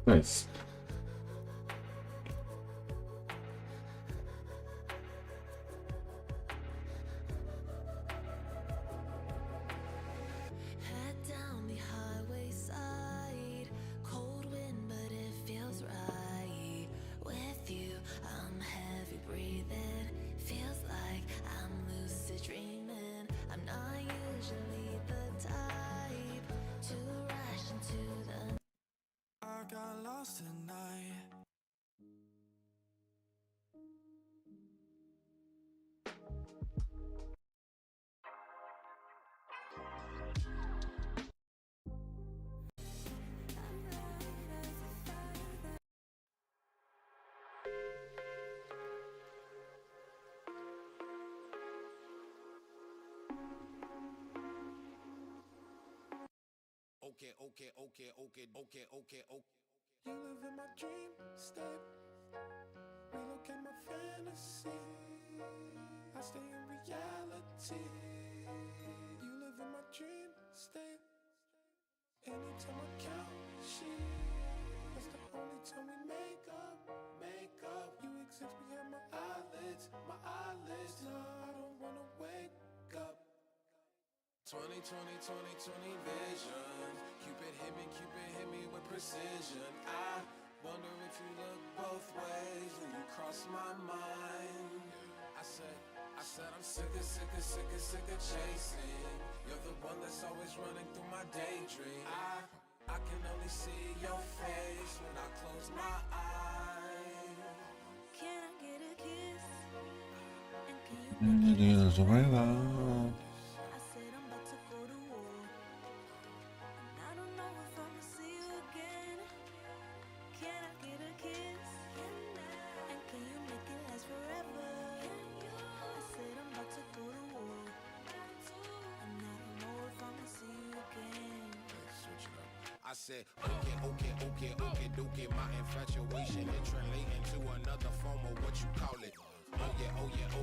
Nice. Head down the highway side, cold wind, but it feels right. With you, I'm heavy breathing. Feels like I'm lucid dreaming. I'm not usually the type to rush into the. I got lost tonight. Okay. You live in my dream state. Relocate my fantasy. I stay in reality. You live in my dream state. Anytime I count sheep, that's the only time we make up. You exist behind my eyelids. No, I don't wanna wake up. 20 vision. Cupid hit me with precision. I wonder if you look both ways when you cross my mind. I said I'm sick of chasing. You're the one that's always running through my daydream. I can only see your face when I close my eyes. Can I get a kiss? And can you make it? I said I'm about to go to war, and I don't know if I'ma see you again. Can I get a kiss? And can you make it last forever? I said I'm about to go to war, and I don't know if I'ma see you again. Switch it up. I said, okay, my infatuation translating to another form of what you call it. Oh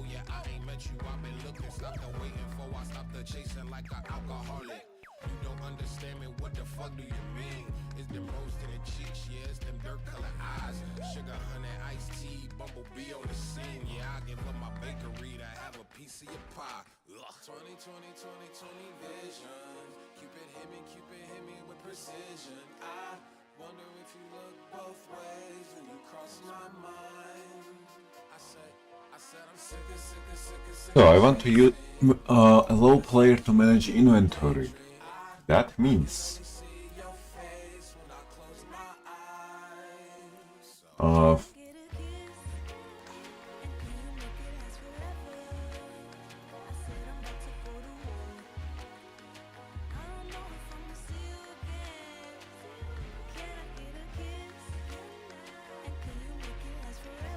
yeah, I ain't met you, I've been looking, stopped the waiting for, I stopped the chasing like an alcoholic. You don't understand me, what the fuck do you mean? It's them rose to the cheeks, yeah, it's them dirt colored eyes. Sugar, honey, iced tea, bumblebee on the scene. Yeah, I give up my bakery to have a piece of your pie. Ugh. 20 vision. Cupid hit me with precision. I wonder if you look both ways when you cross my mind. I said I'm sick of. So I want to use allow player to manage inventory. That means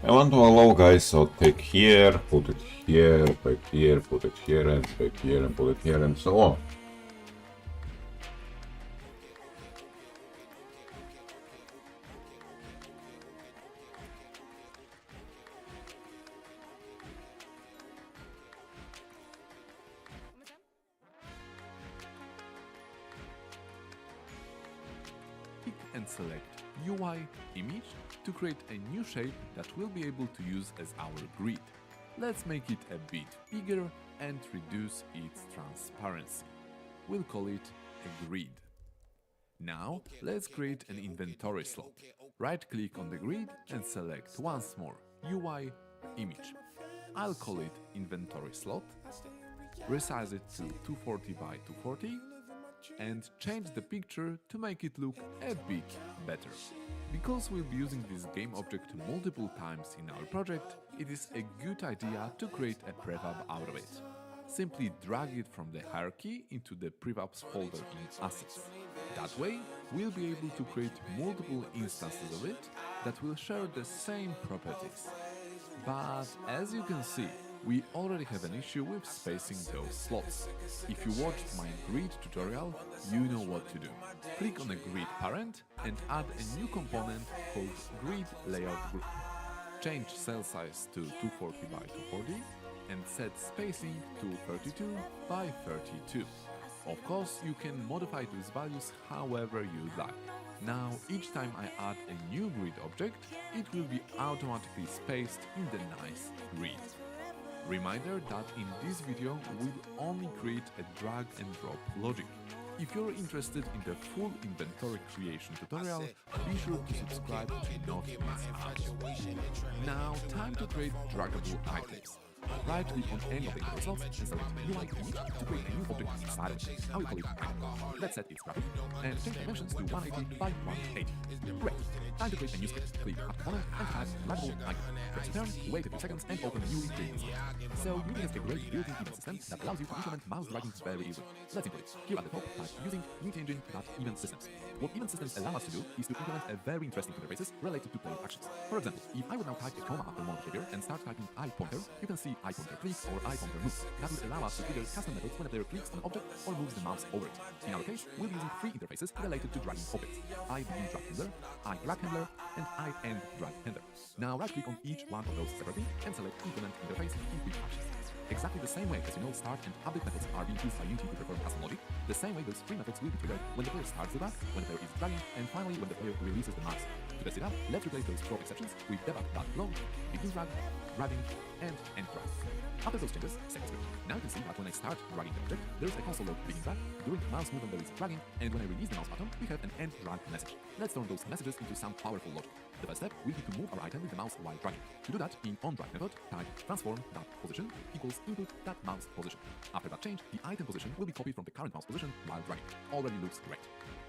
I want to allow guys, so take here, put it here, back here, put it here, and back here, and put it here, and so on. Pick and select UI image to create a new shape that we'll be able to use as our grid. Let's make it a bit bigger and reduce its transparency. We'll call it a grid. Now let's create an inventory slot. Right-click on the grid and select once more UI image. I'll call it inventory slot, resize it to 240 by 240 and change the picture to make it look a bit better. Because we'll be using this game object multiple times in our project, it is a good idea to create a prefab out of it. Simply drag it from the hierarchy into the prefabs folder in Assets. That way, we'll be able to create multiple instances of it that will share the same properties. But as you can see, we already have an issue with spacing those slots. If you watched my grid tutorial, you know what to do. Click on the grid parent and add a new component called grid layout group. Change cell size to 240 by 240 and set spacing to 32 by 32. Of course, you can modify those values however you like. Now, each time I add a new grid object, it will be automatically spaced in the nice grid. Reminder that in this video we'll only create a drag and drop logic. If you're interested in the full inventory creation tutorial, be sure to subscribe to not miss out. Now, time to create draggable items. Right-click on any of the inventory slots and select UI image to create a new object inside of it. I will call it item. Let's set its graphic and change dimensions to 180 by 180. Great! Time to create a new script. Click Add Component and type draggable item. Press Return, wait a few seconds and open UI creating script. So Unity has a great built-in event system that allows you to implement mouse dragging very easily. Let's implement it. Here at the top, type using Unity Engine.event systems. What event systems allow us to do is to implement a very interesting interfaces related to player actions. For example, if I would now type a comma after one behavior and start typing iPointer, you can see iPointer click or iPointer move. That would allow us to trigger custom methods when a player clicks on an object or moves the mouse over it. In our case, we'll be using three interfaces related to dragging objects: iBegin drag handler, iDrag handler, and iEnd drag handler. Now right-click on each one of those separately and select Implement Interface in Quick Actions. Exactly the same way as you know start and update methods are being used by Unity to perform custom logic, the same way those three methods will be triggered when the player starts the drag, when the player is dragging, and finally when the player releases the mouse. To test it out, let's replace those drop exceptions with debug.flow, begin drag, dragging, and end drag. After those changes, second script. Now you can see that when I start dragging the object, there is a console log begin drag, during the mouse movement there is dragging, and when I release the mouse button, we have an end drag message. Let's turn those messages into some powerful logic. The first step will be to move our item with the mouse while dragging. To do that, in onDrag method, type transform.position equals input.mousePosition. After that change, the item position will be copied from the current mouse position while dragging. Already looks great.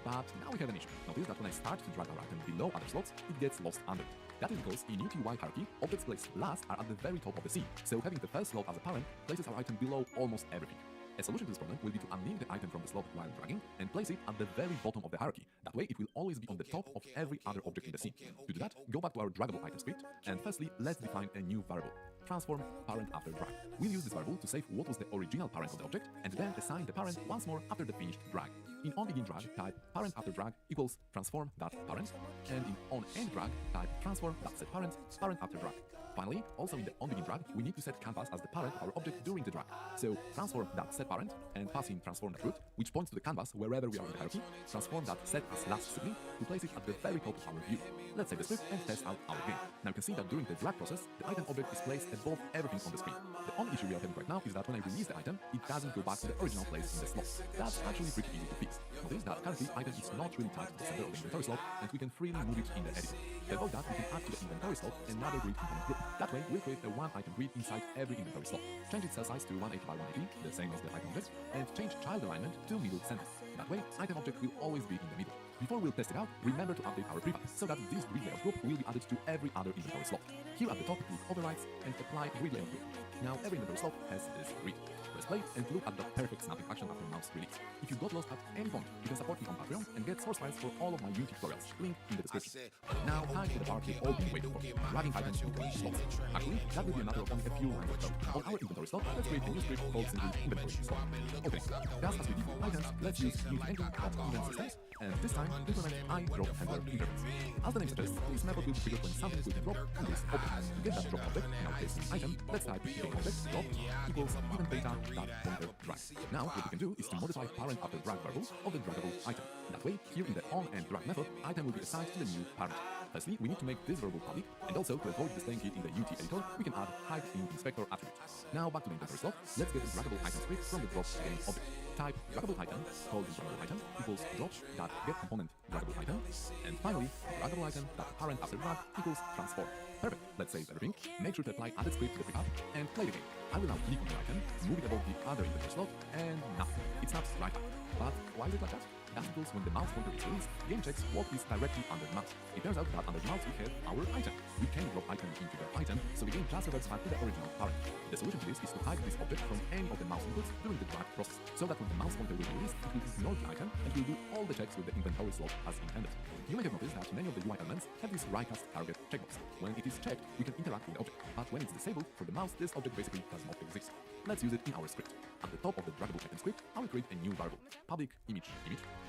But now we have an issue. Notice that when I start to drag our item below other slots, it gets lost under it. That is because in UTY hierarchy, objects placed last are at the very top of the scene, so having the first slot as a parent places our item below almost everything. A solution to this problem will be to unlink the item from the slot while dragging and place it at the very bottom of the hierarchy. That way it will always be on the top of every other object in the scene. To do that, go back to our draggable item script, and firstly, let's define a new variable. Transform parent after drag. We'll use this variable to save what was the original parent of the object and then assign the parent once more after the finished drag. In onBegin drag, type parent after drag equals transform.parent, and in onEnd drag, type transform.setParent, parent after drag. Finally, also in the onBegin drag, we need to set canvas as the parent of our object during the drag. So transform.setParent and pass in transform.root, which points to the canvas wherever we are in the hierarchy, transform.set as last sibling to place it at the very top of our view. Let's save the script and test out our game. Now you can see that during the drag process, the item object is placed above everything on the screen. The only issue we are having right now is that when I release the item, it doesn't go back to the original place in the slot. That's actually pretty easy to fix. Notice that currently item is not really tied to the center of the inventory slot, and we can freely move it in the editor. To avoid that, we can add to the inventory slot another grid component group. That way, we'll create a one-item grid inside every inventory slot. Change its cell size to 180 by 180, the same as the item object, and change child alignment to middle center. That way, item object will always be in the middle. Before we'll test it out, remember to update our prefab so that this grid layout group will be added to every other inventory slot. Here at the top, click Overrides and apply grid layout group. Now every inventory slot has this grid. Press play and look at the perfect snapping action after mouse release. If you got lost at any point, you can support me on Patreon and get source files for all of my Unity tutorials, link in the description. Now time for the part you've all been waiting for, dragging items into slots. Actually, that will be a matter of only a few lines of code. On our inventory slot, let's create a new script called simply inventory slot. Okay, just as we did with items, let's use Unity Engine.event systems, and this time implement iDrop handler interface. As the name suggests, this method will trigger when something will be dropped on this object. To get that drop object, in our case item, let's type object drop equals event data.pointer drag. Now what we can do is to modify parent after drag variable of the draggable item. That way, here in the onEnd drag method, item will be assigned to the new parent. Firstly, we need to make this variable public, and also to avoid displaying it in the UT editor, we can add hide in inspector attribute. Now back to the inventory slot, let's get the draggable item script from the drop game object. Type draggable item called draggable item equals drop.getComponent draggable item, and finally draggable item parent after drag equals transform. Perfect. Let's save everything. Make sure to apply added script to the prefab and play the game. I will now click on the item, move it above the other inventory slot, and nothing. It snaps right back. But why is it like that? That's because when the mouse pointer is released, game checks what is directly under the mouse. It turns out that under the mouse we have our item. We can drop item into the item, so the game just reverts back to the original parent. The solution to this is to hide this object from any of the mouse inputs during the drag process, so that when the mouse pointer will be released, it will ignore the item and will do all the checks with the inventory slot as intended. You may have noticed that many of the UI elements have this riotcast target checkbox. When it is checked, we can interact with the object, but when it's disabled for the mouse, this object basically does not exist. Let's use it in our script. At the top of the draggable item script, I will create a new variable, public image.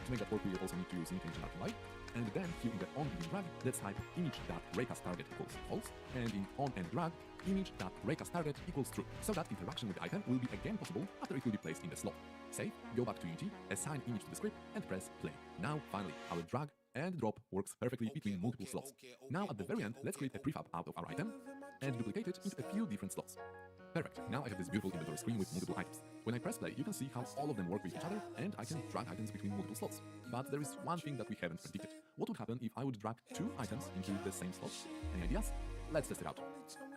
To make that work, we also need to use image.py. And then here in the on begin drag, let's type image.raycastTarget equals false, and in on end drag, image.raycastTarget equals true, so that interaction with the item will be again possible after it will be placed in the slot. Save, go back to Unity, assign image to the script, and press play. Now, finally, our drag and drop works perfectly between multiple slots. Now, at the very end, let's create a prefab out of our item and duplicate it into a few different slots. Perfect, now I have this beautiful inventory screen with multiple items. When I press play, you can see how all of them work with each other, and I can drag items between multiple slots. But there is one thing that we haven't predicted. What would happen if I would drag two items into the same slot? Any ideas? Let's test it out.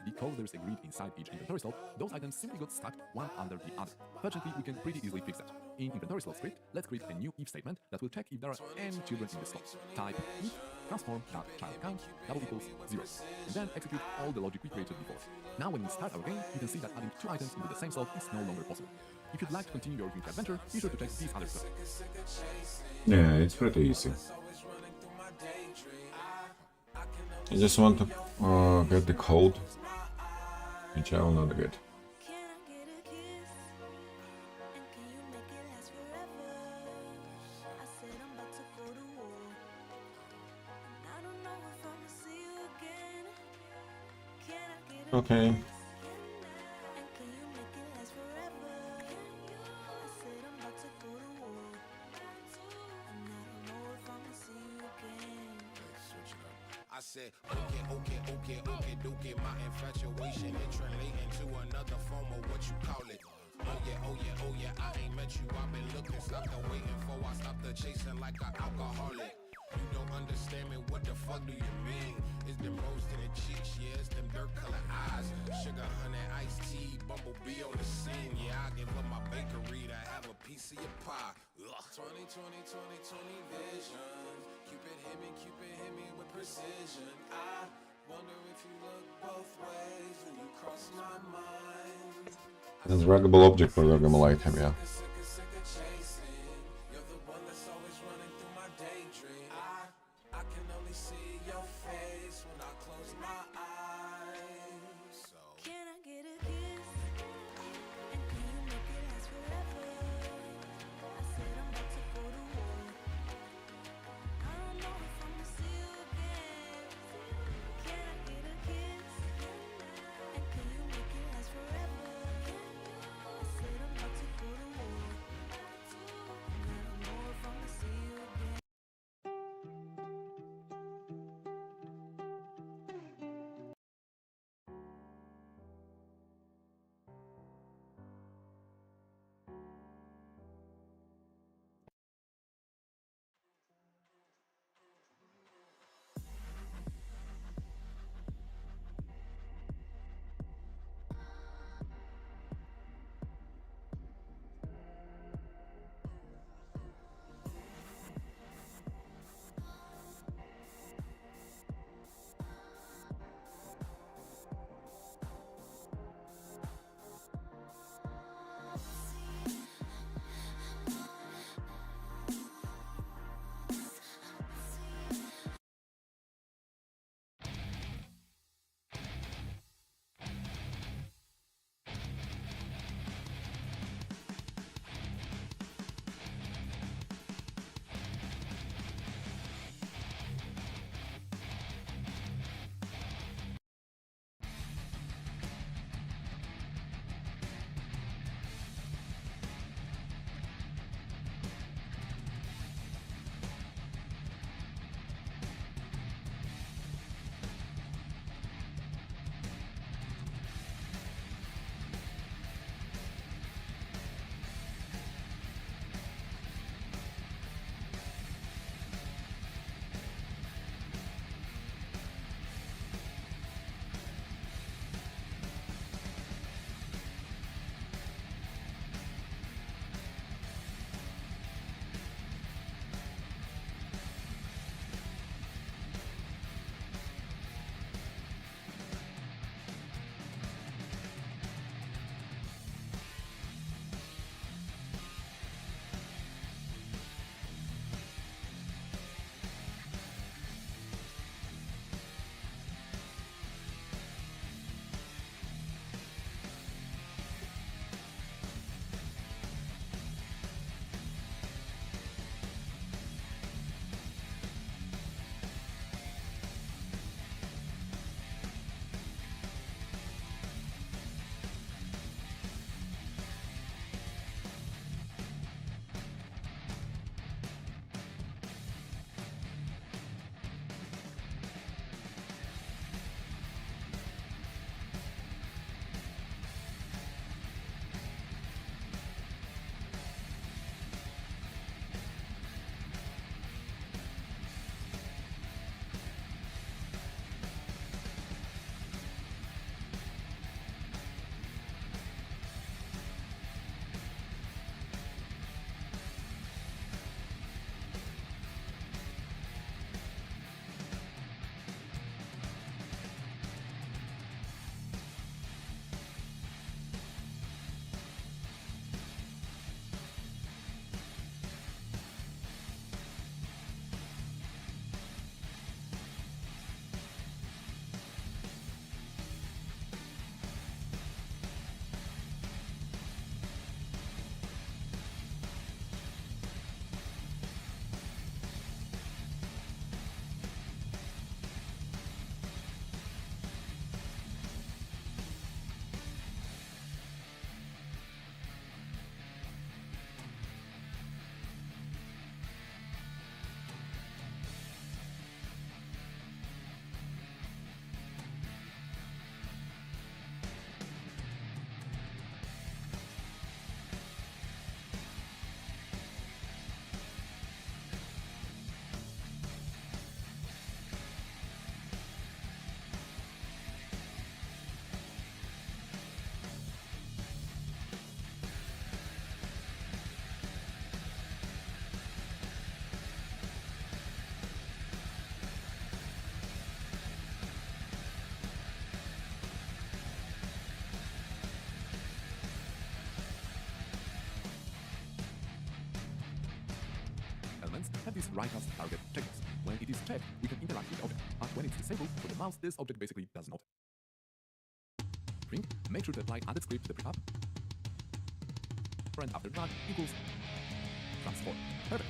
Because there is a grid inside each inventory slot, those items simply got stacked one under the other. Fortunately, we can pretty easily fix that. In inventory slot script, let's create a new if statement that will check if there are any children in the slot. Type if transform.childCount equals 0, and then execute all the logic we created before. Now when we start our game, you can see that adding two items into the same slot is no longer possible. If you'd like to continue your Unity adventure, be sure to check these other steps. Yeah, it's pretty easy. I just want to get the code, which I will not get. Okay. I said, okay, my infatuation it translating to another form of what you call it. Oh yeah, I ain't met you, I've been looking, stopped and waiting for, I stopped the chasing like an alcoholic. You don't understand me, what the fuck do you mean? It's them rose to the cheeks, yeah, it's them dirt color eyes. Sugar, honey, iced tea, bumblebee on the scene. Yeah, I give up my bakery to have a piece of your pie. Ugh. 2020 vision. Cupid hit me with precision. I wonder if you look both ways when you cross my mind. That's draggable object for draggable item, yeah. You're the one that's always running through my daydream. I can only see your face when I close my eyes. So can I get a kiss? And can you make it last forever? I said I'm about to go to war. I don't know if I'm gonna see you again. Can I get a kiss? And can you make it last forever? I said I'm about to go to war. And I don't know if I'm gonna see you again. write-us target checkbox. When it is checked, we can interact with the object, but when it's disabled for the mouse, this object basically does not. Print, make sure to apply added script to the prefab. And after drag equals transform. Perfect.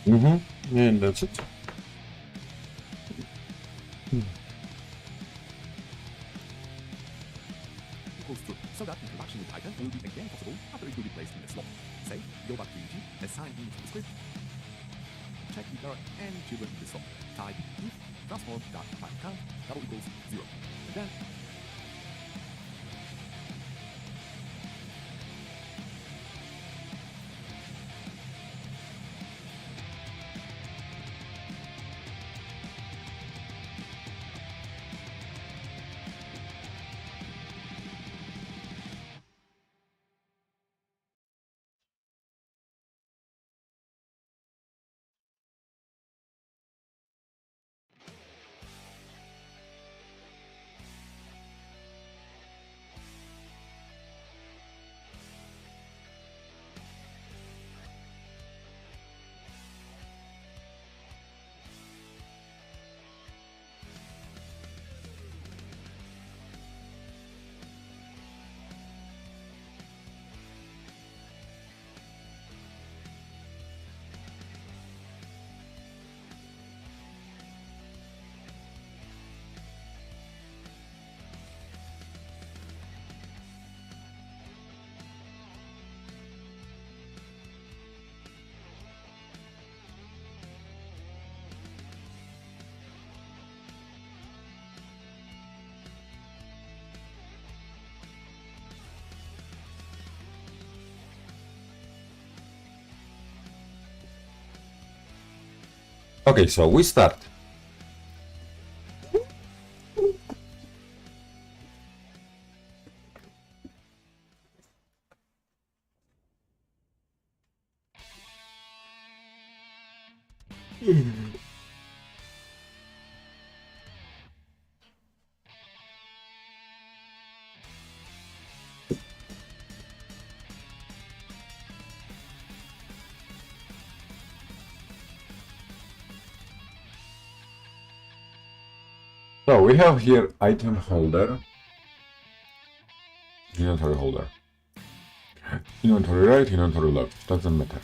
And that's it. Equals true, so that interaction with item will be again possible after it will be placed in the slot. Save, go back to UG, assign image to the script, check if there are any children in the slot. Type if transform.typeCount double equals 0. And then Okay, so we start. So we have here item holder, inventory holder, inventory right, inventory left, doesn't matter.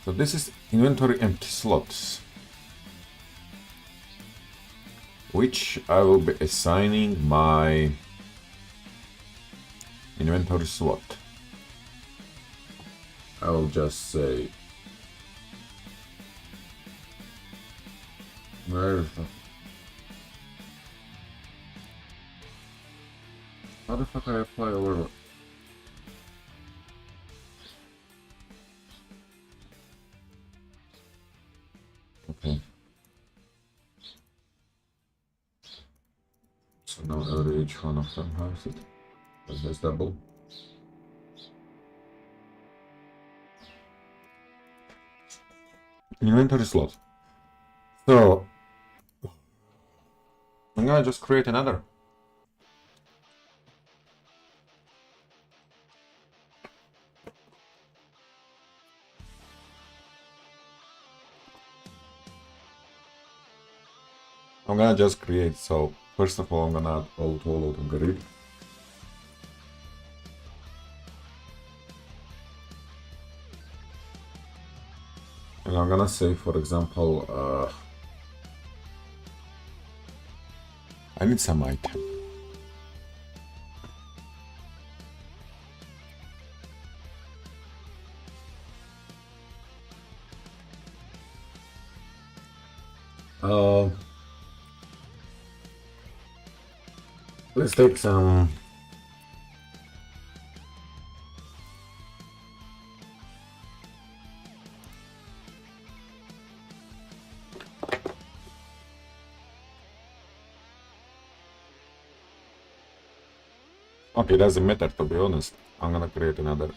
So this is inventory empty slots, which I will be assigning my inventory slot. I will just say where is that? How the fuck I apply over? Okay. So now every each one of them has it. Does this double? Inventory slot. So I'm gonna just create another. I'm gonna just create. So first of all, I'm gonna add auto loading grid. And I'm gonna say, for example, I need some item. Let's take some. Okay, doesn't matter, to be honest. I'm gonna create another.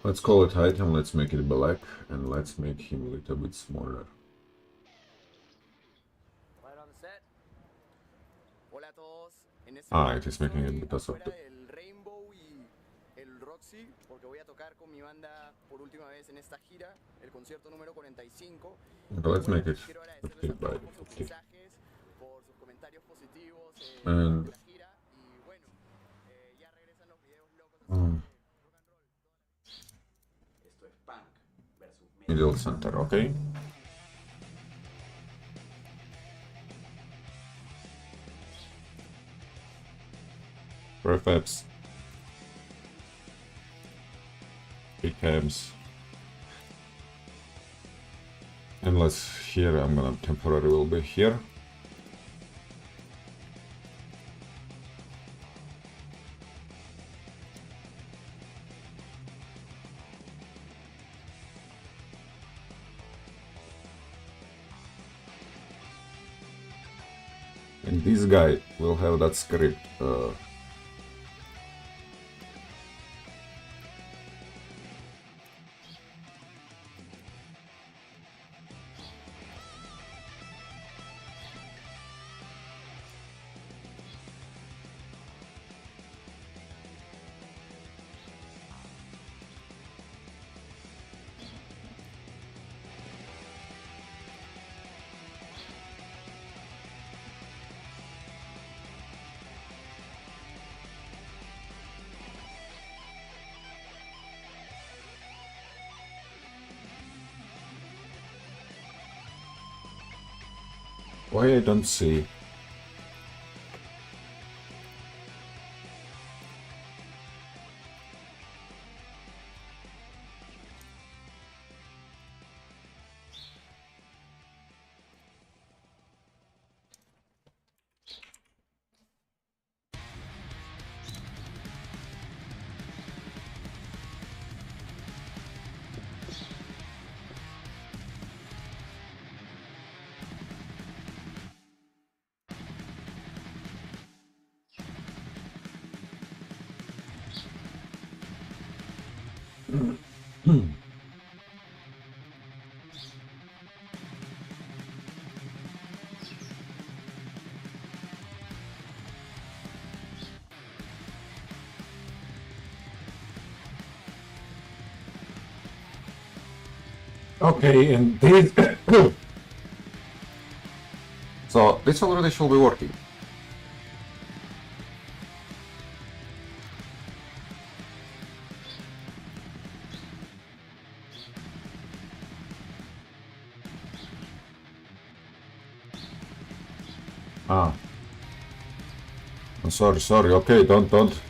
Let's call it item, let's make it black, and let's make him a little bit smaller. Ah, it is making it because of the... porque voy a tocar con mi banda por última vez en esta gira, el concierto número 45. Okay, let's make it 50 by 50. Por sus comentarios positivos And... la gira y bueno, ya regresan los videos locos. Esto es punk versus Middle center, okay. Prefabs. Big cams. And let's here, I'm gonna temporarily will be here. And this guy will have that script. Why I don't see? Okay, and this... So, this already should be working. Ah. I'm sorry, okay, don't.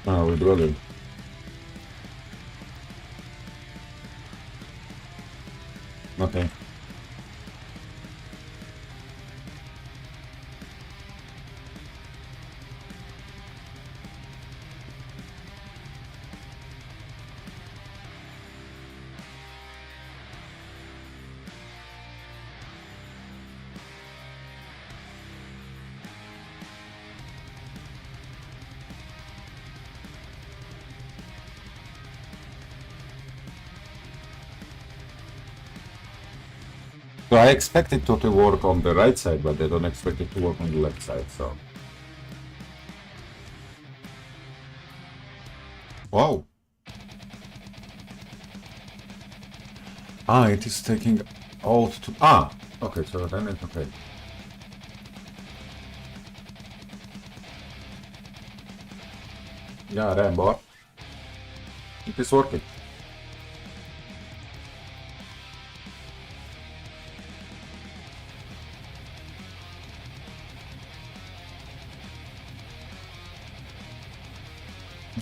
Ah, with value. Okay. So I expect it to work on the right side, but I don't expect it to work on the left side, so. Wow. Ah, it is taking alt to... Ah! Okay, so then it's okay. Yeah, damn, boy. It is working.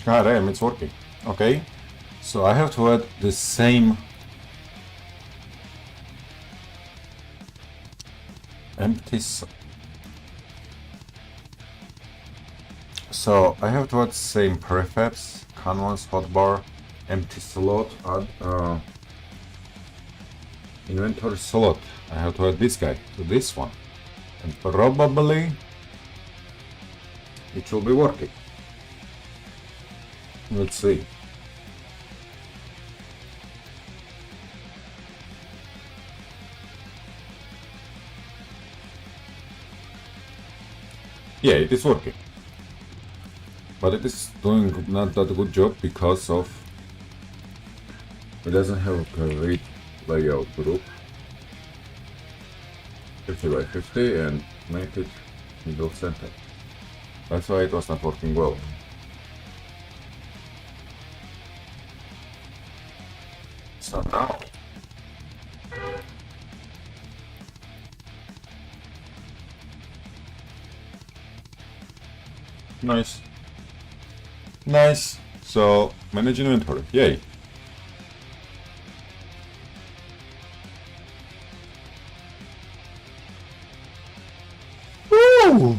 Ah, damn, it's working. Okay. So I have to add the same empty... So I have to add same prefabs, canvas, hotbar, empty slot, add inventory slot. I have to add this guy to this one. And probably it will be working. Let's see. Yeah, it is working. But it is doing not that good job because of it doesn't have a great layout group. 50 by 50 and make it middle center. That's why it was not working well. So now nice. Nice. So manage inventory. Yay. Woo!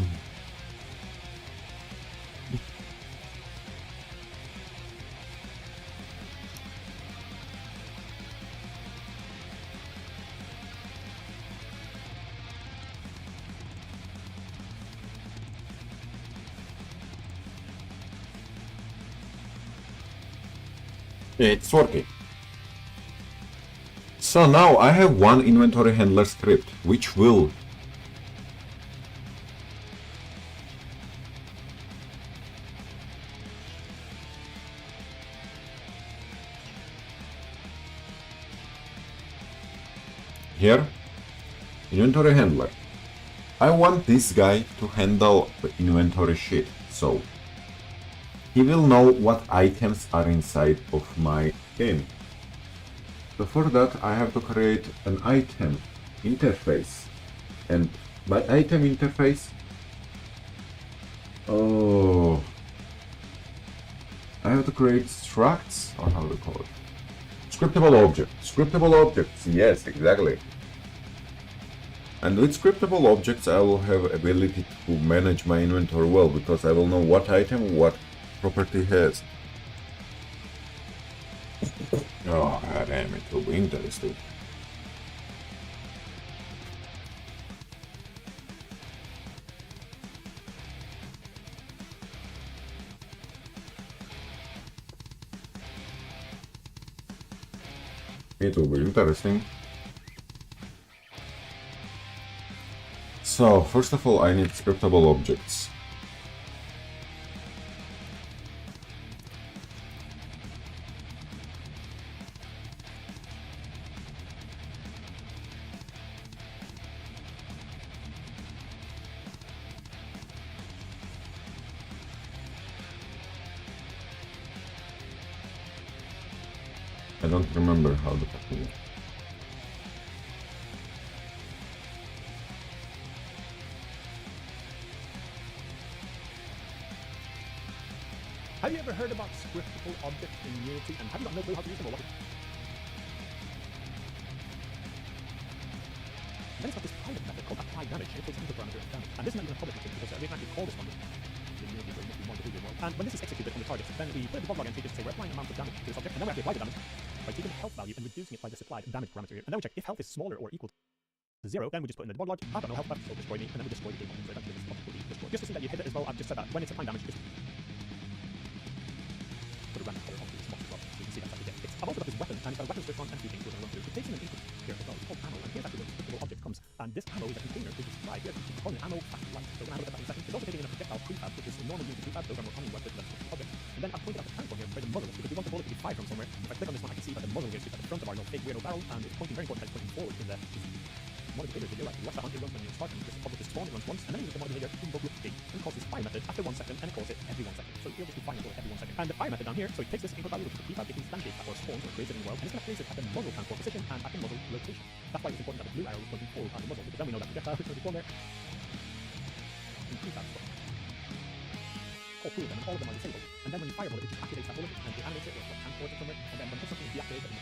It's working. So now I have one inventory handler script, which will here, inventory handler. I want this guy to handle the inventory sheet, so he will know what items are inside of my game. So for that I have to create an item interface, and by item interface, I have to create structs, or how to call it, scriptable objects, yes, exactly. And with scriptable objects I will have ability to manage my inventory well, because I will know what item, what property has. Oh, god damn, it will be interesting. It will be interesting. So, first of all, I need scriptable objects. I don't remember how to do it. Have you ever heard about scriptable objects in Unity, and have you got no clue how to use them or what? Then it's got this private method called apply damage. It takes input parameter and damage. And this is not even a public method because we can actually call this one in Unity for more behavior mode. And when this is executed on the target, then we put the log and change it to say we're applying amount of damage to this object, and then we actually apply the damage by taking the health value and reducing it by the supplied damage parameter here. And then we check if health is smaller or equal to 0, then we just put in the debug log, I've got no health left, so destroy me, and then we destroy the game object, so eventually this object will be destroyed. Just to see that you hit it as well, I've just said that when it's applying damage, just put a random color onto this box as well, so you can see that's actually getting hits. I've also got this weapon, and it's got weapons first one and 2 things we're going to run through. It takes in an input here as well, it's called ammo, and here's actually where the scriptable object comes. And this ammo is a container which is described here, it's called an ammo fast light, so we're going to look at that in a second. It's also taking in a projectile prefab, which is a normal Unity prefab, those are more common weapons than the object. And then I've pointed out the transform here where the muzzle, because we want the bullet to be fired from somewhere. If I click on this one, I can see that the muzzle here is at the front of our little big weirdo barrel, and it's pointing very important, it's pointing forward in the one of the behaviors we do, like watch that one, it runs when you start, and this object is spawned, it runs once, and then we use the mod behavior invoke game, and calls this fire method after 1 second, and it calls it every 1 second. So you'll just be firing a bullet every 1 second. And the fire method down here, so it takes this input value, which is the prefab, it instantiates that or spawns or creates it in the world, and it's going to place it at the muzzle transform position and at the muzzle location. That's why it's important that the blue arrow is pointing forward on the muzzle, because then we know that projectile is going to be formed there. And prefab stuff. All three of them, and all of them are disabled. And then when you fire a bullet, it just activates that bullet, and it animates it, or transports it somewhere, and then when something is deactivated,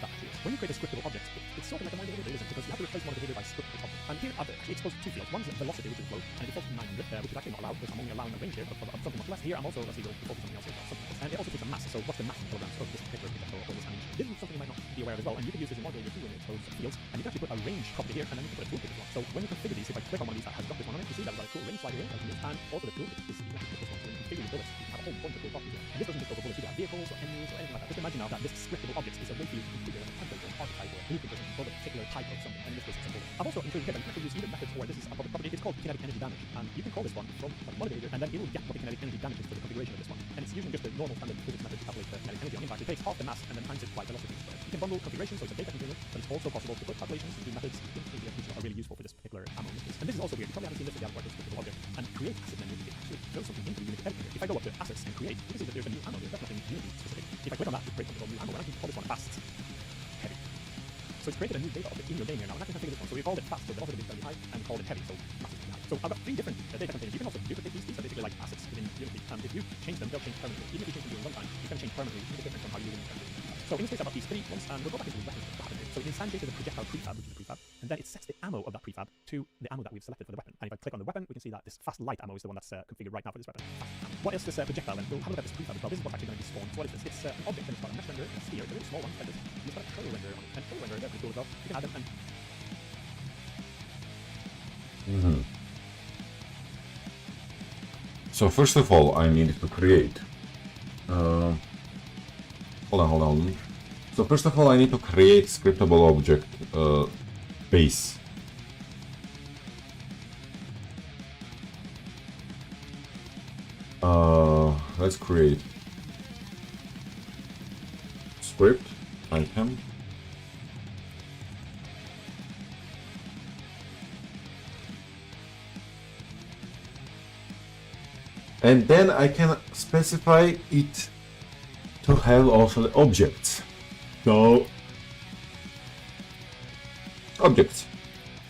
that actually is. When you create a scriptable object, it's sort of like a model behavior, because you have to replace model behavior by scriptable object. And here I've actually exposed 2 fields. One is velocity, which is flow, and it defaults to 900, which is actually not allowed, because I'm only allowing a range here of something much less. Here I'm also, let's see, defaulting something else here, something else. And it also takes a mass, so what's the mass in kilograms of this particular projectile or this animation? This is something you might not be aware of as well, and you can use this in model behavior too when you expose fields, and you can actually put a range property here, and then you can put a tooltip as well. So when you configure these, if I click on one of these that has got this one on it, you see that we've got a cool range slider here, and also the tooltip is you can click this one, so when you configure your bullets, you can have a whole bunch of cool properties here. And this doesn't just go for bullets, you can have vehicles or enemies or anything like that. Just imagine now that this scriptable object is a way for you to configure a template or an archetype or a blueprint for a particular type of something, and in this case it's a bullet. I've also included here that you can actually use either methods or this is a public property. It's called kinetic energy damage, and you can call this one from a mod behavior, and then it will get what the kinetic energy damage is for the configuration of this one. And it's using just the normal standard physics method to calculate the kinetic energy. In fact, it takes half the mass and then times it by velocity squared. You can bundle configurations, so it's a data container, but it's also possible to put calculations and do methods in PDF, which are really useful for this particular ammo in this case. And this is also weird. You probably haven't seen this with the other part of the scriptable object. And create asset menu, it actually shows something into the Unity editor. If I go up to assets and create, you can see that there's a new ammo here. That's nothing Unity specific. If I click on that, it creates something called new ammo, and I can call this one fast heavy. So it's created a new data object in your game here now, and I can configure this one. So we called it fast, so velocity is going to be high, and we called it heavy, so mass is going to be high. So I've got 3 different data containers. You can also duplicate these. These are basically like assets within Unity, and if you change them, they'll change permanently. Even if you change them during runtime, you can change permanently, even different from how you do them. So in this case, I've got these 3 ones, and we'll go back into the weapons that happen here. So it instantiates the projectile prefab, which is a prefab, and then it sets the ammo of that prefab to the ammo that we've selected for the weapon. And if I click on the weapon, we can see that this fast light ammo is the one that's configured right now for this weapon. What is this projectile then? We'll have a look at this prefab as well. This is what's actually going to be spawned. So what is this? It's an object, and it's got a mesh render, a sphere, it's a really small one, like this. It's got a curl render on it, and curl render, they're pretty cool as well. You can add them and So first of all, I need to create. Hold on. So first of all, I need to create scriptable object base. Let's create script item. And then I can specify it to have also the objects. So objects.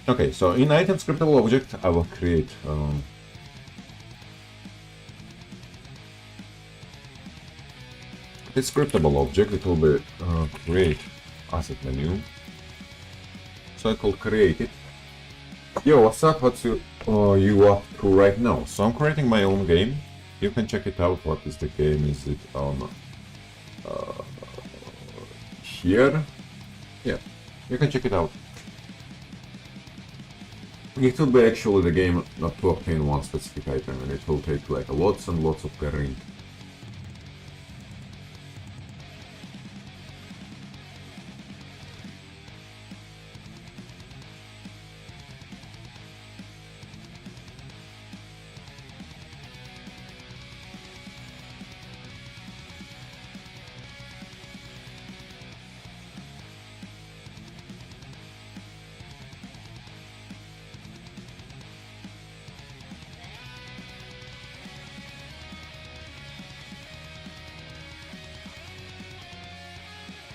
Okay, so in item scriptable object, I will create a scriptable object. It will be create asset menu. So I could create it. Yo, what's up? What's you up to right now? So I'm creating my own game. You can check it out. What is the game? Is it on here? Yeah, you can check it out. It will be actually the game not to obtain one specific item, and it will take like lots and lots of terrain.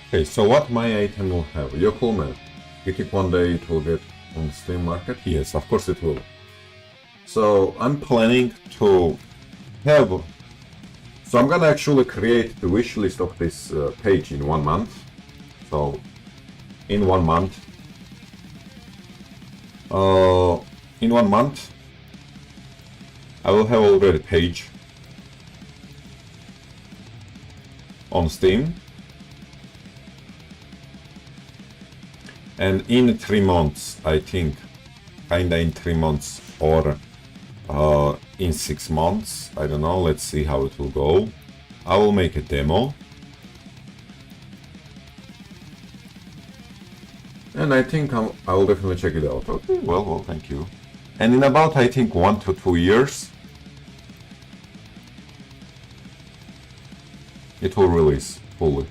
Okay, so what my item will have? You're cool, man. You think one day it will get on the Steam market? Yes, of course it will. So I'm planning to have So I'm gonna actually create the wish list of this page in 1 month. So in 1 month, in 1 month, I will have already a page on Steam, and in 3 months, I think, kinda in 3 months or in 6 months, I don't know, let's see how it will go. I will make a demo, and I think I will definitely check it out. Okay, well, thank you. And in about, I think, 1 to 2 years, it will release fully.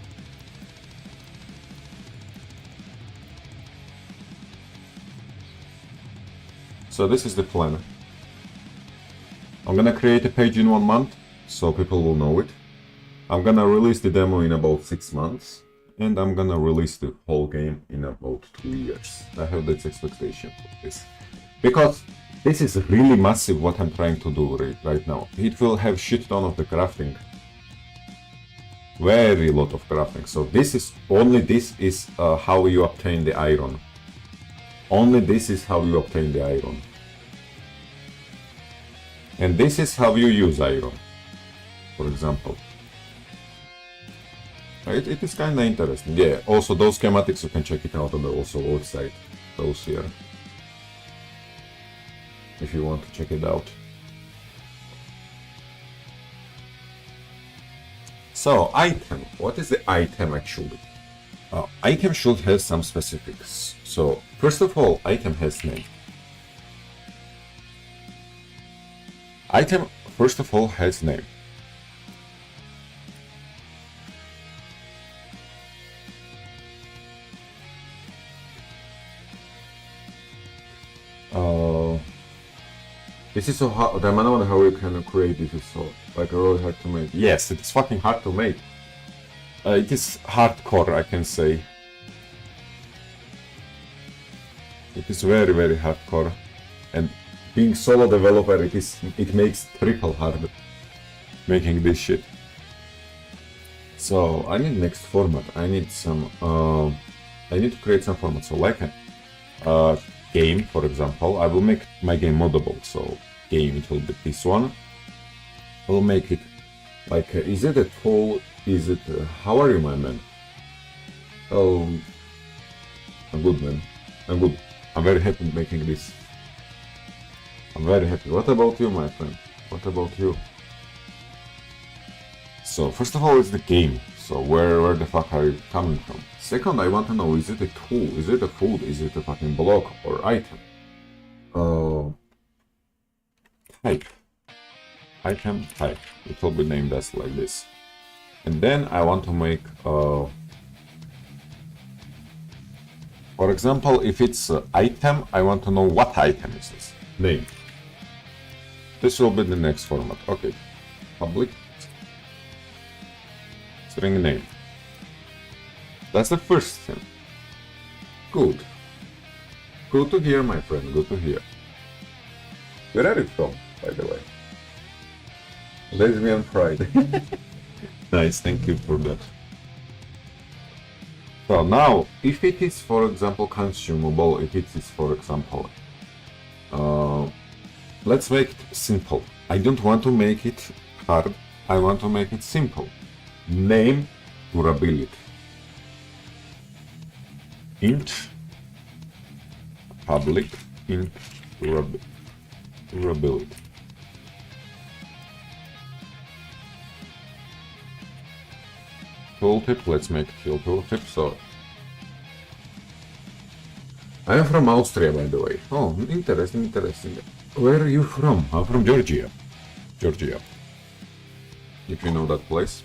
So this is the plan. I'm gonna create a page in 1 month, so people will know it. I'm gonna release the demo in about 6 months, and I'm gonna release the whole game in about 2 years. I have this expectation for this. Because this is really massive what I'm trying to do right now. It will have shit ton of the crafting. Very lot of crafting. So this is how you obtain the iron. Only this is how you obtain the iron. And this is how you use iron, for example. It is kinda interesting. Yeah, also those schematics you can check it out on the also website. Those here. If you want to check it out. So, item. What is the item actually? Item should have some specifics. So, first of all, item has name. Item, first of all, has name. This is so hard. I don't know how you can create this. Is so like really hard to make. Yes, it is fucking hard to make. It is hardcore, I can say. It is very, very hardcore, and being solo developer, it makes triple hard making this shit. So I need next format. I need some. I need to create some format. So like a game, for example, I will make my game moddable. So game, it will be this one. I will make it like. Is it a tool? Is it? How are you, my man? Oh, I'm good, man. I'm good. I'm very happy making this. I'm very happy. What about you, my friend? What about you? So first of all, it's the game. So where the fuck are you coming from? Second, I want to know, is it a tool? Is it a food? Is it a fucking block or item? Type. Item type. It will be named as like this. And then I want to make, for example, if it's item, I want to know what item is this. Name. This will be the next format. Okay. Public string name. That's the first thing. Good. Good to hear, my friend. Good to hear. Where are you from, by the way? Lesbian pride. Nice, thank you for that. So now, if it is, for example, consumable, if it is, for example, let's make it simple. I don't want to make it hard. I want to make it simple. Name durability. Int public int durability. Tooltip, let's make it tooltip. So I am from Austria, by the way. Oh, interesting, interesting. Where are you from? I'm from Georgia. Georgia. If you know that place.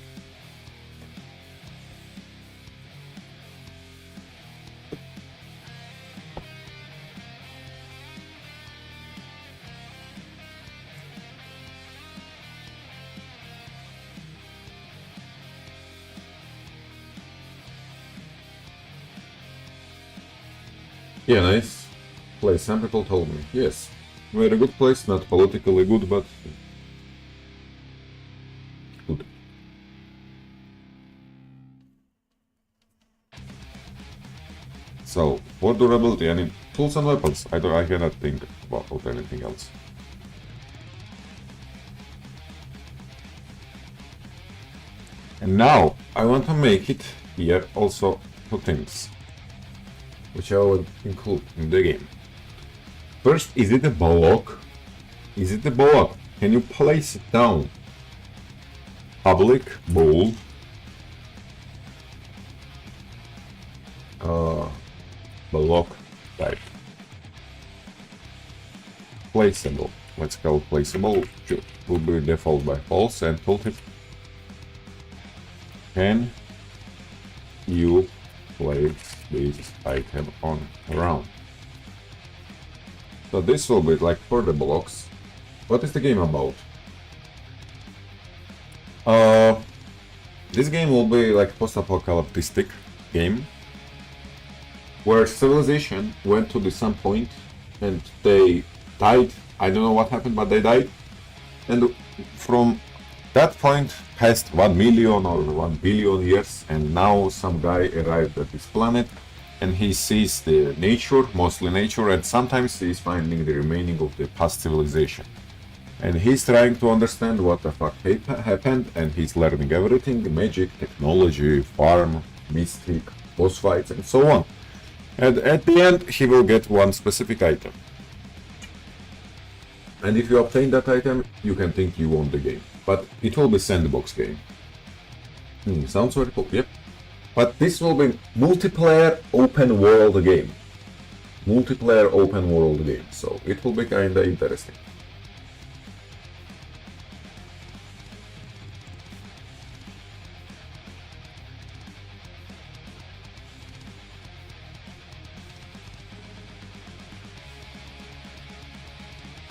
Yeah, nice place. Some people told me. Yes, very good place. Not politically good, but good. So for durability, any tools and weapons, I cannot think about anything else. And now I want to make it here also two things, which I will include in the game. First, is it a block? Is it a block? Can you place it down? Public, bold. Block type. Placeable. Let's call it placeable. Will be default by false and tooltip. Can you place this item on ground? So this will be like for the blocks. What is the game about? This game will be like post-apocalyptic game where civilization went to some point and they died. I don't know what happened, but they died. And from that point passed 1 million or 1 billion years, and now some guy arrived at this planet and he sees the nature, mostly nature, and sometimes he's finding the remaining of the past civilization. And he's trying to understand what the fuck happened, and he's learning everything, magic, technology, farm, mystic, boss fights, and so on. And at the end, he will get one specific item. And if you obtain that item, you can think you won the game. But it will be sandbox game. Sounds very cool, yep. But this will be multiplayer open world game. Multiplayer open world game, so it will be kinda interesting.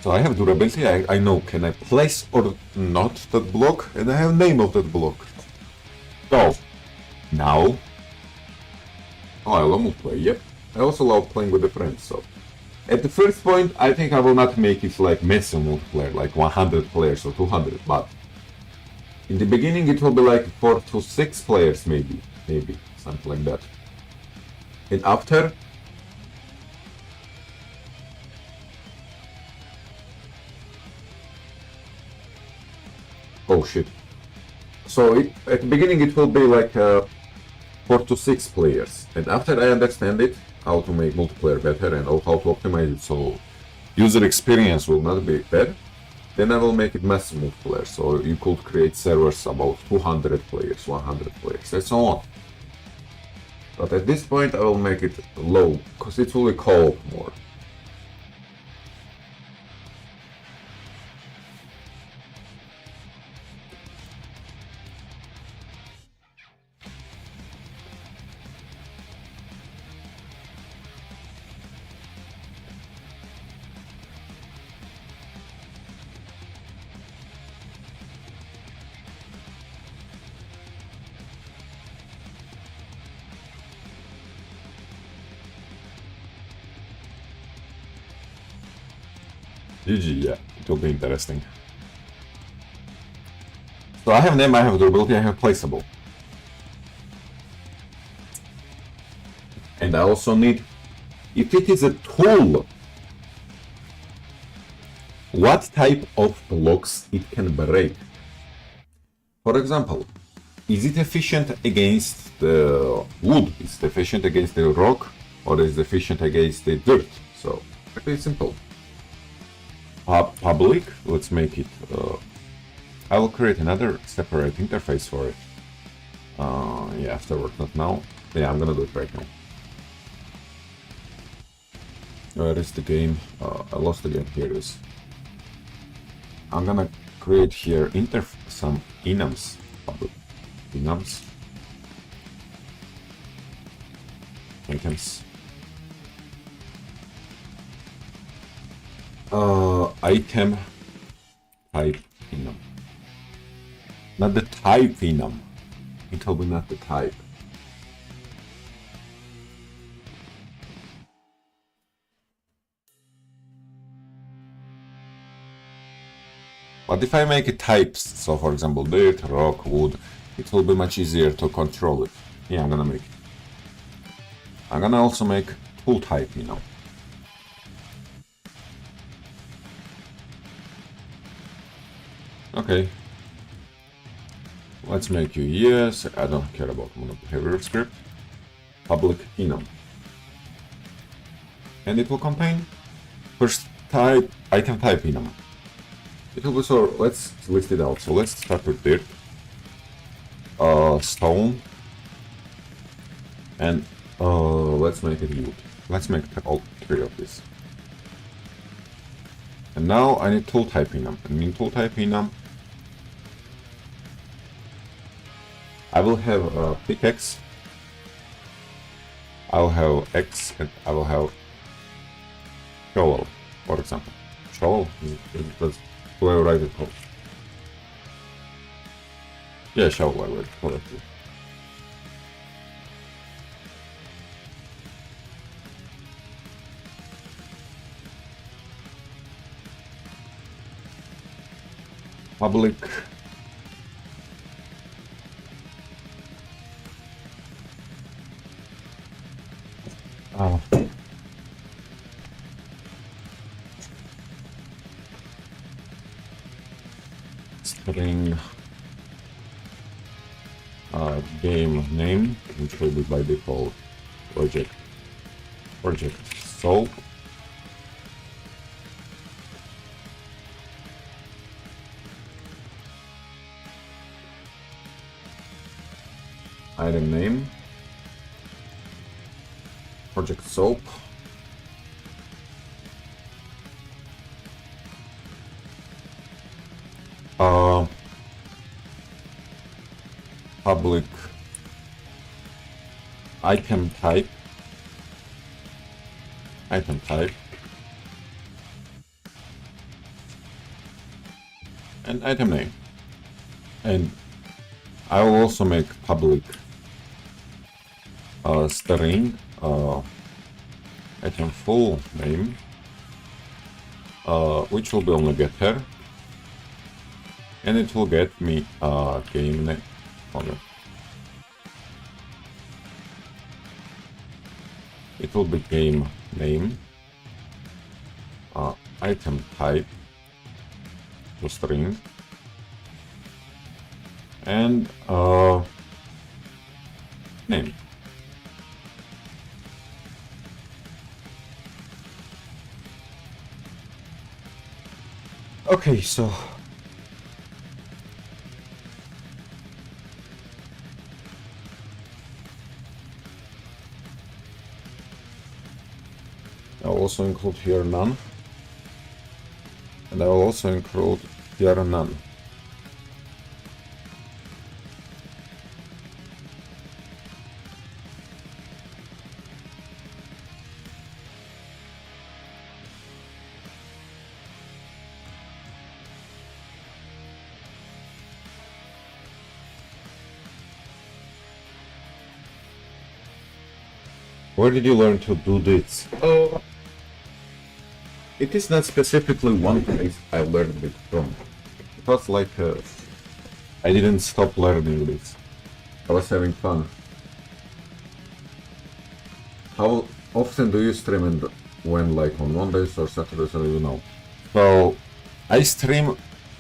So I have durability, I know can I place or not that block, and I have name of that block. So, now, I love multiplayer, yep. I also love playing with the friends, so. At the first point, I think I will not make it like massive multiplayer, like 100 players or 200, but in the beginning it will be like 4 to 6 players maybe, something like that. And after, oh shit. So at the beginning it will be like 4 to 6 players, and after I understand it, how to make multiplayer better and how to optimize it so user experience will not be bad, then I will make it massive multiplayer, so you could create servers about 200 players, 100 players, and so on. But at this point I will make it low, because it will be co-op more. GG, yeah, it will be interesting. So I have name, I have durability, I have placeable. And I also need, if it is a tool, what type of blocks it can break. For example, is it efficient against the wood? Is it efficient against the rock? Or is it efficient against the dirt? So, pretty simple. Public, let's make it, I will create another separate interface for it. Yeah, afterward, not now. Yeah, I'm gonna do it right now. Where is the game? I lost the game, here it is. I'm gonna create here some enums, public enums, items. Item type enum. Not the type enum. It will be not the type. But if I make it types, so for example dirt, rock, wood, it will be much easier to control it. Yeah, I'm gonna make it. I'm gonna also make tool type enum. Okay. Let's make you yes. I don't care about monobehavioral script. Public enum. And it will contain first type item type enum. It will be so let's list it out. So let's start with dirt, stone, and let's make it wood. Let's make all three of these. And now I need tool type enum. And in tool type enum, I will have a pickaxe. I'll have X and I will have shovel, for example. Shovel? That's the way I write it called. Yeah, shovel I write it correctly. Public string game name, which will be by default project solve. Item name, project soap, public item type, and item name. And I will also make public string item full name, which will be on the getter, and it will get me game name. Okay. It will be game name, item type to string, and name. Okay, so I'll also include here none, and I will also include here none. Where did you learn to do this? It is not specifically one place I learned it from. It was like I didn't stop learning this. I was having fun. How often do you stream and when, like on Mondays or Saturdays, or you know? So I stream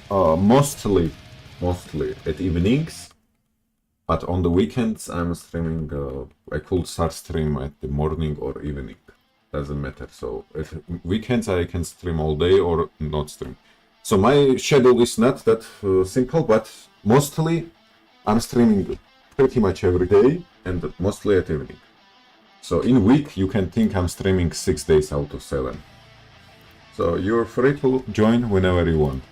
mostly at evenings. But on the weekends, I'm streaming. I could start stream at the morning or evening. Doesn't matter. So at weekends, I can stream all day or not stream. So my schedule is not that simple, but mostly I'm streaming pretty much every day and mostly at evening. So in week, you can think I'm streaming 6 days out of 7. So you're free to join whenever you want.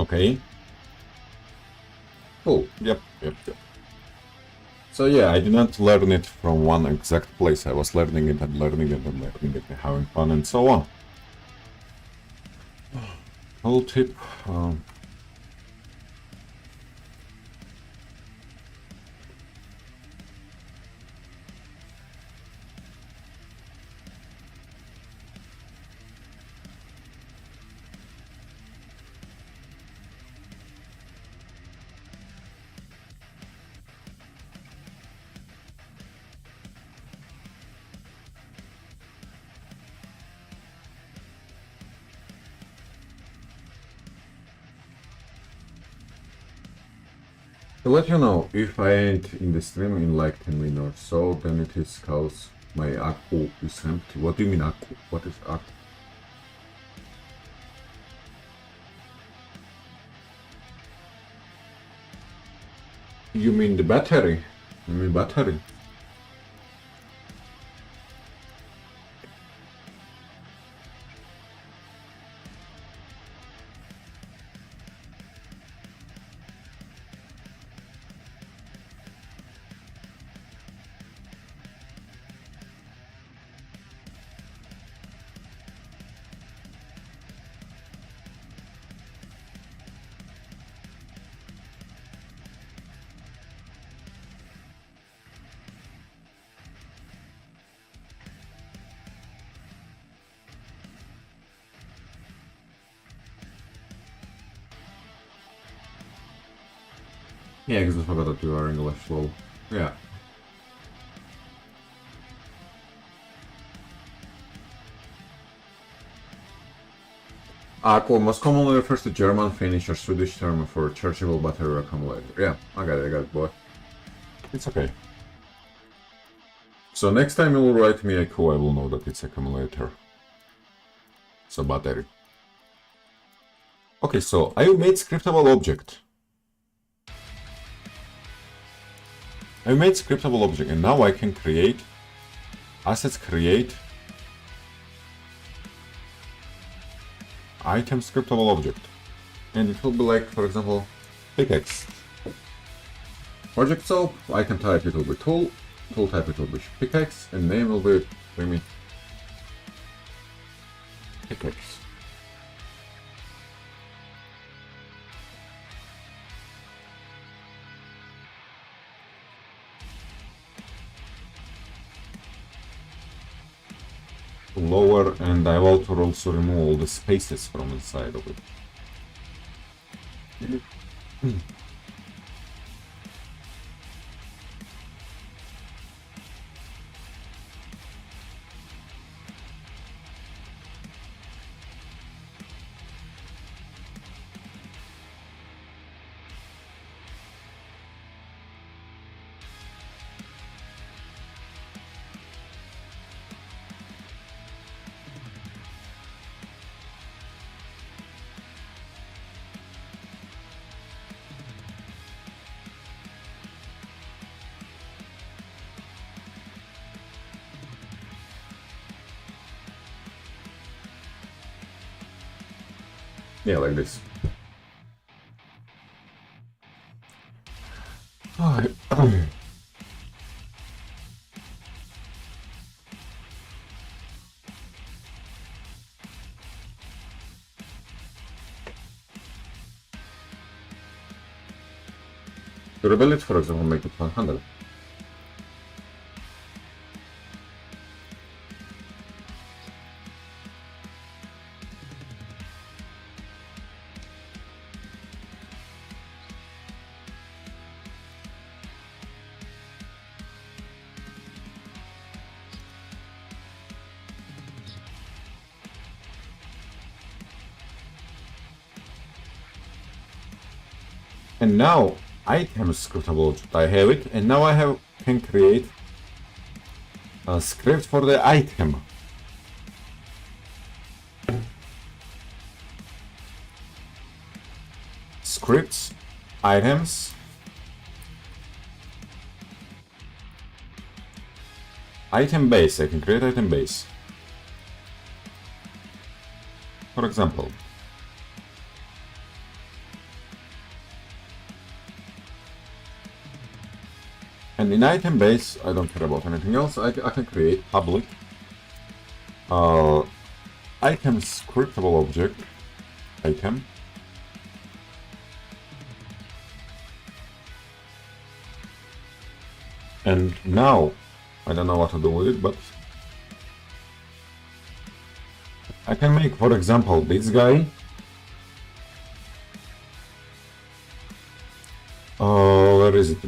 Okay. Cool. Yep. So yeah, I did not learn it from one exact place. I was learning it and learning it and learning it and having fun and so on. Whole tip. To let you know, if I ain't in the stream in like 10 minutes or so, then it is cause my akku is empty. What do you mean akku? What is akku? You mean the battery? You mean battery? Yeah, because I forgot that you are English, lol. Yeah. Aqua most commonly refers to German, Finnish, or Swedish term for chargeable battery accumulator. Yeah, I got it, boy. It's okay. So next time you will write me a code, I will know that it's accumulator. So battery. Okay, so I made scriptable object. I made scriptable object, and now I can create assets, create item scriptable object, and it will be like, for example, pickaxe. Project soap, item type it will be tool, tool type it will be pickaxe, and name will be pickaxe. Lower, and I will also remove all the spaces from inside of it. Yeah, like this. To rebel it, for example, make it 100. And now item scriptable object. I have it, and now I can create a script for the item. Scripts, items, item base. I can create item base. For example, And in item base, I don't care about anything else. I can create public item scriptable object item. And now, I don't know what to do with it, but I can make, for example, this guy. Where is it?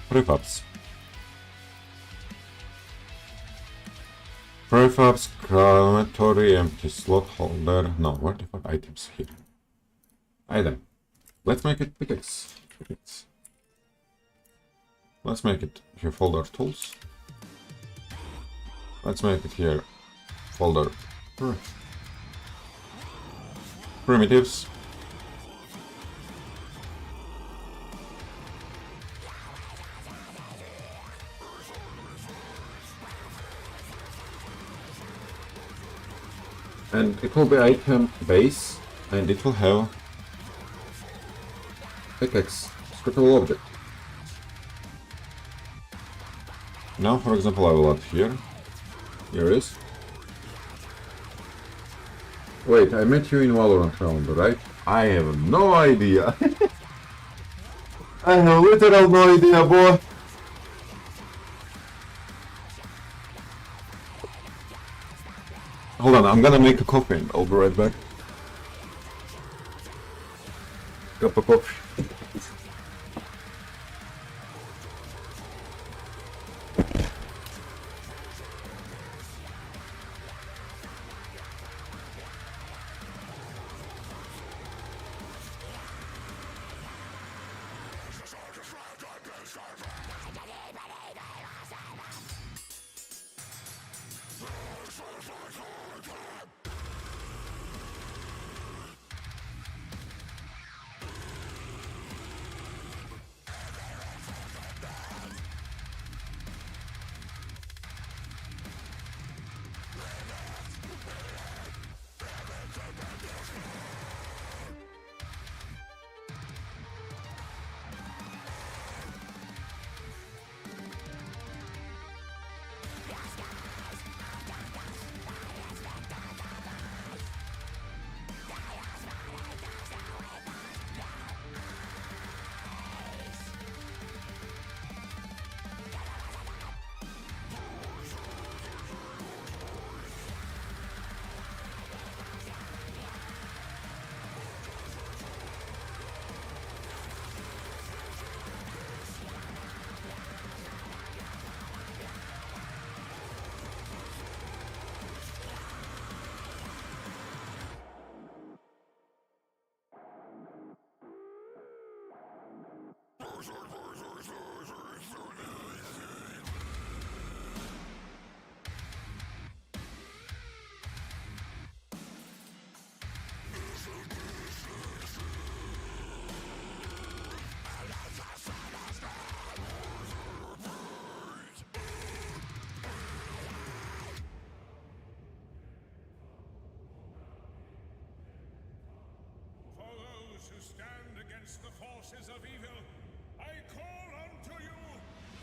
Prefabs. Prefabs, crematory, empty slot holder. No, where the fuck items here? Item. Let's make it pickaxe. Let's make it here folder tools. Let's make it here folder primitives. And it will be item base, and it will have pickaxe scriptable object. Now, for example, I will add here. Here is. Wait, I met you in Valorant round, right? I have no idea. I have literal no idea, boy. Hold on, I'm gonna make a coffee and I'll be right back. Cup of coffee. For those who stand against the forces of evil, I call unto you,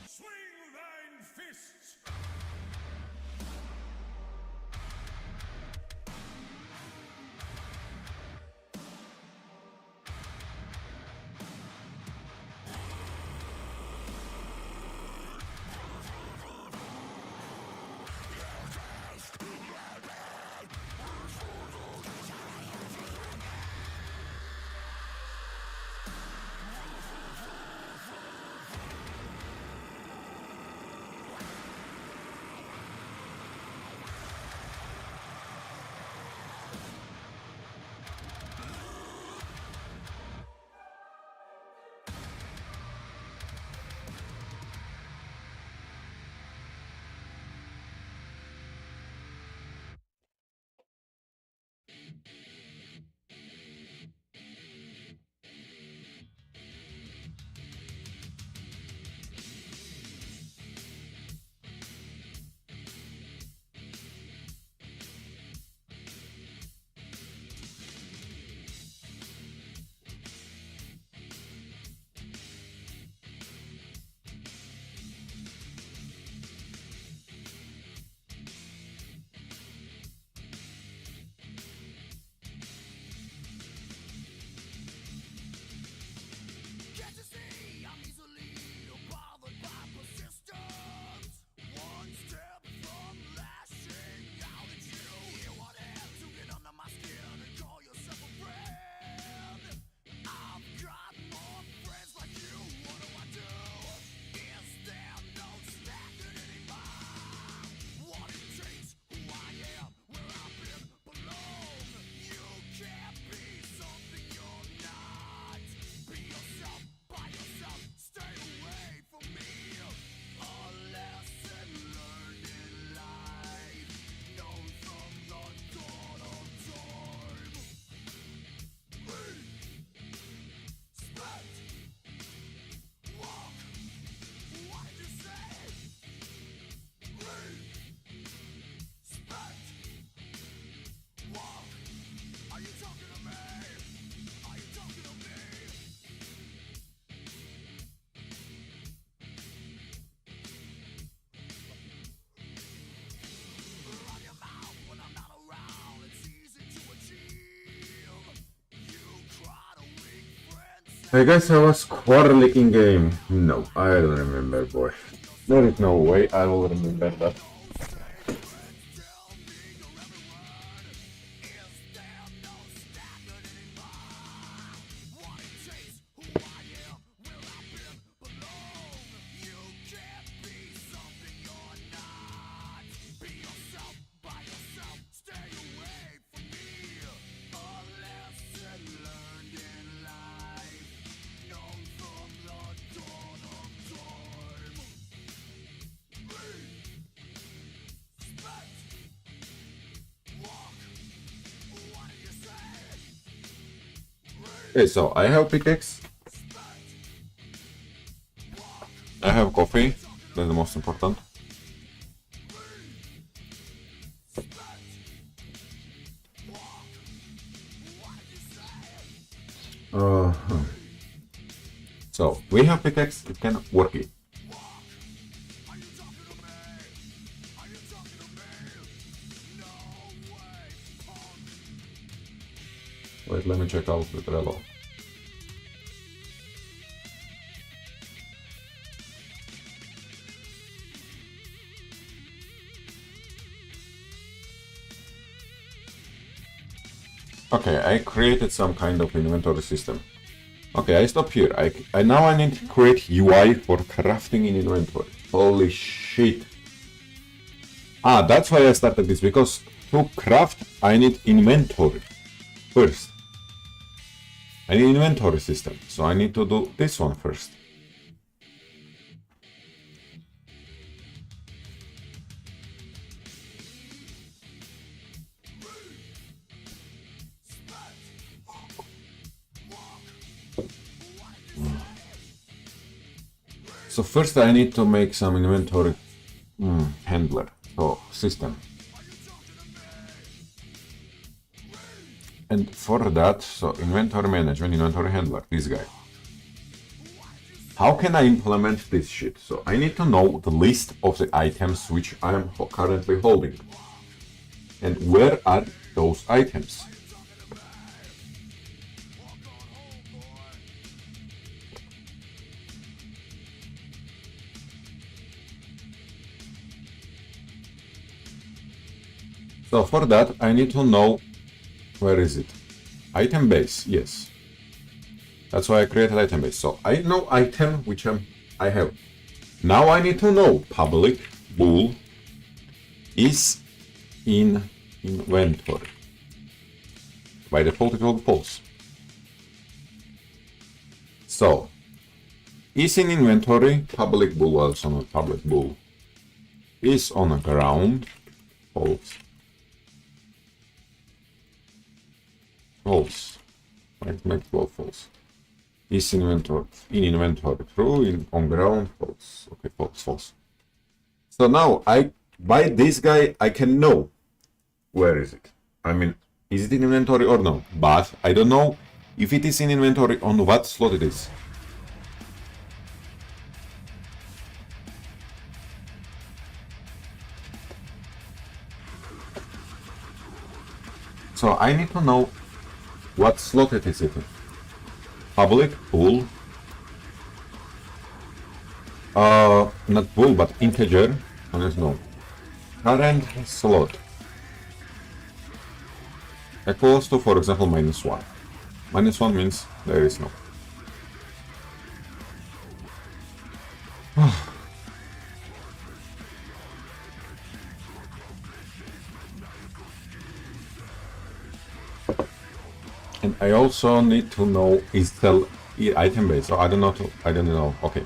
swing thine fists! I guess I was quarterly in game. No, I don't remember, boy. There is no way I will remember that. Okay, so I have pickaxe. I have coffee. That's the most important. So we have pickaxe. You can work it. Wait, let me check out the Trello. Okay, I created some kind of inventory system. Okay, I stop here. I now I need to create UI for crafting in inventory. Holy shit. Ah, that's why I started this, because to craft I need inventory first. I need inventory system, so I need to do this one first. So first I need to make some inventory handler, so system. And for that, so inventory management, inventory handler, this guy. How can I implement this shit? So I need to know the list of the items which I am currently holding. And where are those items? So for that, I need to know, where is it? Item base, yes. That's why I created item base. So I know item which I have. Now I need to know public bool is in inventory. By default it will be false. So is in inventory, public bool, also not public bool, is on the ground, false. False. Right, make both false. Is in inventory, true, on ground, false. Okay, false. So now by this guy I can know where is it. I mean, is it in inventory or no? But I don't know if it is in inventory on what slot it is. So I need to know what slot it is in. Public, bool. Not bool, but integer. There's no. Current slot. Equals to, for example, -1. -1 means there is no. And I also need to know is the item base. So I don't know. Okay.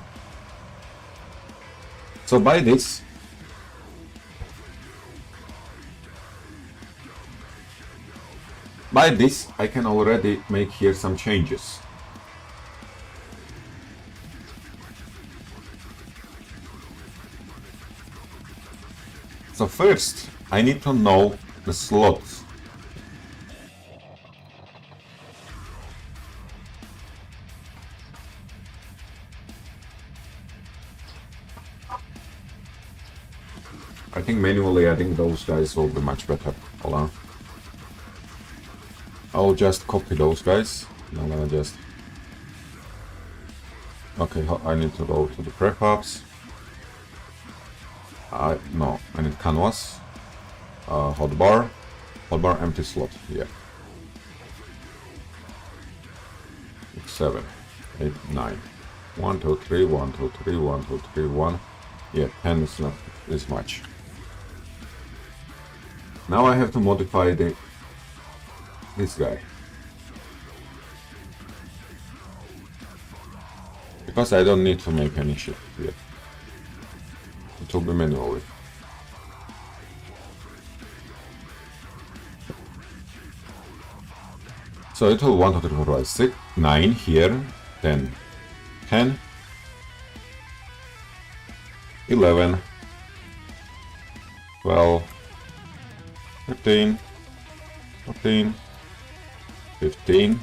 So by this, I can already make here some changes. So first, I need to know the slots. I think manually adding those guys will be much better. Hold on. I'll just copy those guys. I'm gonna just Okay, I need to go to the prefabs. No, I need canvas. Hotbar, empty slot. Yeah. 6, 7, 8, 9. 1, 2, 3, 1, 2, 3, 1, 2, 3, 1. Yeah, 10 is not this much. Now I have to modify this guy. Because I don't need to make any shit yet. It will be manually. So it will 1, 2, 3, 4, 5, 6, 9 here, then 10, 11, 12, 13, 14, 15,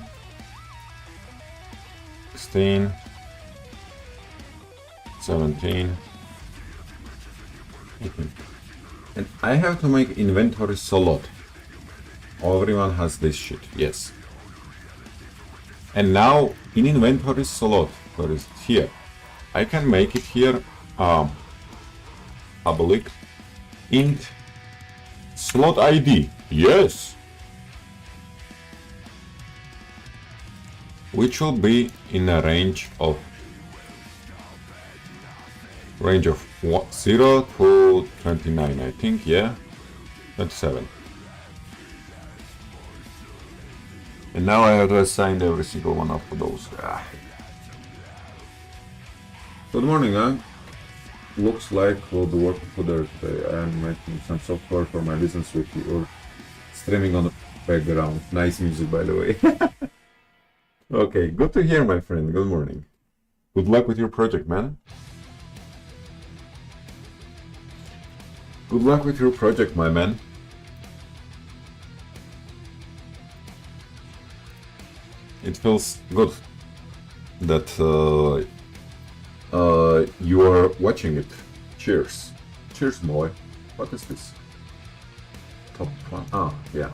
16, 17, 18. And I have to make inventory slot. Everyone has this shit, yes. And now in inventory slot, where is it here? I can make it here public int slot ID, yes, which will be in a range of 0 to 29, I think, yeah, 27. And now I have to assign every single one of those. Good morning, huh? Looks like we'll be working for there today. I am making some software for my business with you. Streaming on the background. Nice music, by the way. Okay, good to hear, my friend. Good morning. Good luck with your project, man. Good luck with your project, my man. It feels good that you are watching it. Cheers. Cheers, boy. What is this? Top one. Ah, yeah.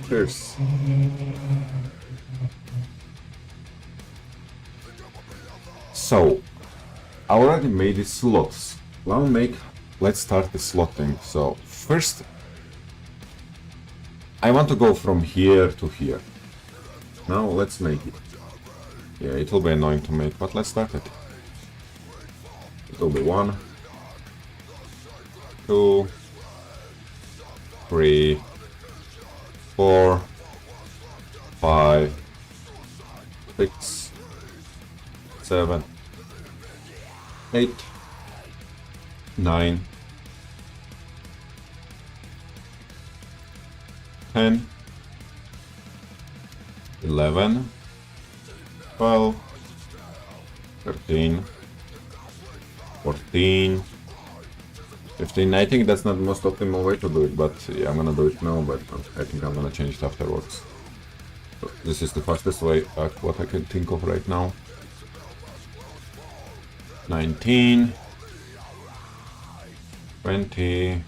Cheers. So, I already made the slots. Let's start the slotting. So, first, I want to go from here to here. Now let's make it. Yeah, it will be annoying to make, but let's start it. It will be 1, 2, 3, 4, 5, 6, 7, 8, 9, 10, 11, 12, 13, 14, 15. I think that's not the most optimal way to do it, but yeah, I'm gonna do it now, but I think I'm gonna change it afterwards. So this is the fastest way, what I can think of right now. 19, 20,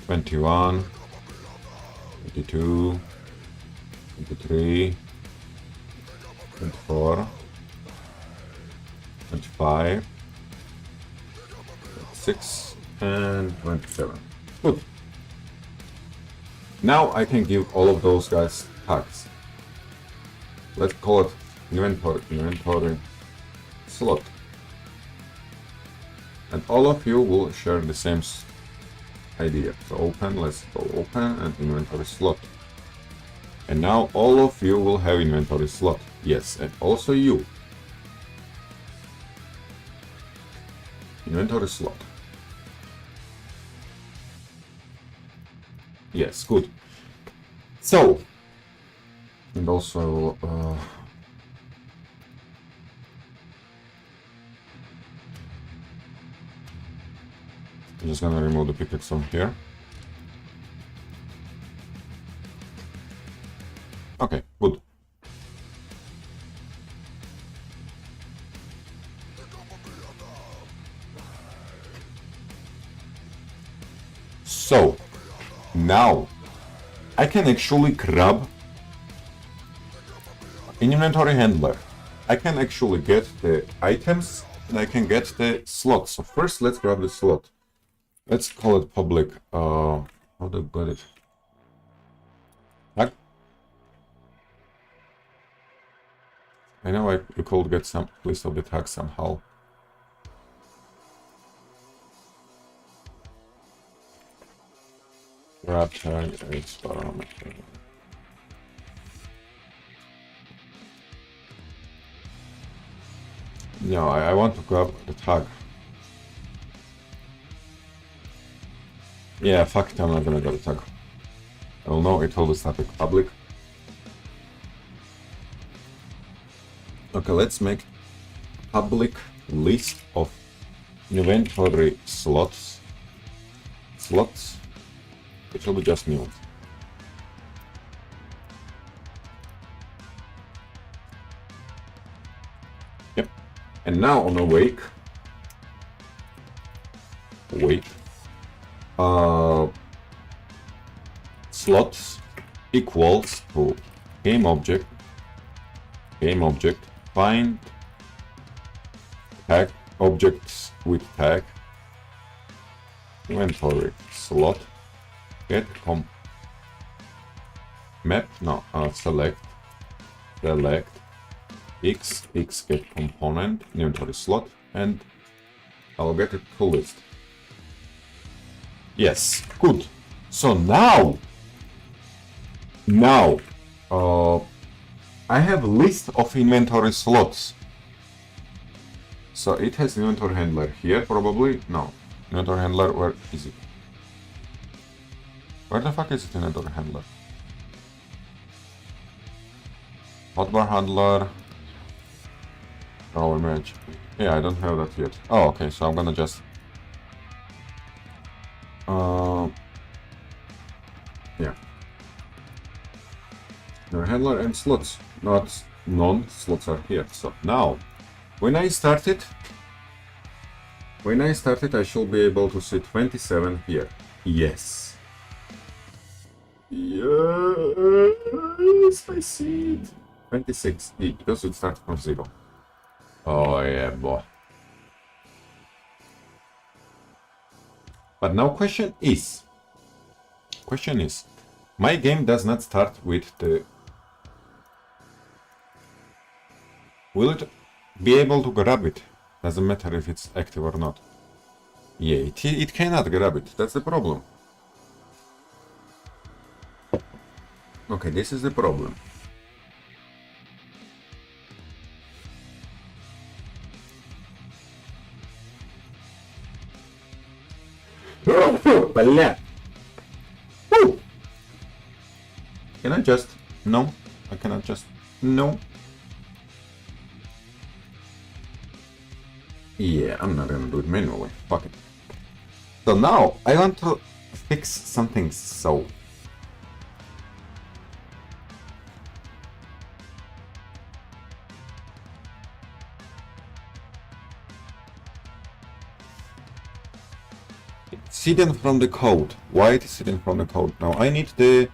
21, 22, 23, 24, 25, 26, and 27. Good. Now I can give all of those guys tags. Let's call it inventory slot. And all of you will share the same idea. So open, let's go open and inventory slot. And now all of you will have inventory slot. Yes, and also you. Inventory slot. Yes, good. So, and also I'm just gonna remove the pickaxe from here. Okay, good. So, now I can actually grab In inventory handler, I can actually get the items and I can get the slot. So first let's grab the slot. Let's call it public. How do I put it? Tag? I know you could get some list of the tags somehow. Grab tag, it's parameter. No, I want to grab the tag. Yeah, fuck it, I'm not gonna grab the tag. I will know it will be static public. Okay, let's make public list of inventory slots. It will be just new. Yep. And now on awake, slots equals to game object find tag objects with tag inventory slot get select x get component inventory slot, and I'll get it to list. Yes, good. So now I have a list of inventory slots. So it has inventory handler here, probably. No, inventory handler, where is it? Where the fuck is it, inventory handler? Hotbar handler. Power match. Yeah, I don't have that yet. Oh, okay, so I'm gonna just yeah. No handler and slots, not non-slots are here. So now, when I started, I should be able to see 27 here. Yes. Yes, I see it. 26, because it starts from 0. Oh yeah, boy. But now question is, my game does not start with the... Will it be able to grab it? Doesn't matter if it's active or not. Yeah, it cannot grab it, that's the problem. Okay, this is the problem. Бля! Can I just... No, I cannot just... No. Yeah, I'm not gonna do it manually. Fuck it. So now, I want to fix something so... It's hidden from the code. Why it is hidden from the code? Now I need the...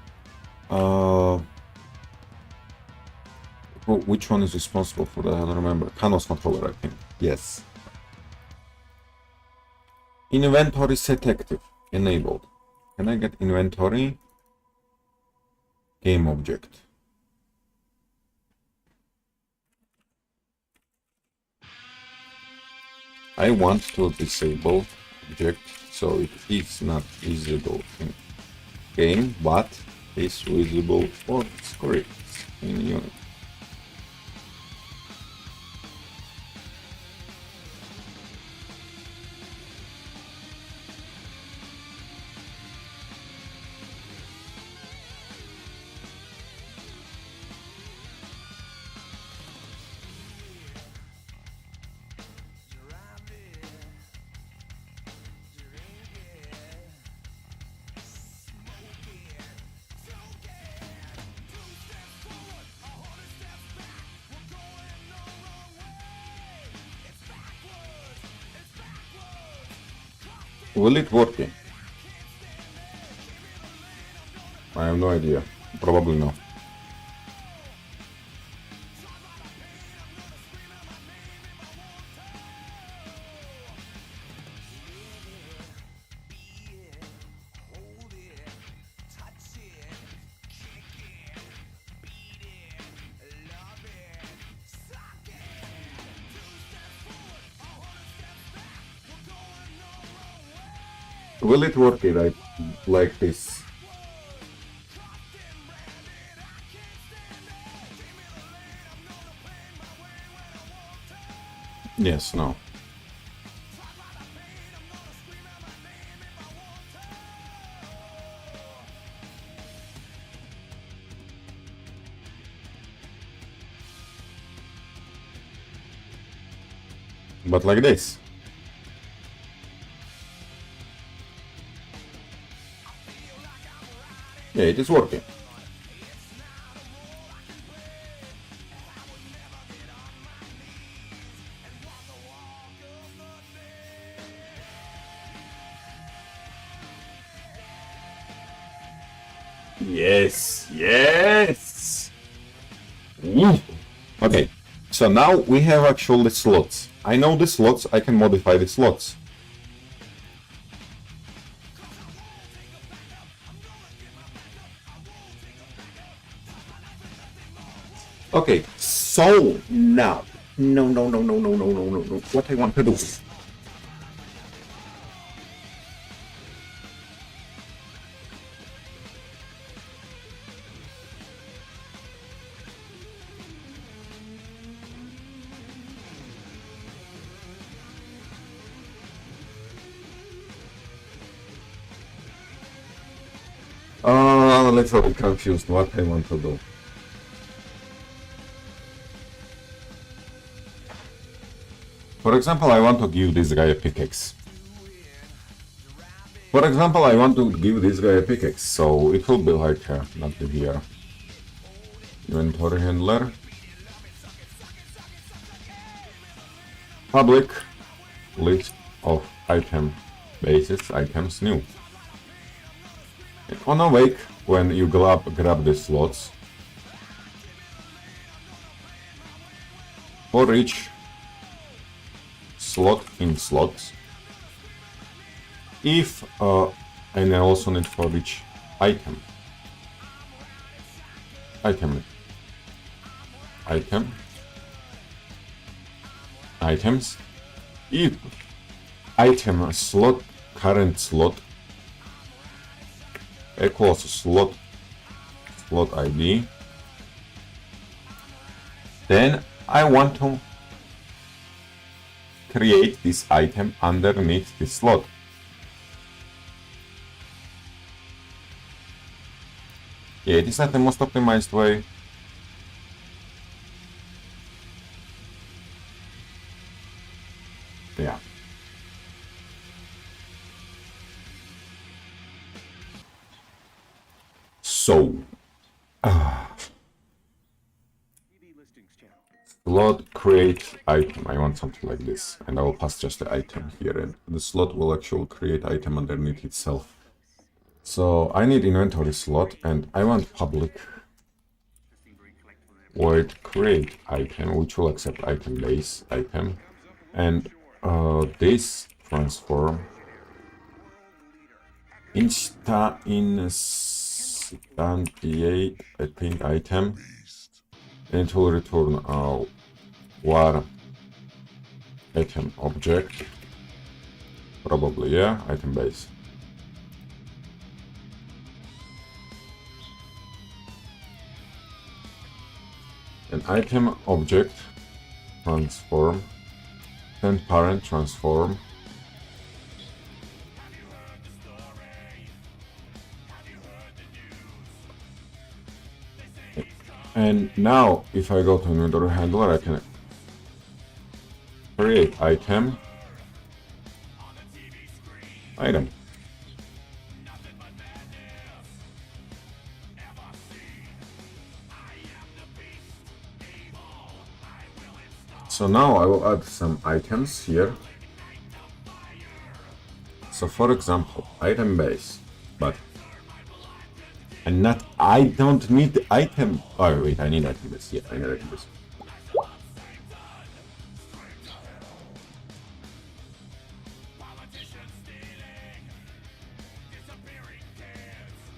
which one is responsible for that? I don't remember. Canos controller, I think. Yes. Inventory set active. Enabled. Can I get inventory? Game object. I want to disable object so it is not visible in game, but is visible for scripts in unit. Will it work? I have no idea. Probably no. Will it work like this? Yes, no. But like this. Yeah, it is working. Yes, yes. Woo. Okay, so now we have actually slots. I know the slots, I can modify the slots. Okay, so now, no, what I want to do. Little bit confused what I want to do. For example, I want to give this guy a pickaxe. For example, I want to give this guy a pickaxe, so it will be like not here. Inventory handler. Public list of item bases, items new. And on awake, when you grab the slots, for each slot in slots, if and I also need for each items, if item slot current slot equals slot ID, then I want to create this item underneath this slot. Yeah, it is not the most optimized way. Yeah. So, slot create item. I want something like this, and I will pass just the item here, and the slot will actually create item underneath itself. So I need inventory slot, and I want public void create item, which will accept item base item, and this transform instantiate, I think, item, and it will return war item object, probably, yeah, item base. An item object transform, then parent transform, and now if I go to inventory handler, I can create item, So now I will add some items here. So for example, item base, but I don't need the item. Oh wait, I need item base. Yeah, I need item base.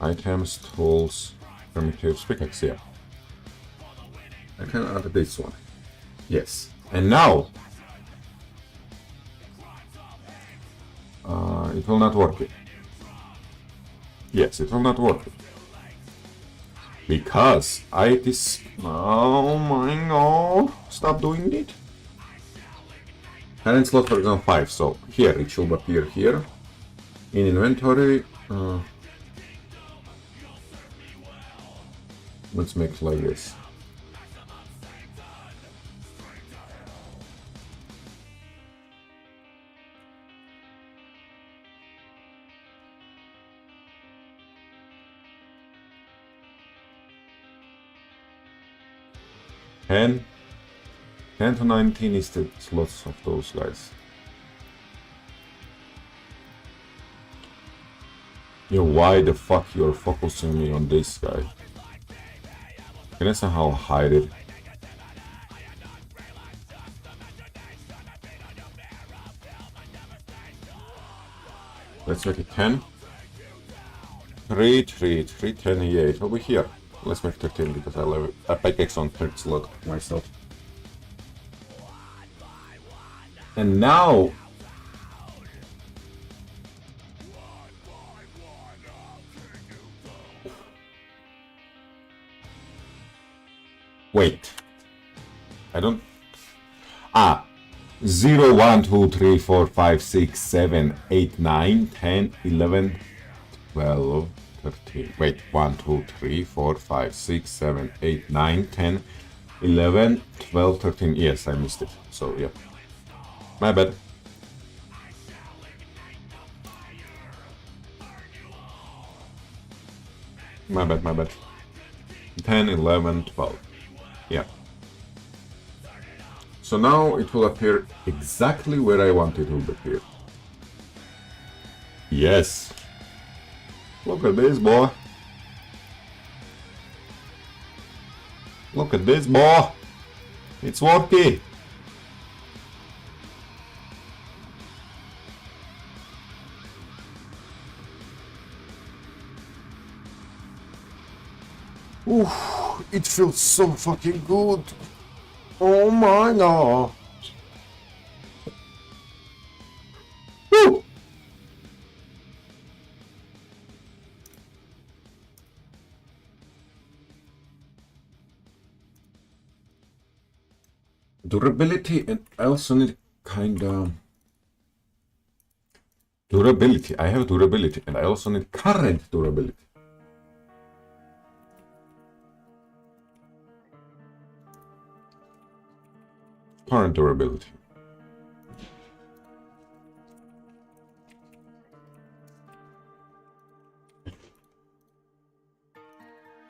Items, tools, primitives, pickaxe, yeah. I can add this one. Yes. And now it will not work. Yes, it will not work. Because oh my god, stop doing it. Current slot, for example, 5, so here it should appear here. In inventory, let's make it like this. And 10 to 19 is the slots of those guys. Yo, why the fuck you're focusing me on this guy? Can I somehow hide it? Let's make it 10. 3, 3, 3, 10, 8. Over here. Let's make 13 because I love it. I pickaxe on third slot myself. And now wait. I don't 0, 1, 2, 3, 4, 5, 6, 7, 8, 9, 10, 11, 12, 13. Wait, 1, 2, 3, 4, 5, 6, 7, 8, 9, 10, 11, 12, 13. Yes, I missed it. So, yeah. My bad. My bad. 10, 11, 12. Yeah. So now it will appear exactly where I want it to appear. Yes. Look at this, boy. Look at this, boy. It's working. Ooh, it feels so fucking good. Oh my god. Woo. Durability, and I also need kinda durability. I have durability and I also need current durability. Current durability.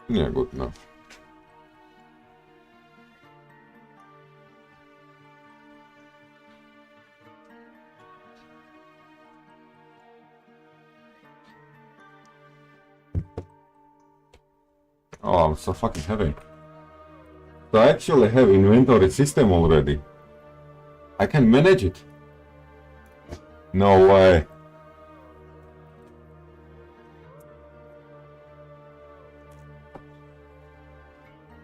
Yeah, good enough. Oh, I'm so fucking heavy. So I actually have inventory system already. I can manage it. No way.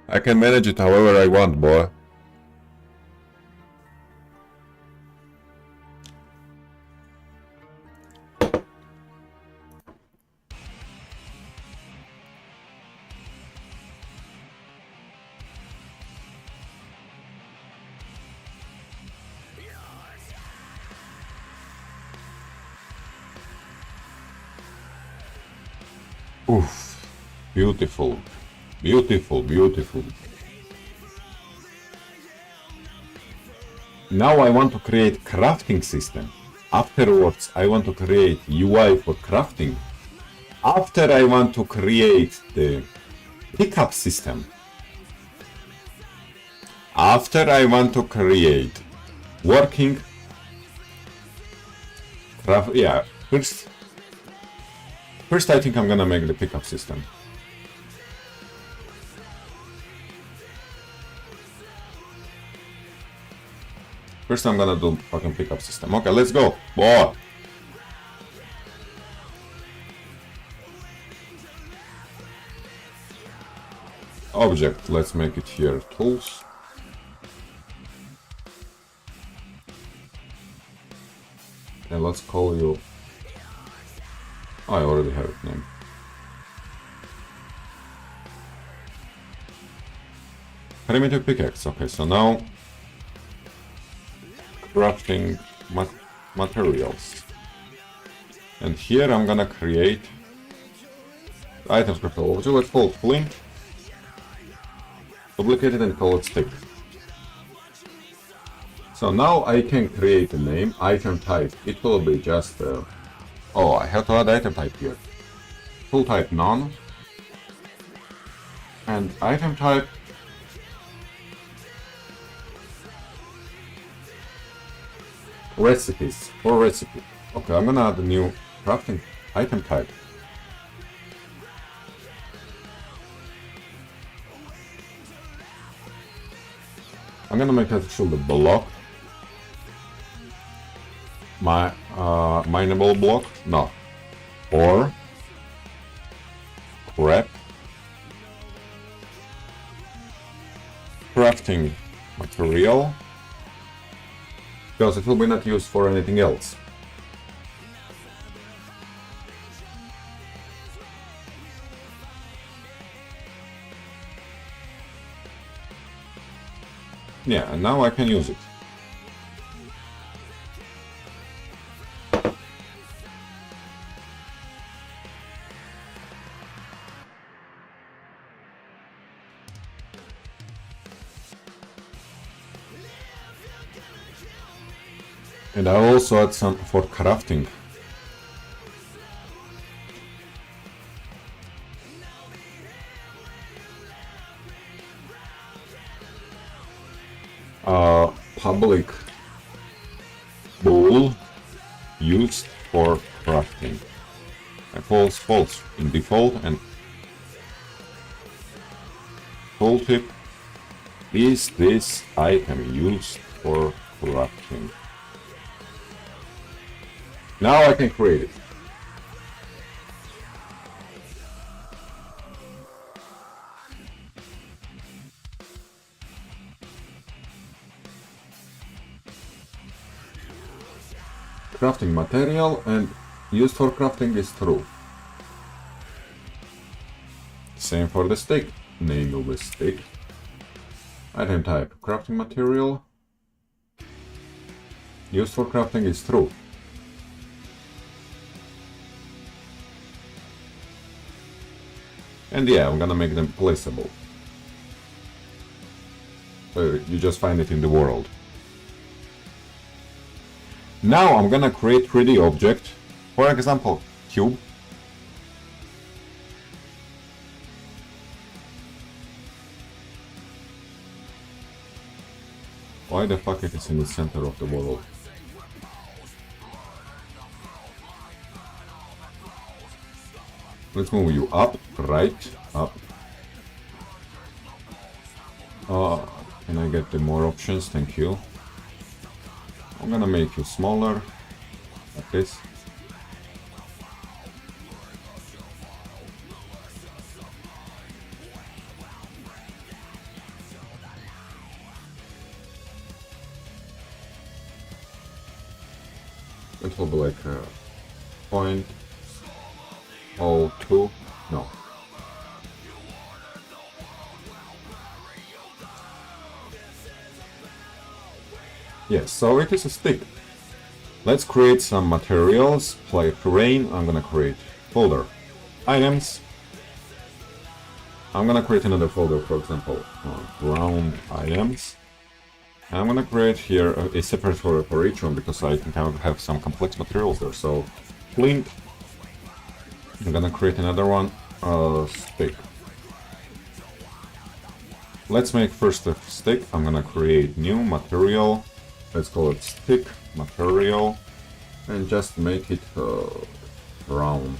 I can manage it however I want, boy. Oof. Beautiful. Beautiful. Now I want to create crafting system. Afterwards, I want to create UI for crafting. After I want to create the pickup system. After I want to create working craft. Yeah, first I think I'm gonna make the pickup system. First I'm gonna do fucking pickup system. Okay, let's go. Boy. Object, let's make it here. Tools. And let's call you. I already have it name. primitive pickaxe. Okay, so now crafting materials. And here I'm gonna create items control. So let's call it flint. Duplicate it and call it stick. So now I can create a name, item type. It will be just oh, I have to add item type here. Tool type none. And item type recipes for recipe. Okay, I'm gonna add a new crafting item type. I'm gonna make actually the block. My mineable block, no, or crap crafting material, because it will be not used for anything else. Yeah, and now I can use it. And I also add some for crafting. Public bowl used for crafting. False in default, and tooltip is this item used for crafting. Now I can create it. Crafting material and used for crafting is true. Same for the stick. Name of the stick. Item type crafting material. Used for crafting is true. And yeah, I'm gonna make them placeable. So you just find it in the world. Now I'm gonna create 3D object, for example, cube. Why the fuck it is in the center of the world? Let's move you up, right, up. Can I get the more options? Thank you. I'm gonna make you smaller, like this. It will be like a 0.02, no. Yes, so it is a stick. Let's create some materials, play terrain. I'm gonna create folder, items. I'm gonna create another folder, for example, ground items. And I'm gonna create here a separate folder for each one because I think I have some complex materials there. So, flint. I'm gonna create another one, stick. Let's make first a stick. I'm gonna create new material. Let's call it stick material and just make it round.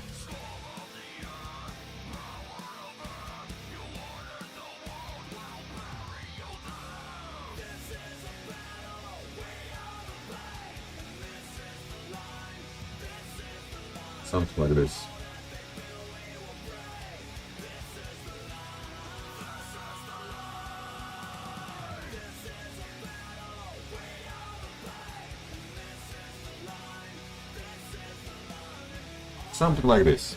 Something like this. Something like this.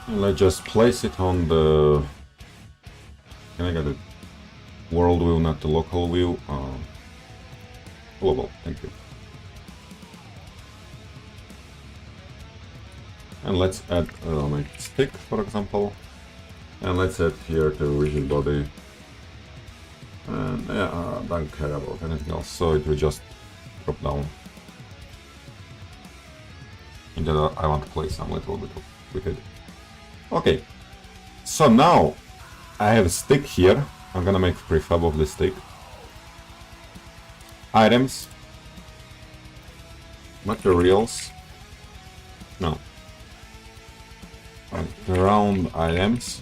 And let's just place it on the... Can I get it? World view, not the local view. Global, thank you. And let's add make stick, for example. And let's add here the rigid body. And yeah, don't care about anything else, so it will just drop down. And then I want to play some little bit with it. Okay, so now I have a stick here. I'm gonna make prefab of the stick. Items. Materials. No. The round items.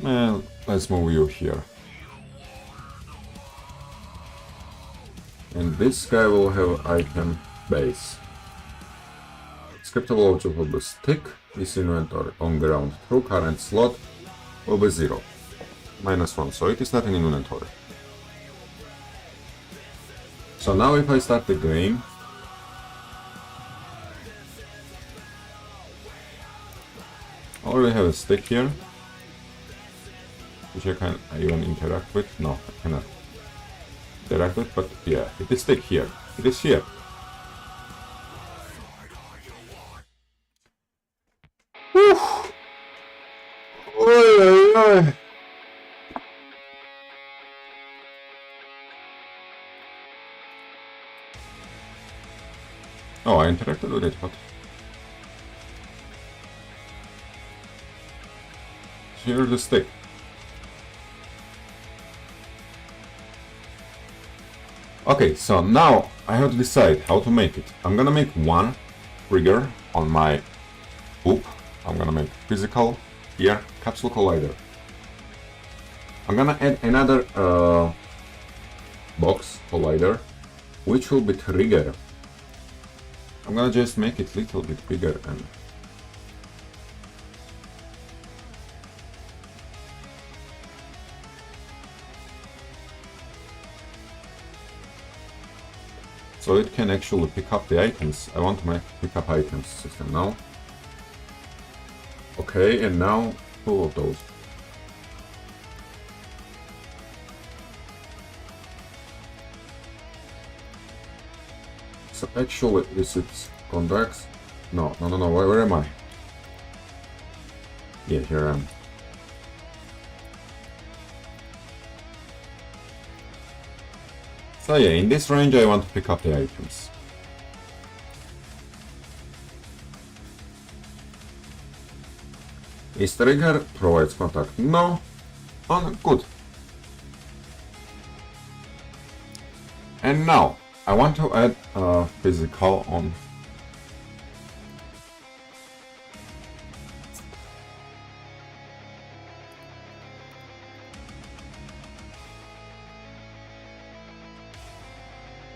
And let's move you here. And this guy will have item base. Scriptable object will be stick. This inventory on ground through current slot will be 0. -1, so it is not in inventory. So now if I start the game, I already have a stick here, which I can even interact with. No, I cannot interact with, but yeah, it is stick here. It is here. Whew. Oy, oy, oy. Oh, I interacted with it, but here's the stick. Okay, so now I have to decide how to make it. I'm gonna make one trigger on my hoop. I'm gonna make physical here, capsule collider. I'm gonna add another box collider, which will be trigger. I'm gonna just make it a little bit bigger and so it can actually pick up the items. I want to make pick up items system now. Okay, and now 2 of those. So actually, is it convex? No, where am I? Yeah, here I am. So yeah, in this range I want to pick up the items. Is trigger provides contact? No. Oh, good. And now I want to add physical on.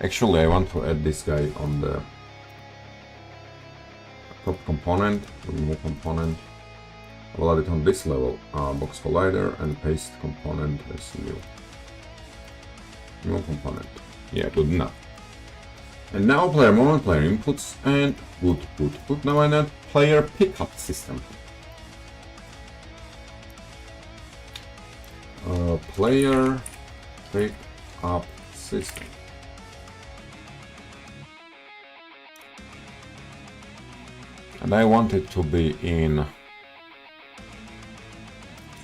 Actually, I want to add this guy on the top component, remove component. I'll add it on this level, box collider, and paste component as new component. Yeah, good enough. And now player moment, player inputs, and good. Now I need player pickup system. Player pickup system. And I want it to be in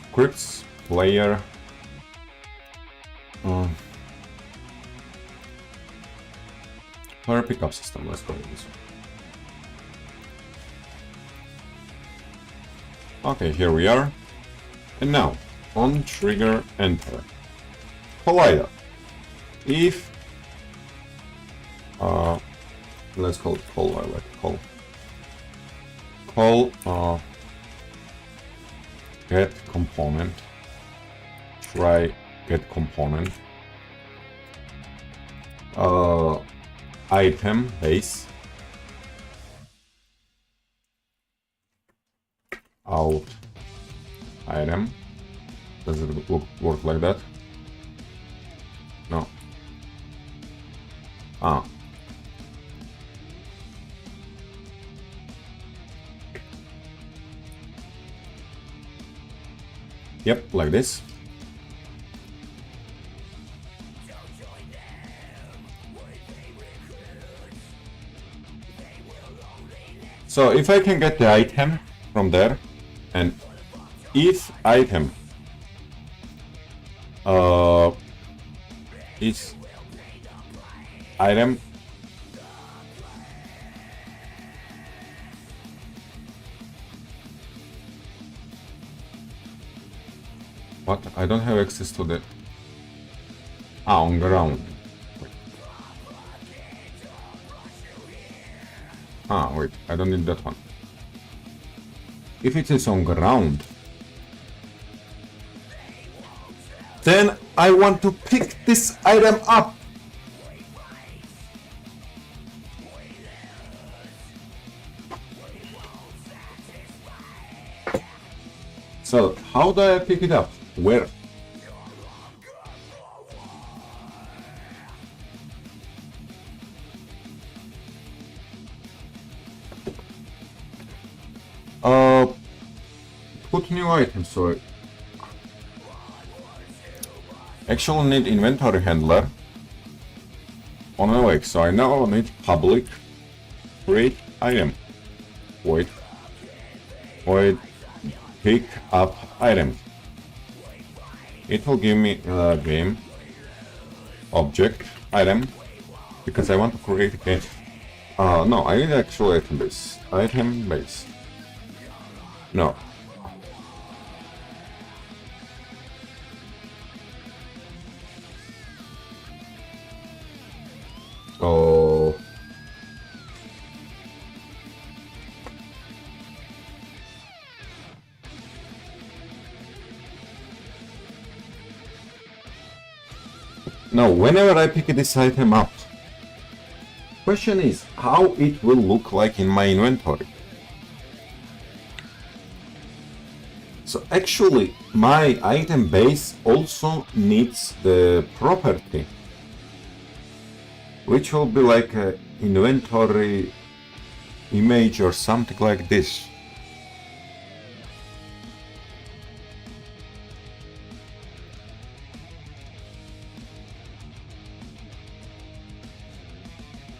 scripts, player, player pickup system. Let's go with this one. Okay, here we are. And now, on trigger, enter. Collider. If, let's call it call, I like call. Call, get component, try get component, item base, out item. Does it work like that? No. Yep, like this. So if I can get the item from there, and if item is item what? I don't have access to the on ground. Wait, I don't need that one. If it is on ground, then I want to pick this item up. So how do I pick it up? Where? Put new items, so actually need inventory handler on awake, so I now need public create item. Void pick up item. It will give me a game object item because I want to create a game. No, I need actual item base. Item base. No. Oh. Now, whenever I pick this item up, question is how it will look like in my inventory. So actually, my item base also needs the property, which will be like an inventory image or something like this.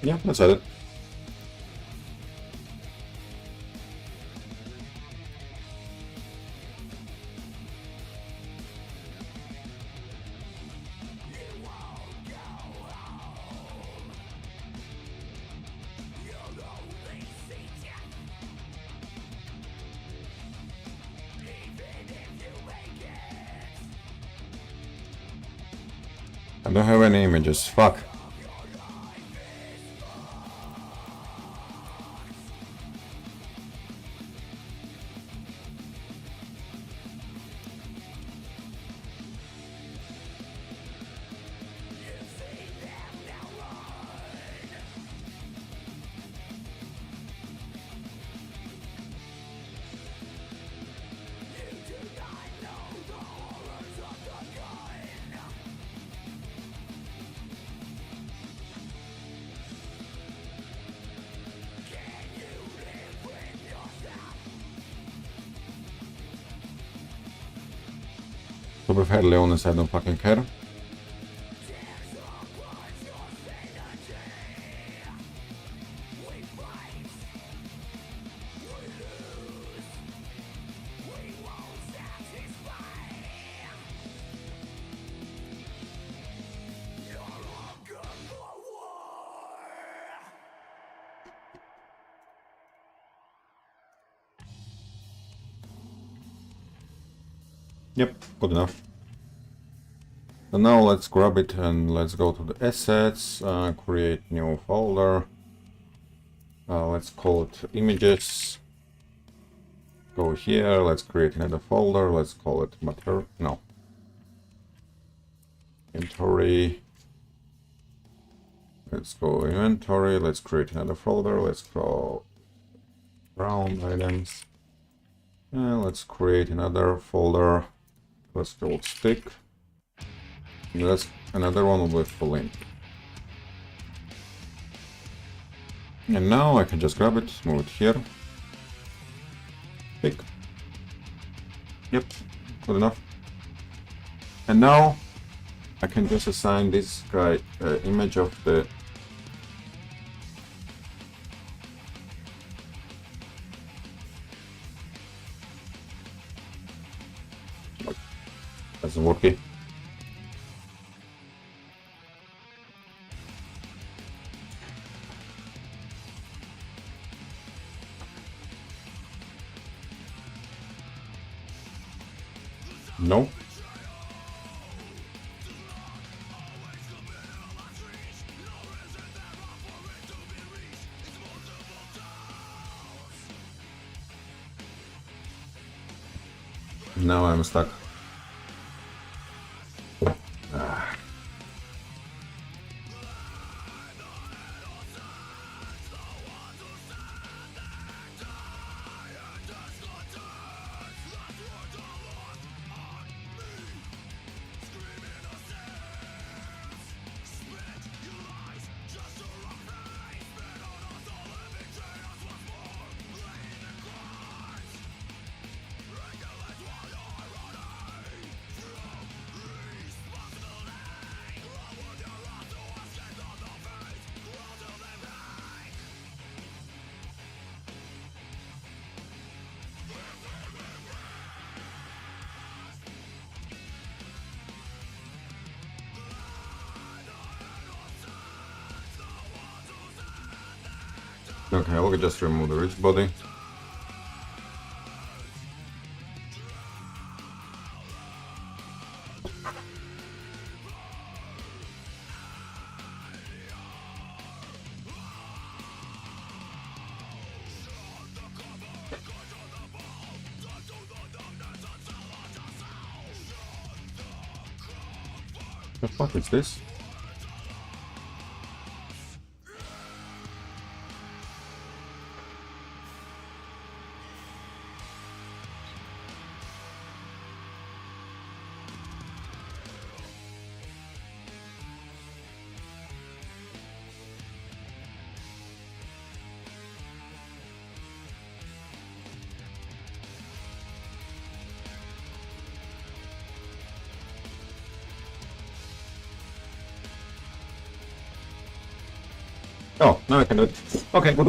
Yeah, that's it. I don't have any images, fuck. To be fairly honest, I don't fucking care. Yep, good enough. So now let's grab it and let's go to the assets, create new folder. Let's call it images. Go here, let's create another folder, let's call it inventory. Let's go inventory, let's create another folder, let's go ground items. And let's create another folder. Let's go stick. And that's another one with the link. And now I can just grab it, move it here. Pick. Yep, good enough. And now I can just assign this guy image of the doesn't work it. No. Now I'm stuck. Okay, we'll just remove the rich body. The fuck is this? Oh, now I can do it. Okay, good.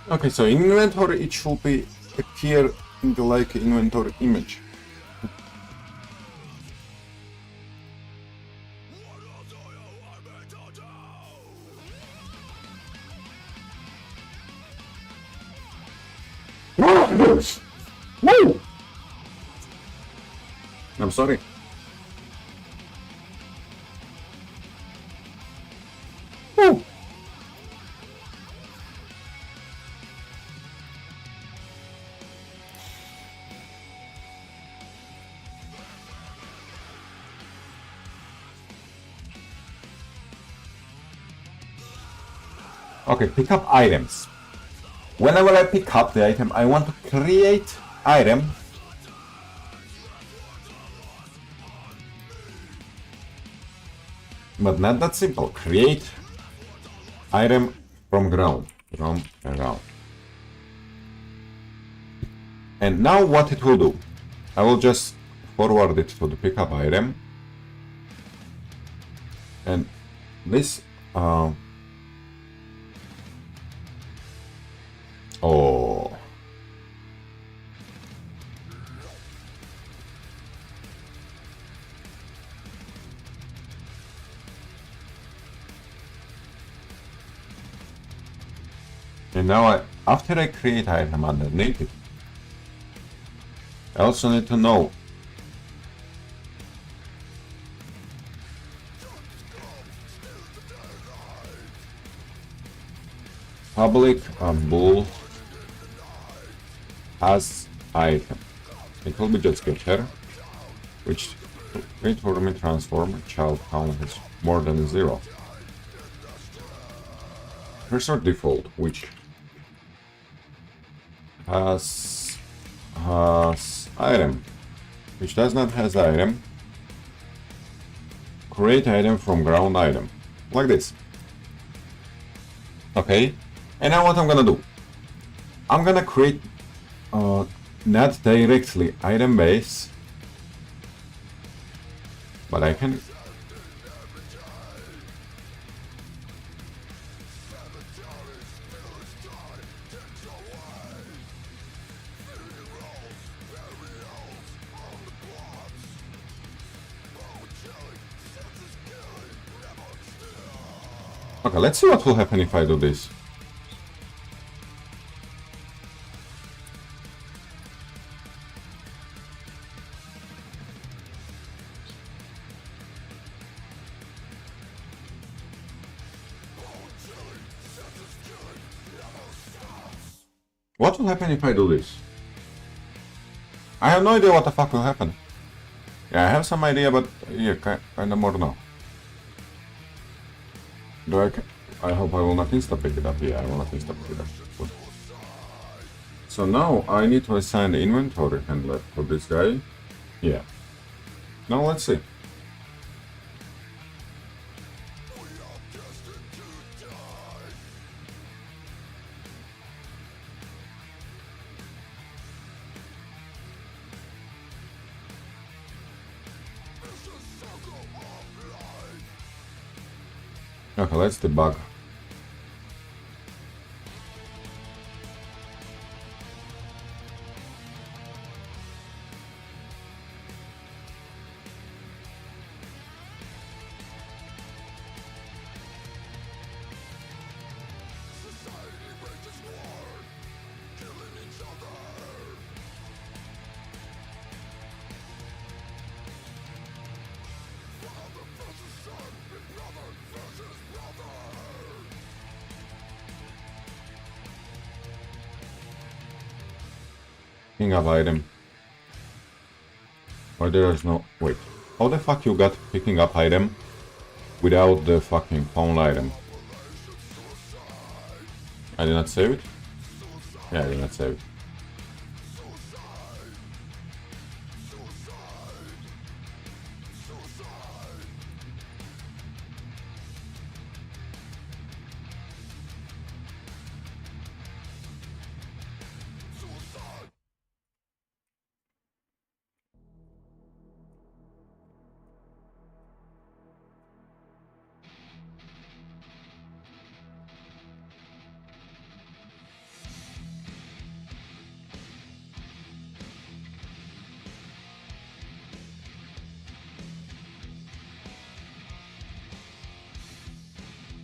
Okay, so in inventory it should be appear in the like inventory image. Woo! I'm sorry. Woo! Okay, pick up items. Whenever I pick up the item, I want to create item. But not that simple. Create item from ground. And now what it will do? I will just forward it to the pickup item. And this oh. And now after I create item underneath it, I also need to know public bool as item. It will be just getter, which return transform child count is more than 0. Cursor default, which has item, which does not has item. create item from ground item, like this. Okay, and now what I'm gonna do? I'm gonna create not directly item base, but I can. Okay, let's see what will happen if I do this. What will happen if I do this? I have no idea what the fuck will happen. Yeah, I have some idea, but yeah, kinda more now. Do I hope I will not insta-pick it up. Yeah, I will not insta-pick it up. Good. So now I need to assign the inventory handler for this guy. Yeah. Now let's see. Okay, let's debug. Picking up item. Or there is no... Wait. How the fuck you got picking up item without the fucking found item? I did not save it? Yeah, I did not save it.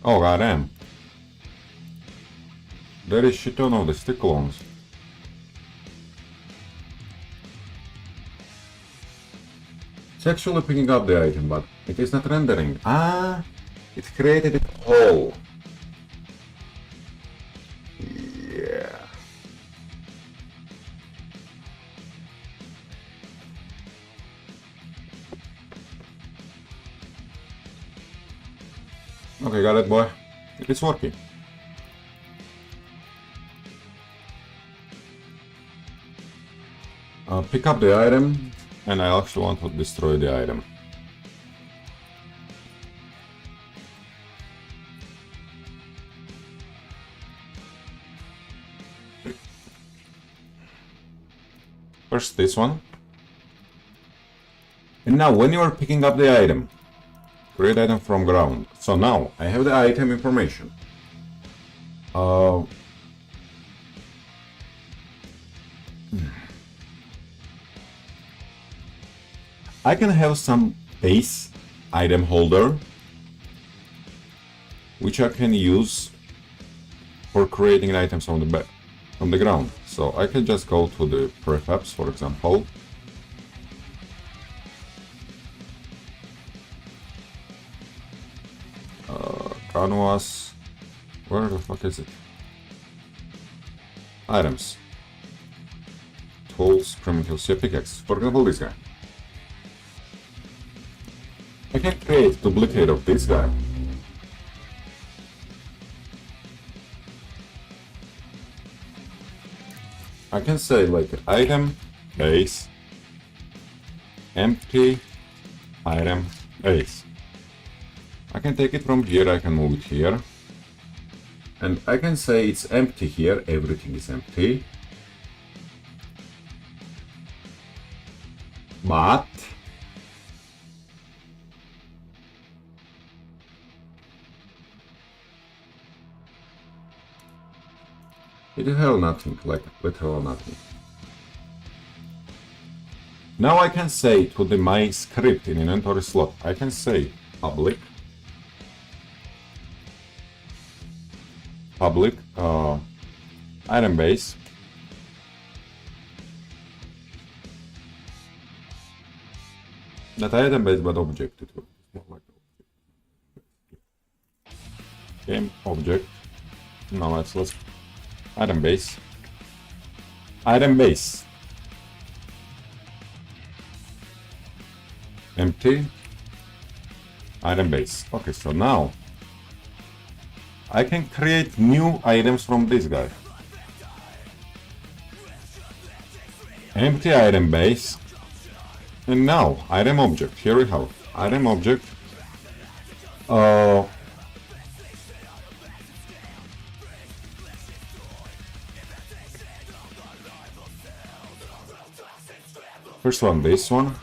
Oh goddamn. There is shit ton of the stick clones. It's actually picking up the item, but it is not rendering. Ah, it created it all. Yeah. Okay, got it, boy. It is working. Pick up the item, and I actually want to destroy the item. First this one. And now when you are picking up the item, create item from ground. So now I have the item information. I can have some base item holder which I can use for creating items on the ground. So I can just go to the prefabs, for example. Canvas. Where the fuck is it? Items. Tools, primitives, yeah, pickaxe. For example, this guy. I can create a duplicate of this guy. I can say like item base empty item base. I can take it from here, I can move it here. And I can say it's empty here, everything is empty. But it held nothing, like literal nothing. Now I can say to my script in inventory slot, I can say public item base not item base but object. It was more like game object. Now let's item base empty item base. Okay, so now I can create new items from this guy. Empty item base. And now item object. Here we have item object. First one, this one.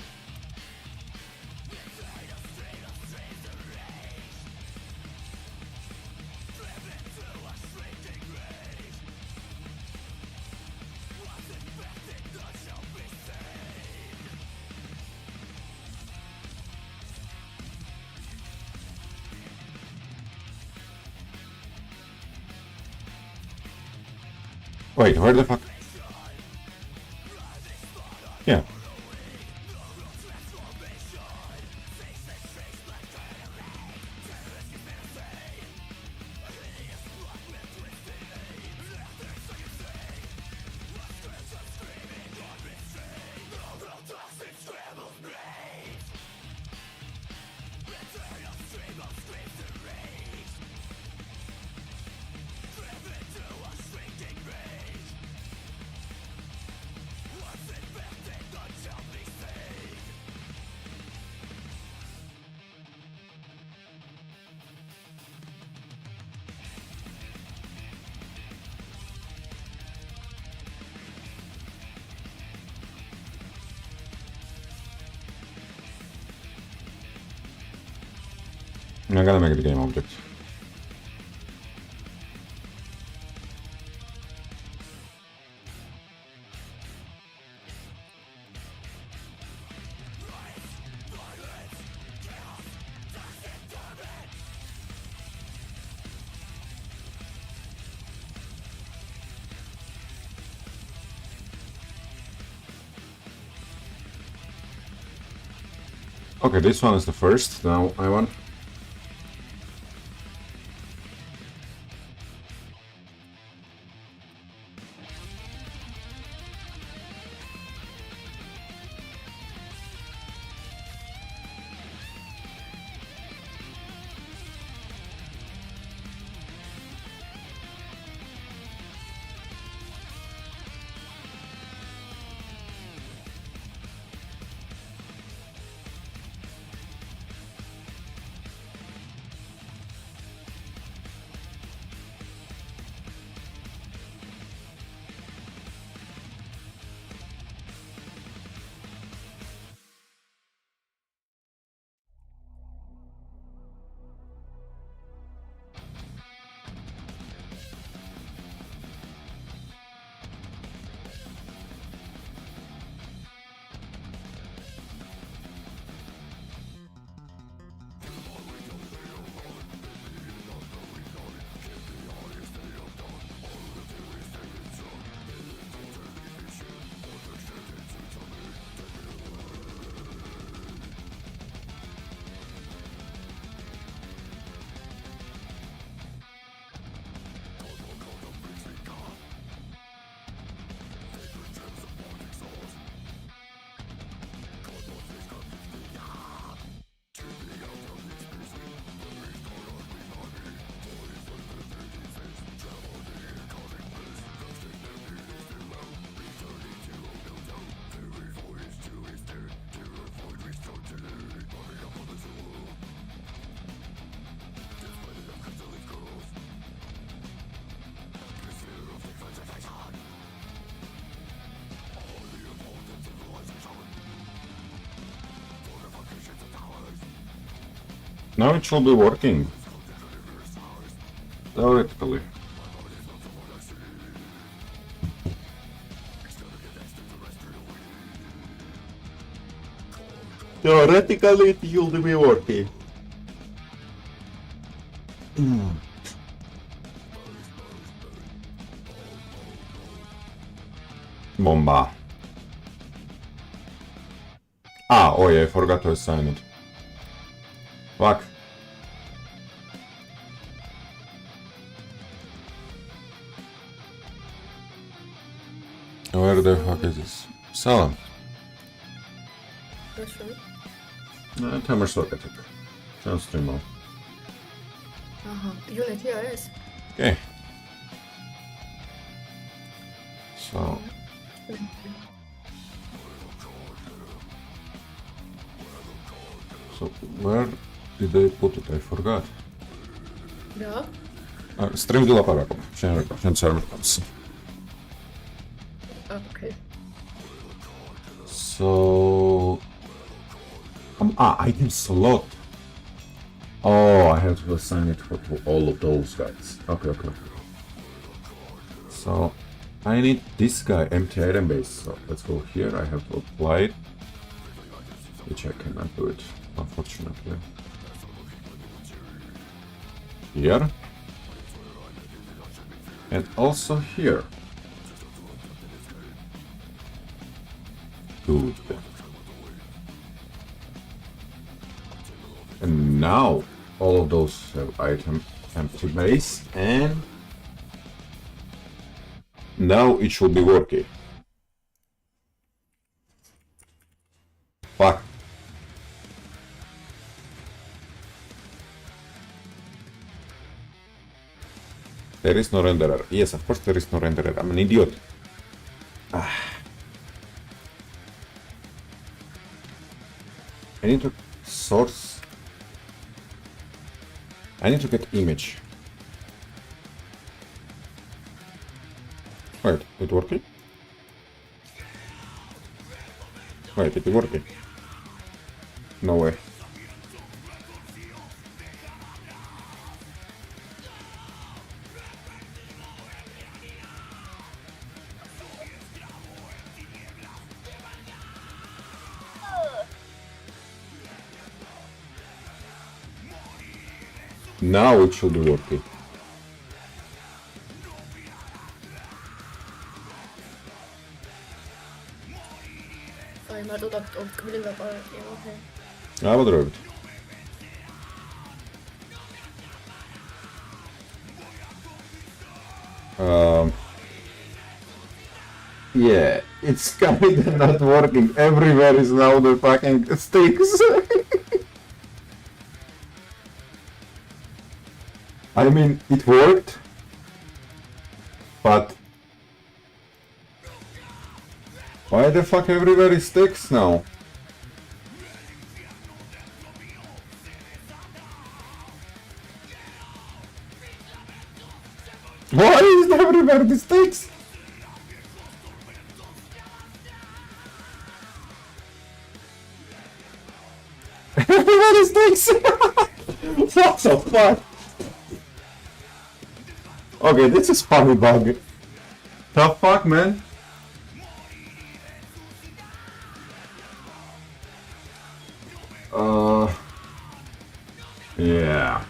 Wait, where the fuck? Yeah. I'm gonna make the game object. Okay, this one is the first. Now I want Now it should be working. Theoretically. Theoretically it should be working. Bomba. Ah, oh yeah, I forgot to assign it. Fuck. Where the fuck is this? Salam. That's right. Timer socket. Chance stream on. Unit here is. Okay. So. So where did they put it? I forgot. Да. Stream de la paraco. Comes. Okay. So. Item slot. Oh, I have to assign it for all of those guys. Okay. So, I need this guy, empty item base. So, let's go here. I have to apply it. Which I cannot do it, unfortunately. Here. And also here. Good. And now all of those have item empty base, and now it should be working. Fuck. There is no renderer. Yes, of course there is no renderer. I'm an idiot. I need to source. I need to get image. Wait, it working? Wait, it working? No way. Now it should be working. Maar doordat het op het gebied dat oké. Ja, wat eruit. Yeah, it's kinda not working. Everywhere is now the fucking sticks. I mean, it worked, but why the fuck everywhere is sticks now? Why is everywhere the sticks? Everywhere is sticks! What the fuck? Okay, this is funny bug. The fuck, man? Yeah.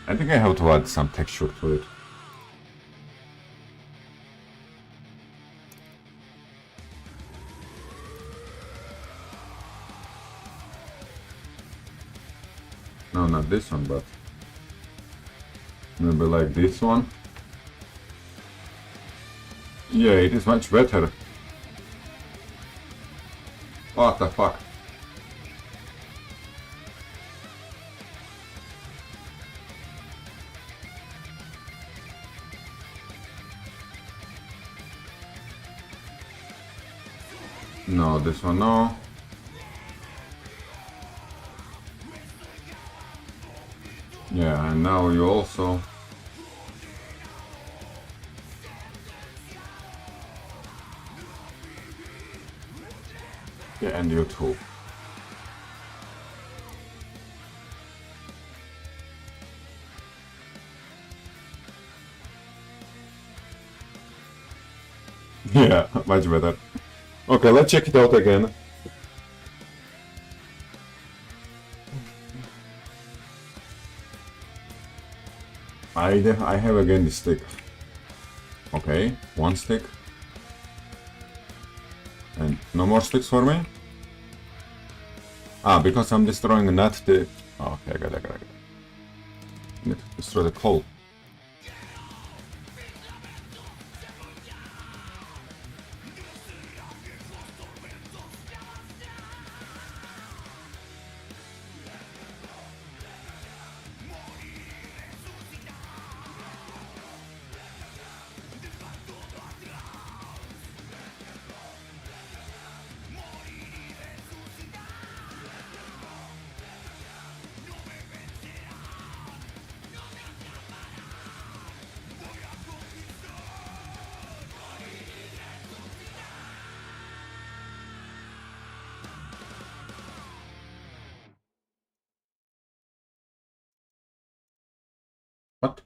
I think I have to add some texture to it. No, not this one, but maybe like this one. Yeah, it is much better. What the fuck? No, this one no. Yeah, and now you also. Yeah, and you too. Yeah, much better. Okay, let's check it out again. I have again the stick. Okay, one stick. And no more sticks for me? Ah, because I'm destroying not the... Oh, okay, I got it. Need to destroy the coal. What?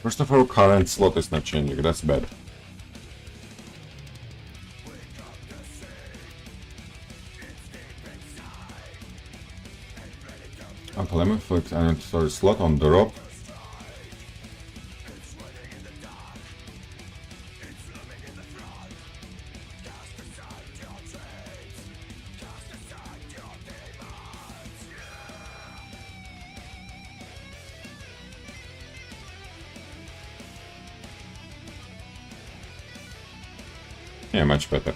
First of all, current slot is not changing, that's bad. Okay, let me flip and sorry, slot on drop. Yeah, much better.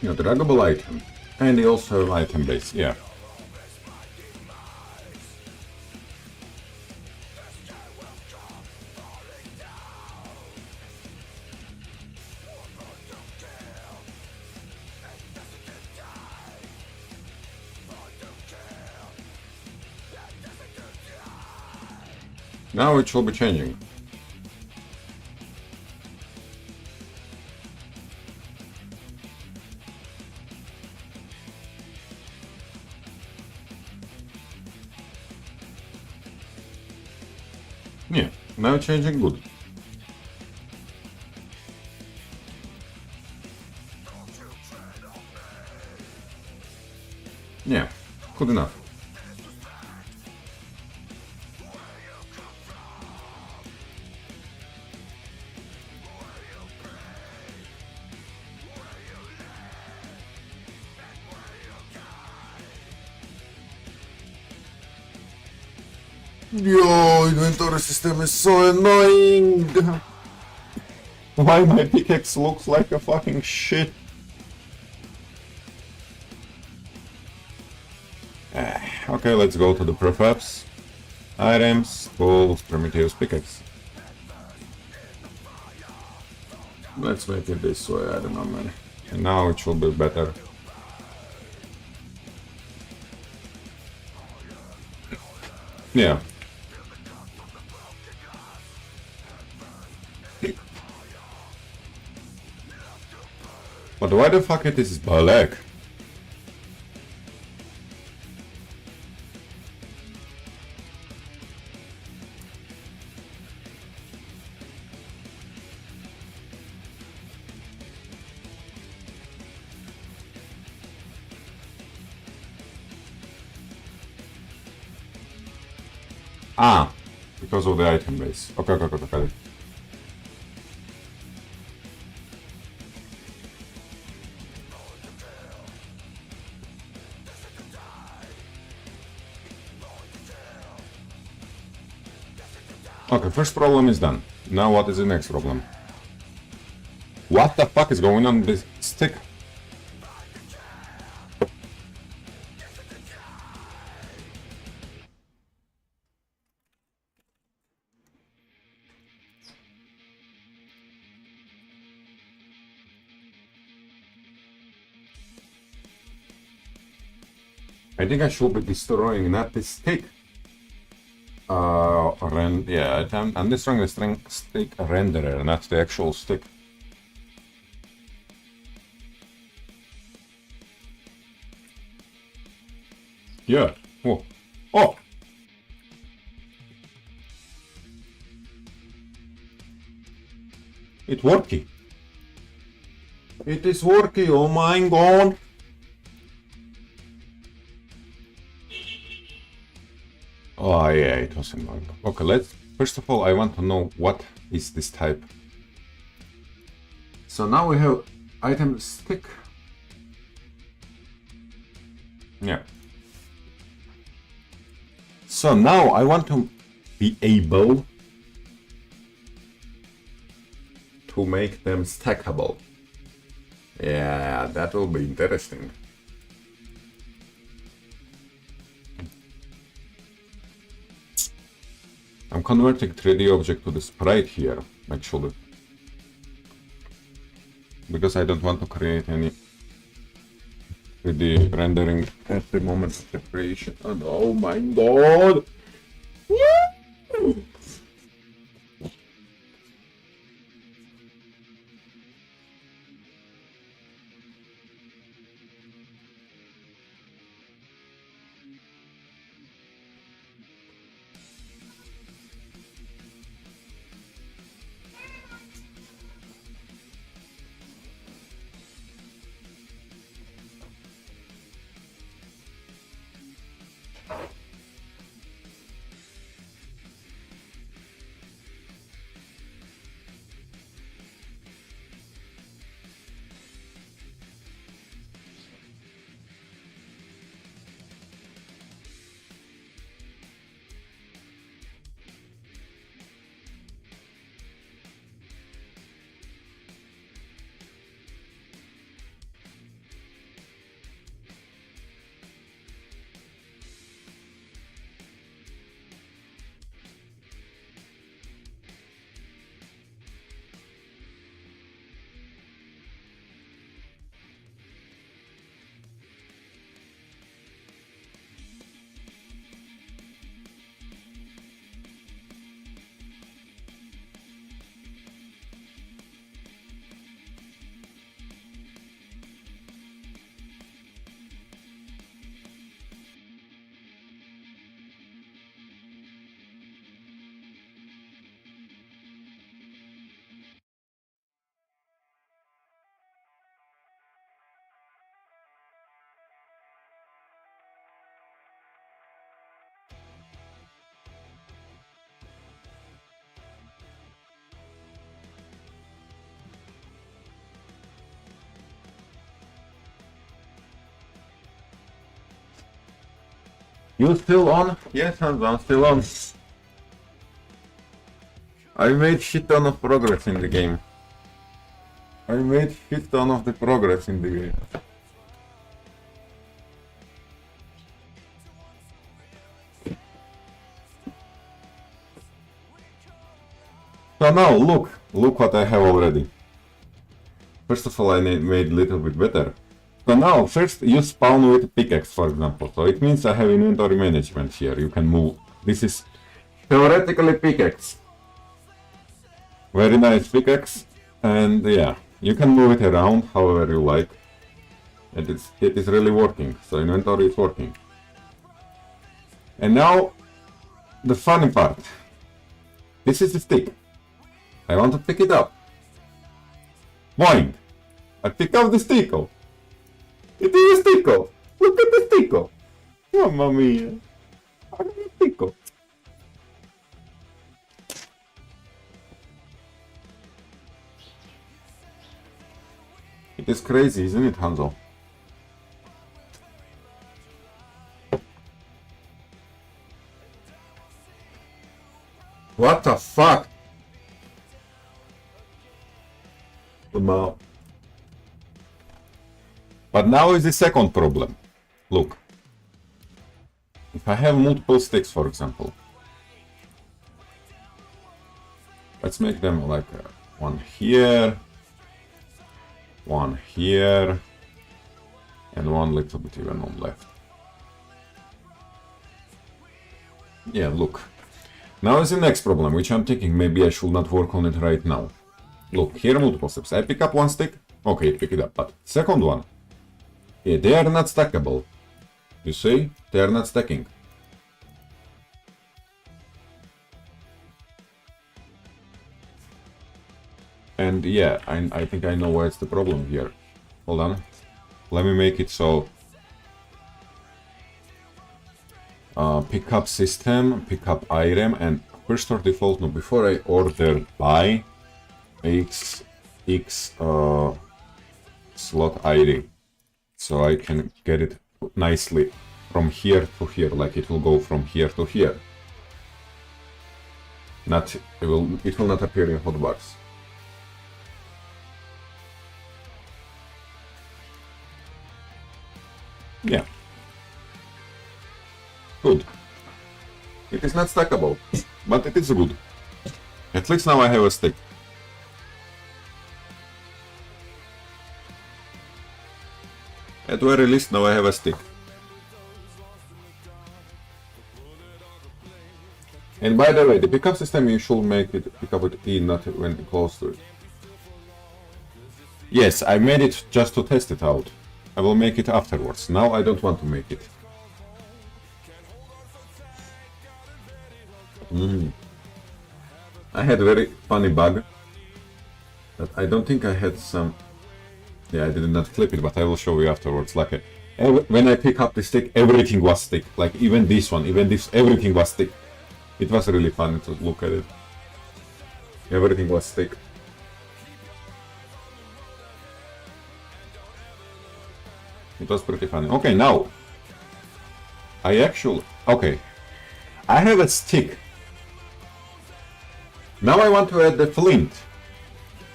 Yeah, draggable item. And they also have item base, yeah. Now it will be changing. Yeah, now changing good. Yeah, good enough. Yo, inventory system is so annoying. Why my pickaxe looks like a fucking shit? Okay, let's go to the prefabs. Items, tools, Prometheus pickaxe. Let's make it this way, I don't know, man. And now it should be better. Yeah. But why the fuck it is black? Ah, because of the item base. Okay. Okay, first problem is done. Now what is the next problem? What the fuck is going on with this stick? I think I should be destroying not this stick. Yeah, I'm destroying the stick renderer, not the actual stick. Yeah. Oh. Oh. It's working. It is working. Oh my god. Oh yeah, it was annoying. Okay, let's first of all I want to know what is this type. So now we have item stick. Yeah. So now I want to be able to make them stackable. Yeah, that will be interesting. I'm converting 3D object to the sprite here, actually. Because I don't want to create any 3D rendering at the moment of the creation. And oh my god! Woo! You still on? Yes, I'm still on. I made shit ton of progress in the game. I made shit ton of the progress in the game. So now look what I have already. First of all, I made a little bit better. So now, first you spawn with pickaxe, for example. So it means I have inventory management here. You can move. This is theoretically pickaxe. Very nice pickaxe. And yeah, you can move it around however you like. And it is really working. So inventory is working. And now, the funny part. This is the stick. I want to pick it up. Boing! I pick up the stick-o. It is a stick-o. Look at the stick-o. Mamma mia. Look at the stick-o. It is crazy, isn't it, Hanzo? What the fuck? But now is the second problem. Look. If I have multiple sticks, for example. Let's make them like one here, and one little bit even on left. Yeah, look. Now is the next problem, which I'm thinking maybe I should not work on it right now. Look, here are multiple steps. I pick up one stick, okay, pick it up, but second one, yeah, they are not stackable. You see? They are not stacking. And yeah, I think I know what's the problem here. Hold on. Let me make it so... pick up system, pick up item, and first or default, no, before I order buy, x slot ID. So I can get it nicely from here to here, like it will go from here to here. It will not appear in hotbars. Yeah. Good. It is not stackable, but it is good. At least now I have a stick. At very least now I have a stick. And by the way, the pickup system you should make it pick up with E, not when close to it. Yes, I made it just to test it out. I will make it afterwards. Now I don't want to make it. I had a very funny bug. But I don't think I had some... Yeah, I did not clip it, but I will show you afterwards. Like when I pick up the stick, everything was stick. Like even this one, even this, everything was stick. It was really funny to look at it. Everything was stick. It was pretty funny. Okay, now I actually... Okay, I have a stick. Now I want to add the flint.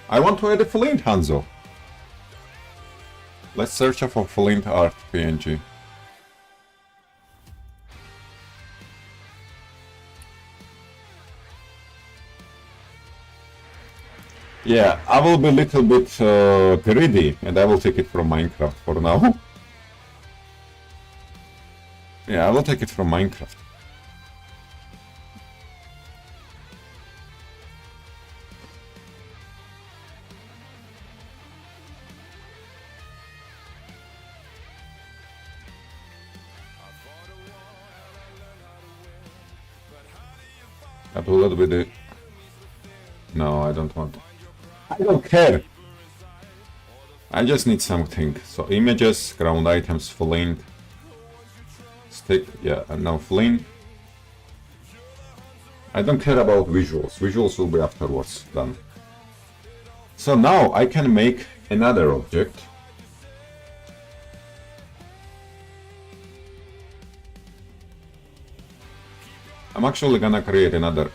I want to add the flint, Hanzo. Let's search for flint art PNG. Yeah, I will be a little bit greedy and I will take it from Minecraft for now. Yeah, I will take it from Minecraft. Upload with it. No, I don't want. I don't care. I just need something. So images, ground items, flint, stick. Yeah, and now flint. I don't care about visuals. Visuals will be afterwards. Done. So now I can make another object. I'm actually gonna create another.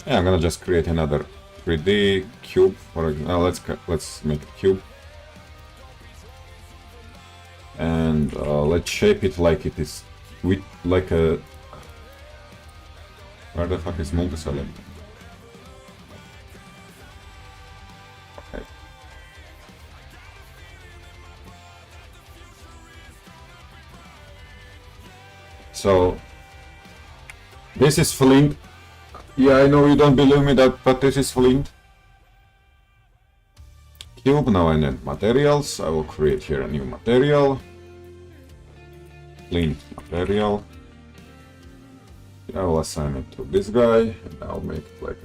Yeah, I'm gonna just create another 3D cube. For example, let's make a cube, and let's shape it like it is with like a. Where the fuck is multi-select? So this is flint. Yeah, I know you don't believe me that, but this is flint. Cube. Now I need materials. I will create here a new material. Flint material. I will assign it to this guy, and I'll make it like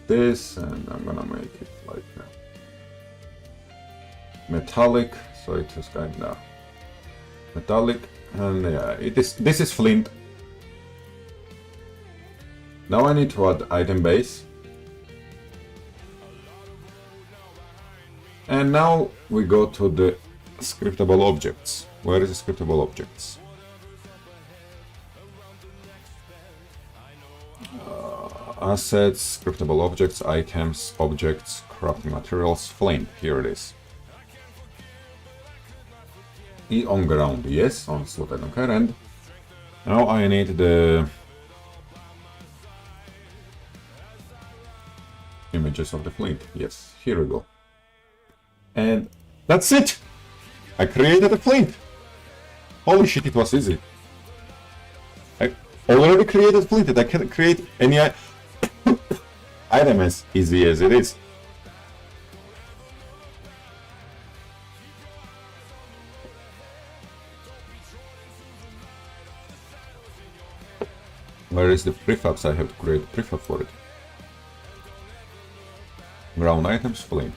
this, and I'm gonna make it like metallic, so it is kinda metallic, and yeah, this is flint. Now I need to add item base. And now we go to the scriptable objects. Where is the scriptable objects? Assets, scriptable objects, items, objects, crafting materials, flame. Here it is. On ground, yes, on slot I don't care. And now I need the images of the flint. Yes, here we go. And that's it! I created a flint! Holy shit, it was easy. I already created flint, and I can create any item as easy as it is. Where is the prefabs? I have to create a prefab for it. Ground items, flint.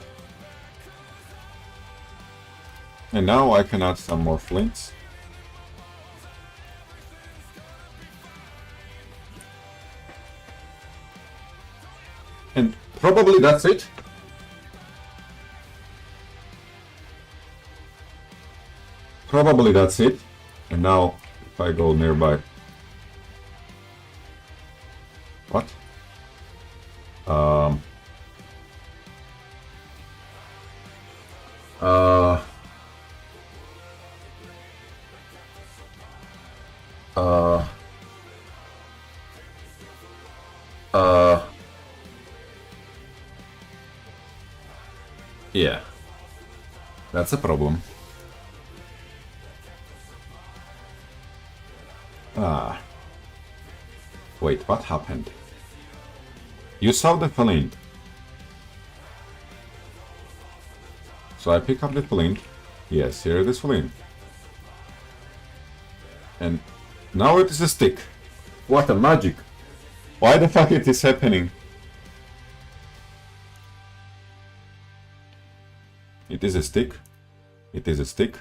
And now I can add some more flints. And probably that's it. Probably that's it. And now if I go nearby. What? Uh, yeah, that's a problem. Wait, what happened? You saw the flint. So I pick up the flint. Yes, here it is flint. And now it is a stick. What a magic! Why the fuck it is happening? It is a stick. It is a stick.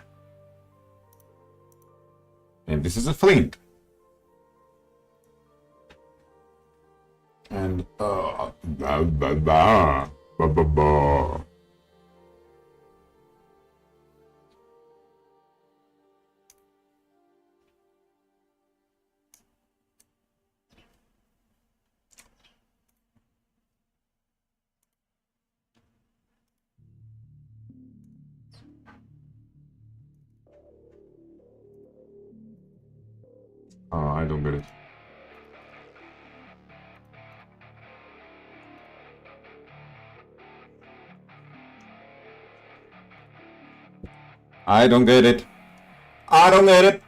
And this is a flint. And I don't get it. I don't get it. I don't get it.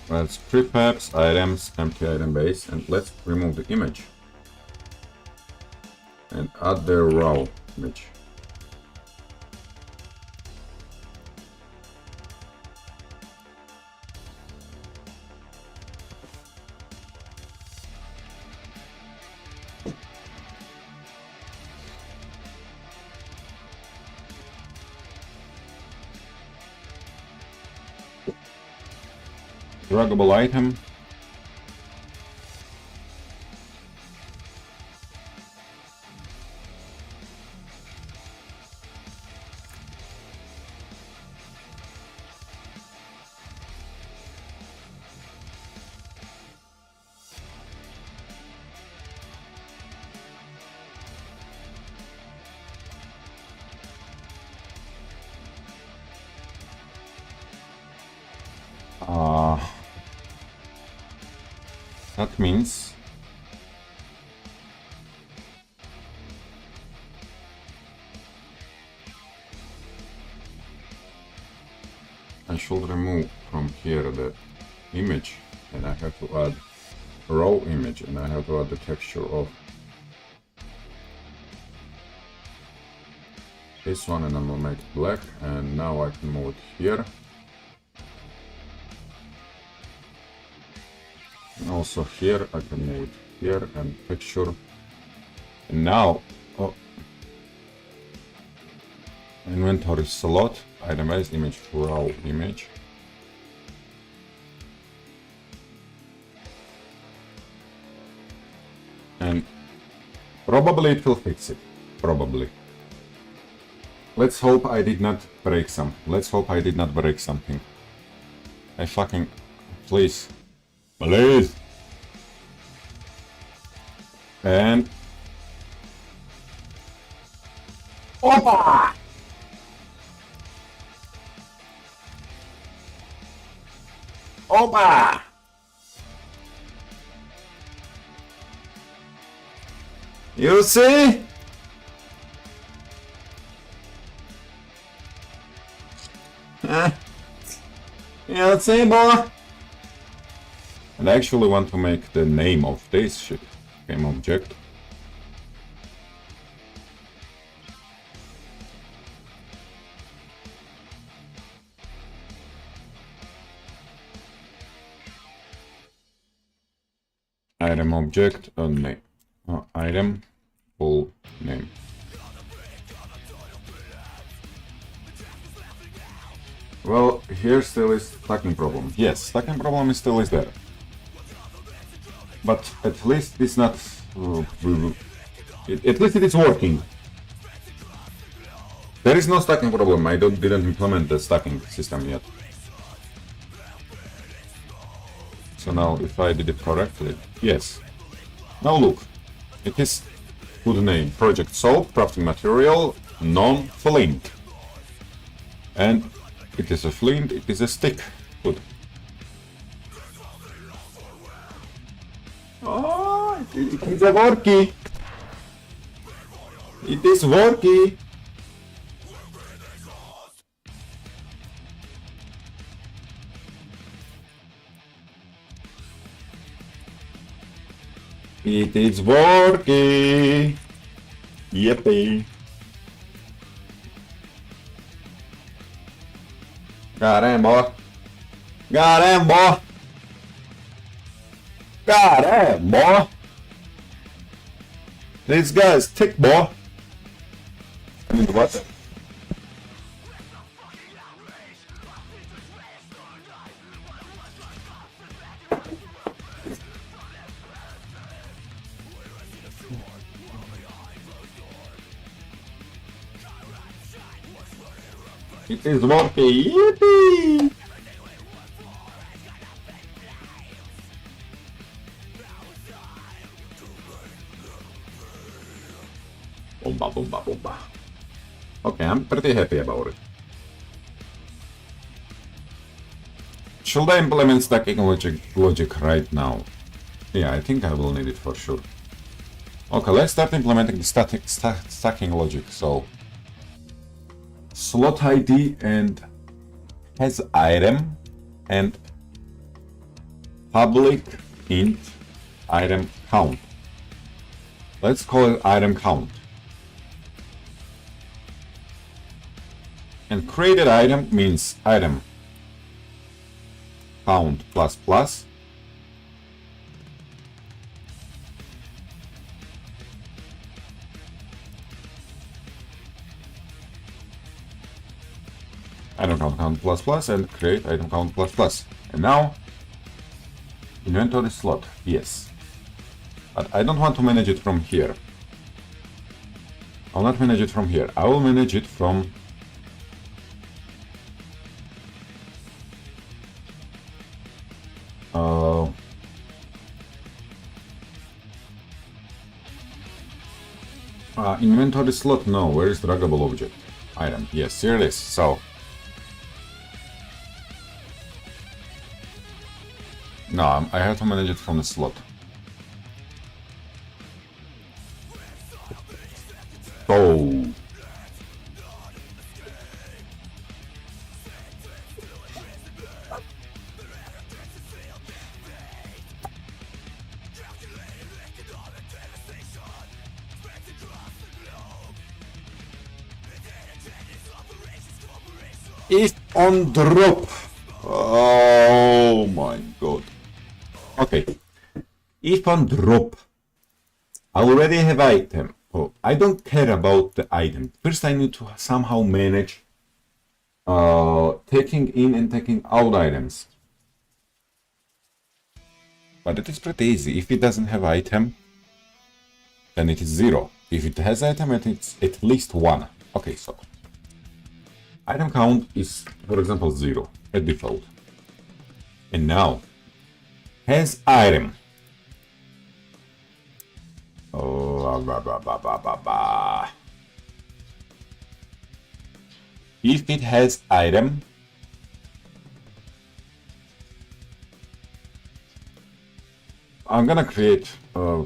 Let's prefabs, items, empty item base, and let's remove the image. And add the raw image. Draggable item. That means I should remove from here the image, and I have to add raw image, and I have to add the texture of this one, and I'm gonna make it black, and now I can move it here. And also here I can move it here and texture. And now, oh, inventory slot, itemized image, raw image. And probably it will fix it. Probably. Let's hope I did not break some. Let's hope I did not break something. I fucking... Please. Please! And... Opa! Opa! You see? You see, boy? And I actually want to make the name of this shit game object. Item object name. Item full name. Well, here still is stacking problem. Yes, stacking problem still is there. But at least it's not... at least it is working. There is no stacking problem. I didn't implement the stacking system yet. So now if I did it correctly, yes. Now look, it is good name. Project Soap, crafting material, non-flint. And it is a flint, it is a stick. Good. Oh, it is a worky. It is worky. It is working. Yippee. Got him, boy. Got him, boy. Got him, boy. This guy's thick, boy. I mean, what? It is working. Yippee! Bomba, bomba, bomba. Okay, I'm pretty happy about it. Should I implement stacking logic right now? Yeah, I think I will need it for sure. Okay, let's start implementing the stacking logic. So, slot ID and has item and public int item count. Let's call it item count. And created item means item count plus plus item count plus plus and create item count plus plus. And now inventory slot, yes. But I don't want to manage it from here. I'll not manage it from here. I will manage it from inventory slot, no, where is draggable object? Item, yes, here it is. So no, I have to manage it from the slot. Oh. If on drop. Oh my god. Okay. If on drop. I already have item. Oh, I don't care about the item. First, I need to somehow manage taking in and taking out items. But it is pretty easy. If it doesn't have item, then it is 0. If it has item, it's at least 1. Okay, so item count is, for example, 0 at default. And now, has item. If it has item, I'm gonna create a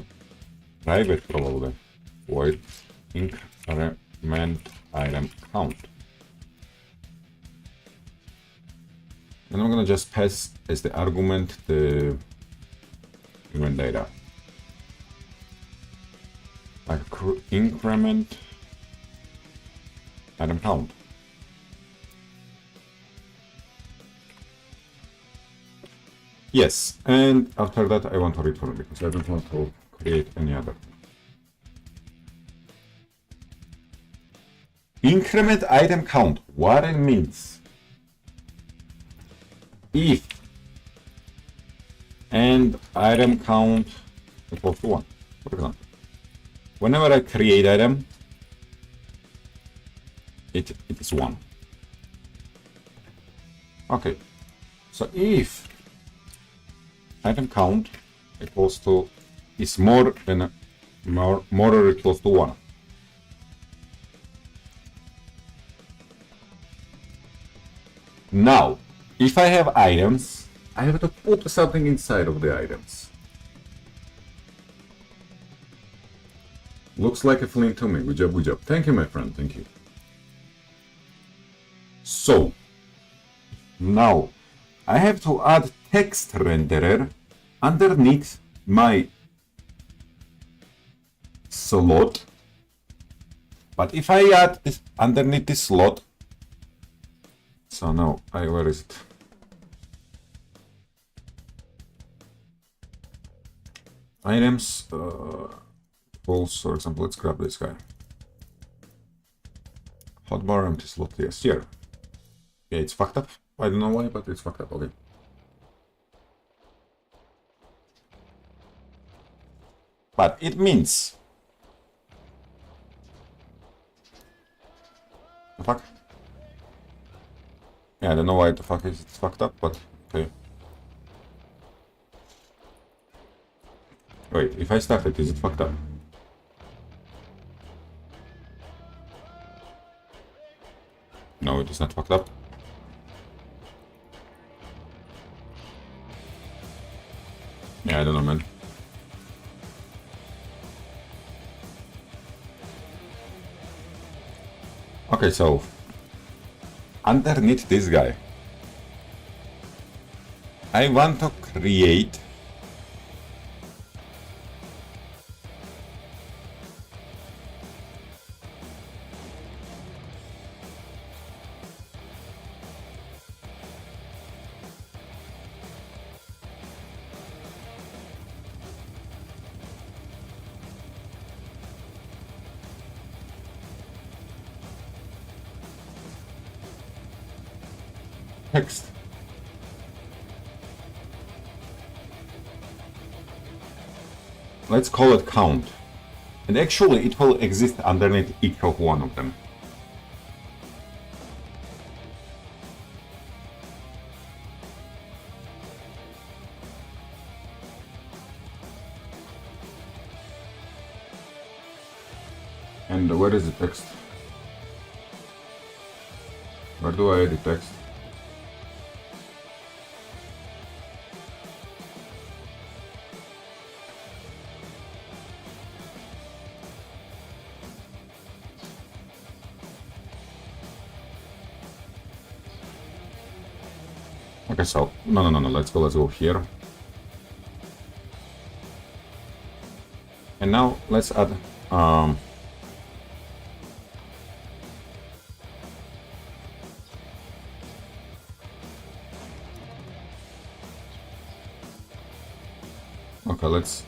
private probably void increment item count. And I'm gonna just pass as the argument the event data. Like increment item count. Yes, and after that I want to return because I don't want to create any other. Increment item count. What it means? If and item count equals to 1, for example. Whenever I create item, it is 1. Okay, so if item count equals to is more or equals to 1. Now, if I have items, I have to put something inside of the items. Looks like a flint to me. Good job, good job. Thank you, my friend. Thank you. So, now I have to add text renderer underneath my slot. But if I add this underneath this slot, so now where is it? Items, tools, for example, let's grab this guy. Hotbar, empty slot, yes, here. Yeah, it's fucked up. I don't know why, but it's fucked up, okay. But it means... The fuck? Yeah, I don't know why the fuck it's fucked up, but okay. Wait, if I start it, is it fucked up? No, it is not fucked up. Yeah, I don't know, man. Okay, so underneath this guy, I want to create text. Let's call it count. And actually it will exist underneath each of one of them. And where is the text? Where do I edit text? Okay, so no, let's go here. And now let's add okay, let's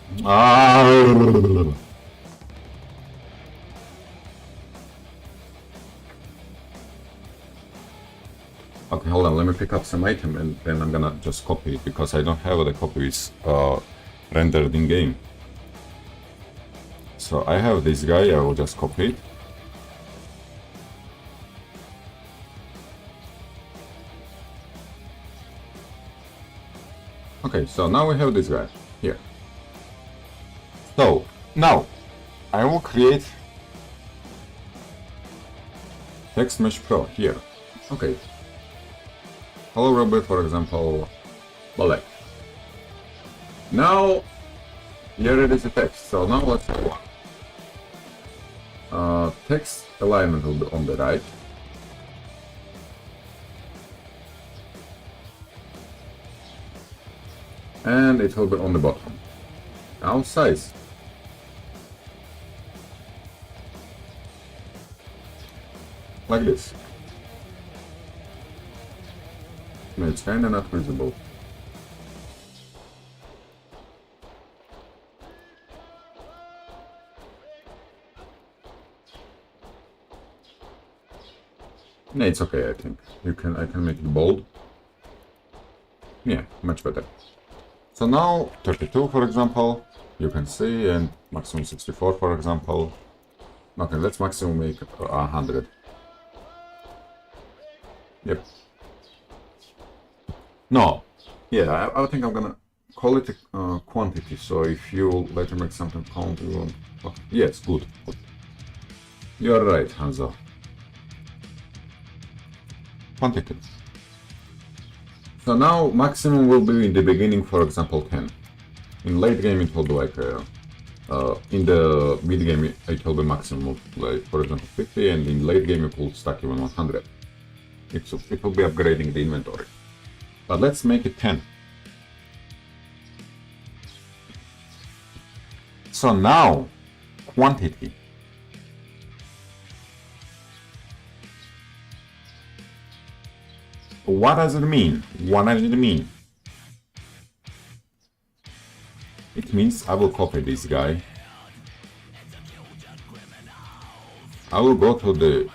Okay, hold on, let me pick up some item and then I'm gonna just copy it because I don't have the copies rendered in game. So I have this guy, I will just copy it. Okay, so now we have this guy here. So now I will create Text Mesh Pro here. Okay. Hello Robert, for example, Ballet. Now here it is a text. So now let's have one. Text alignment will be on the right. And it will be on the bottom. Now size. Like this. It's kinda not visible. No, it's okay, I think. I can make it bold. Yeah, much better. So now 32, for example, you can see, and maximum 64, for example. Okay, let's maximum make 100. Yep. No. Yeah, I think I'm gonna call it a quantity. So if you later make something count, you won't. Okay. Yes, good. You're right, Hanzo. Quantity. So now maximum will be in the beginning, for example, 10. In late game it will be like in the mid game it will be maximum, like for example 50, and in late game it will stack even 100. It will be upgrading the inventory. But let's make it 10. So now quantity. What does it mean? What does it mean? It means I will copy this guy. I will go to the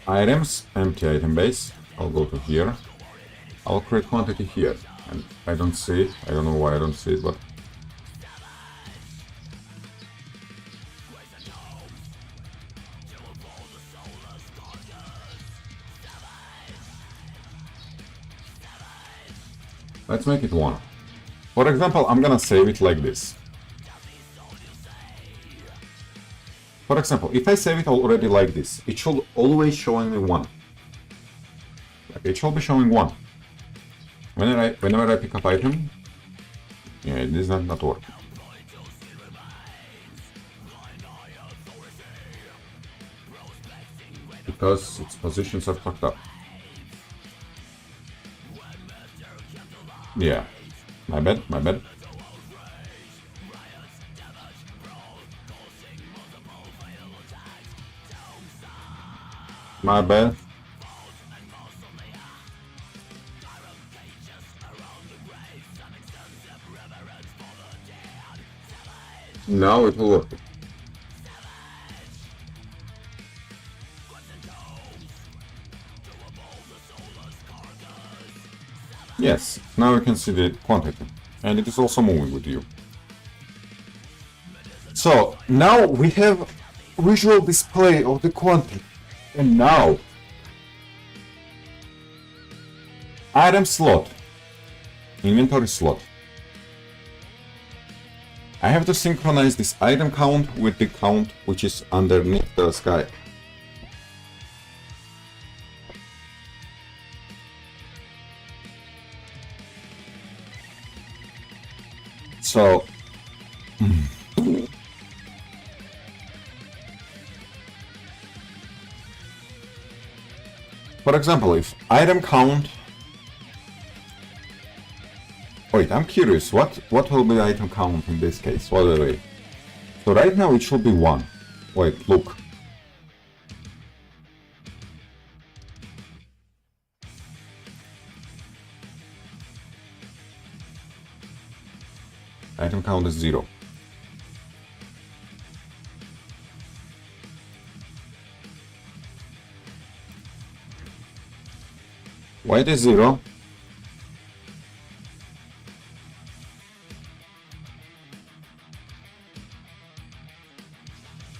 items, empty item base. I'll go to here. I'll create quantity here. And I don't see it. I don't know why I don't see it, but let's make it 1. For example, I'm gonna save it like this. For example, if I save it already like this, it should always show me 1. Like it should be showing 1. Whenever I pick up item, yeah, it is not working. Because its positions are fucked up. Yeah, my bad, my bad. My bad. Now it will work. Yes, now you can see the quantity, and it is also moving with you. So now we have visual display of the quantity, and now item slot, inventory slot. I have to synchronize this item count with the count which is underneath the sky. So for example, if item count, wait, I'm curious, what will be item count in this case? By the way, so right now it should be 1. Wait, look. Item count is 0. Why it is 0?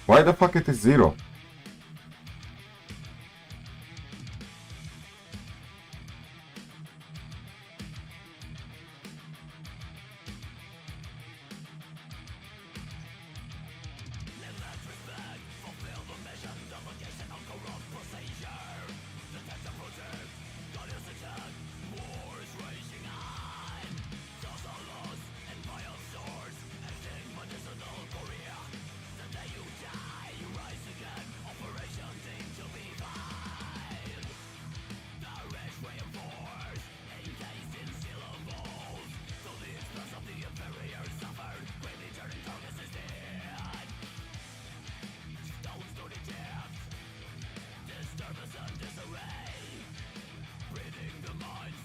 Why the fuck it is 0?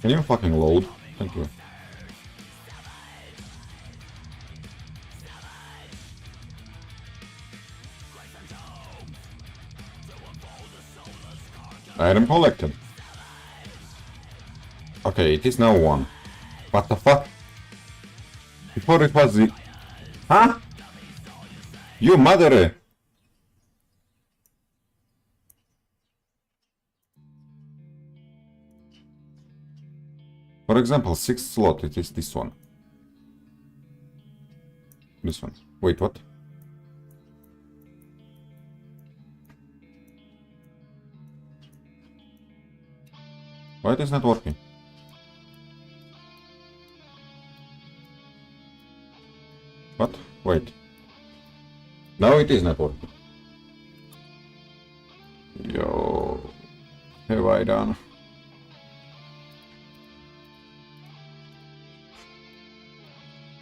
Can you fucking load? Thank you. Item collected. Okay, it is now 1. What the fuck? Before it was the... Huh? You mother! For example, 6th slot, it is this one. This one. Wait, what? Why it is not working? What? Wait. Now it is not working. Yo. Have I done?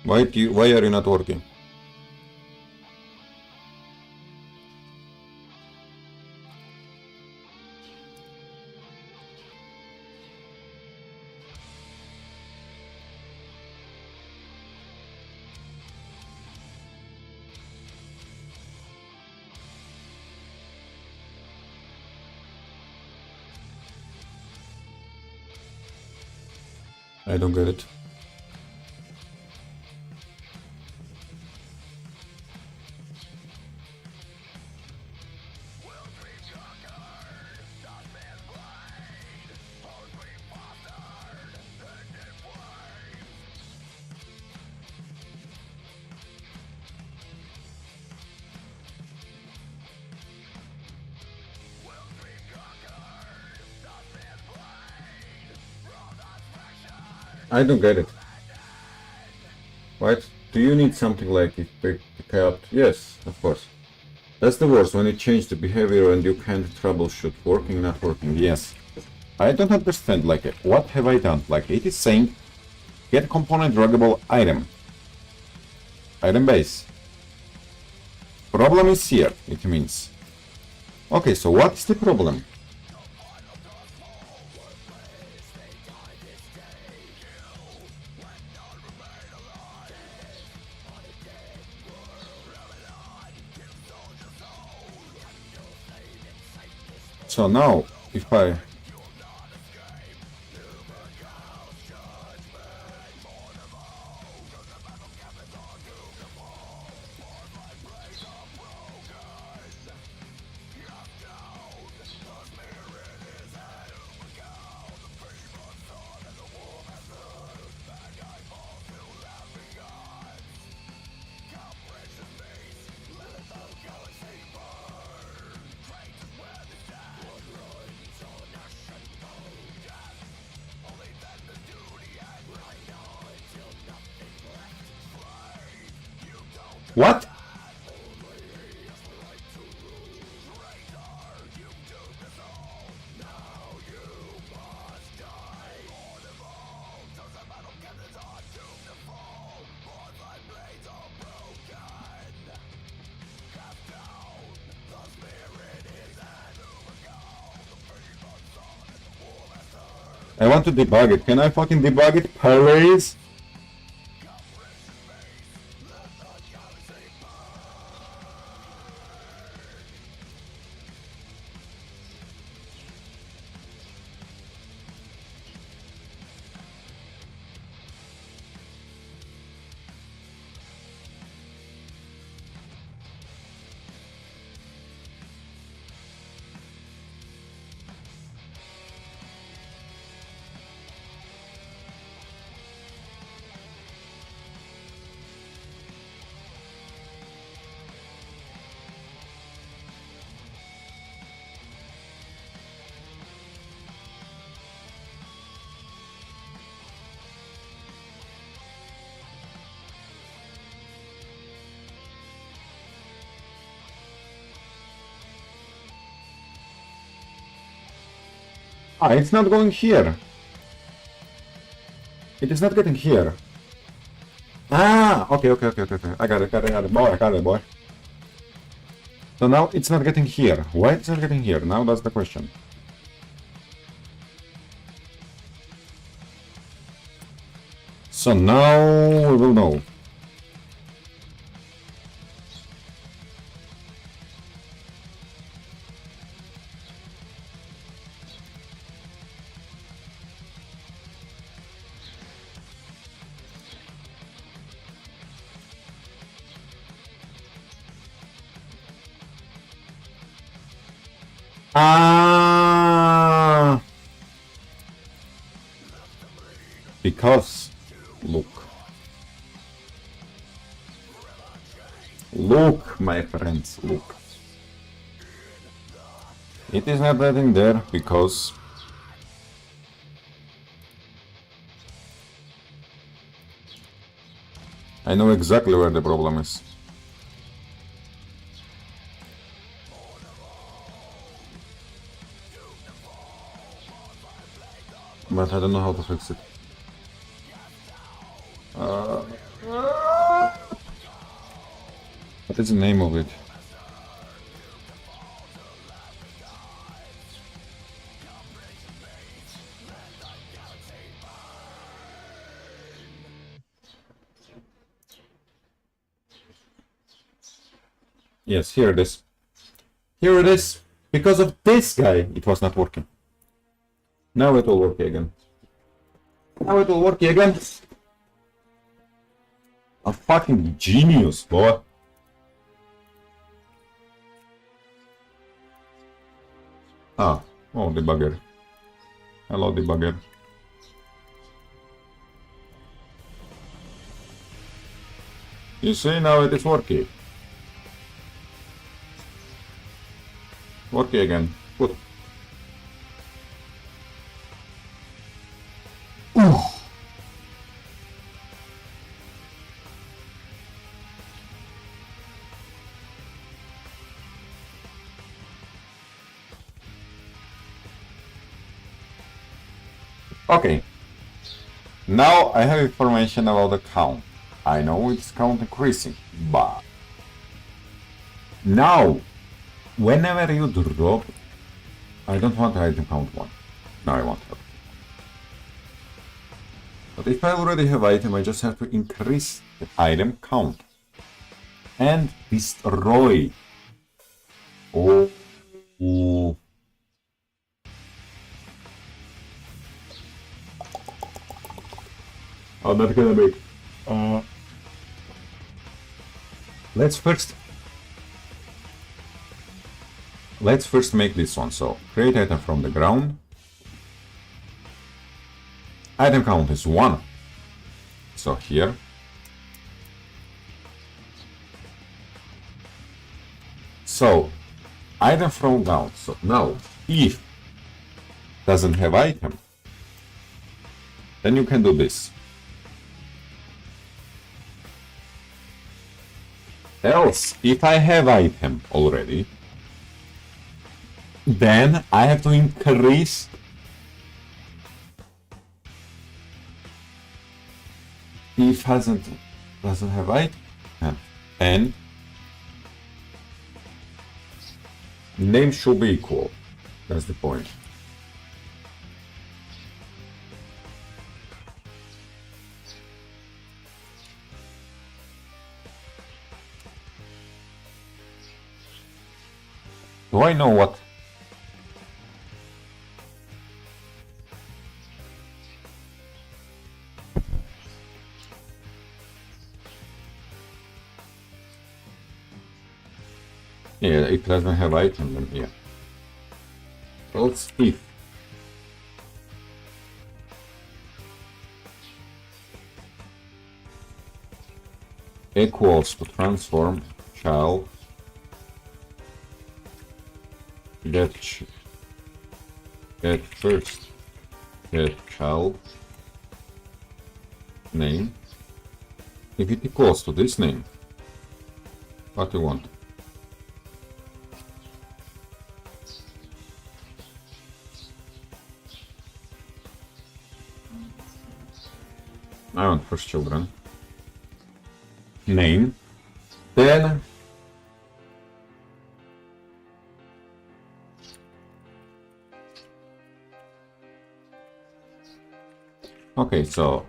Why are you not working? I don't get it. I don't get it. What? Do you need something like it pick up? Yes, of course. That's the worst, when it changed the behavior and you can't troubleshoot. Working, not working. Yes. I don't understand, like, what have I done? Like, it is saying, get component druggable item. Item base. Problem is here, it means. Okay, so what is the problem? So now, if I... What? I want to debug it. Can I fucking debug it, please? Ah, it's not going here. It is not getting here. Ah, okay. I got it, boy. So now it's not getting here. Why it's not getting here? Now that's the question. So now we will know. Ah, because look, my friends, look. It is not letting there because I know exactly where the problem is. But I don't know how to fix it. What is the name of it? Yes, here it is. Here it is. Because of this guy, it was not working. Now it will work again. A fucking genius, boy. Ah, oh, debugger. Hello, debugger. You see, now it is working. Working again. Good. Okay. Now I have information about the count. I know it's count increasing, but now whenever you drop, I don't want item count 1. Now I want her. But if I already have item, I just have to increase the item count and destroy. Oh. I'm not gonna make. Let's first make this one. So create item from the ground. Item count is 1. So here. So item from ground. So now if doesn't have item, then you can do this. Else, if I have item already, then I have to increase if doesn't have item, and name should be equal. That's the point. Do I know what? Yeah, it doesn't have item, then yeah. Else if equals to transform child get first get child name. If it equals to this name, what you want? I want first children. Name. Then okay, so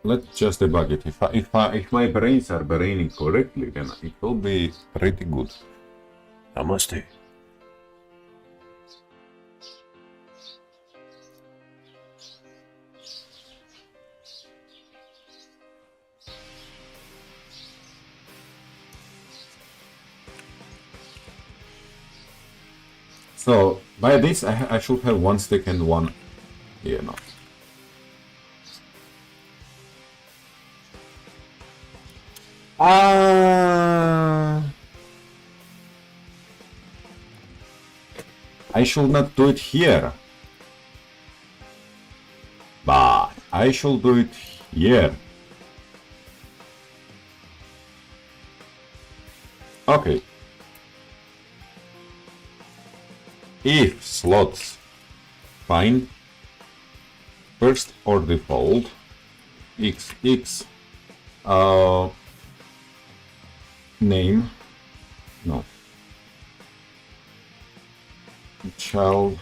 let's just debug it. If my brains are braining correctly, then it will be pretty good. Namaste. So by this, I should have one stick and one. Yeah, no. I should not do it here. But I should do it here. Okay. If slots find first or default XX name, no, child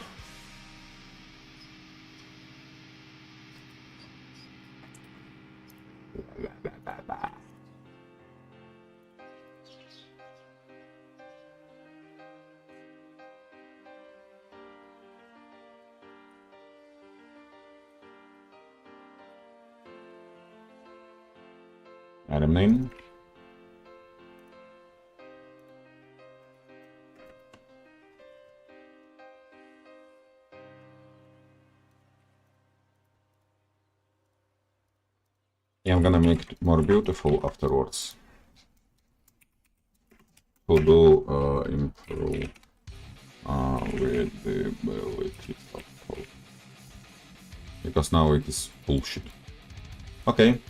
item name. Yeah, I'm gonna make it more beautiful afterwards. To do improve readability of code. Because now it is bullshit. Okay.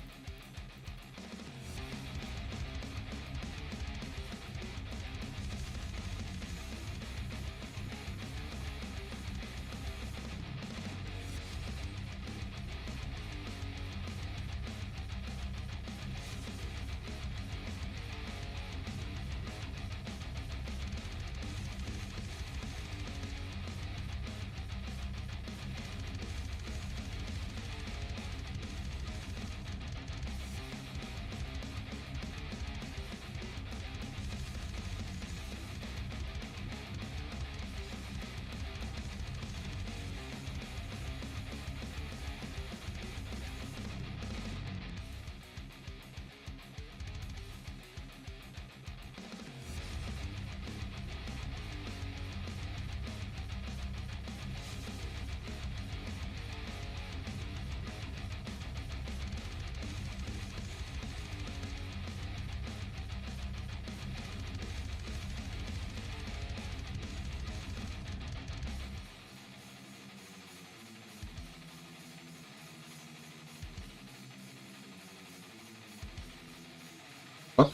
What?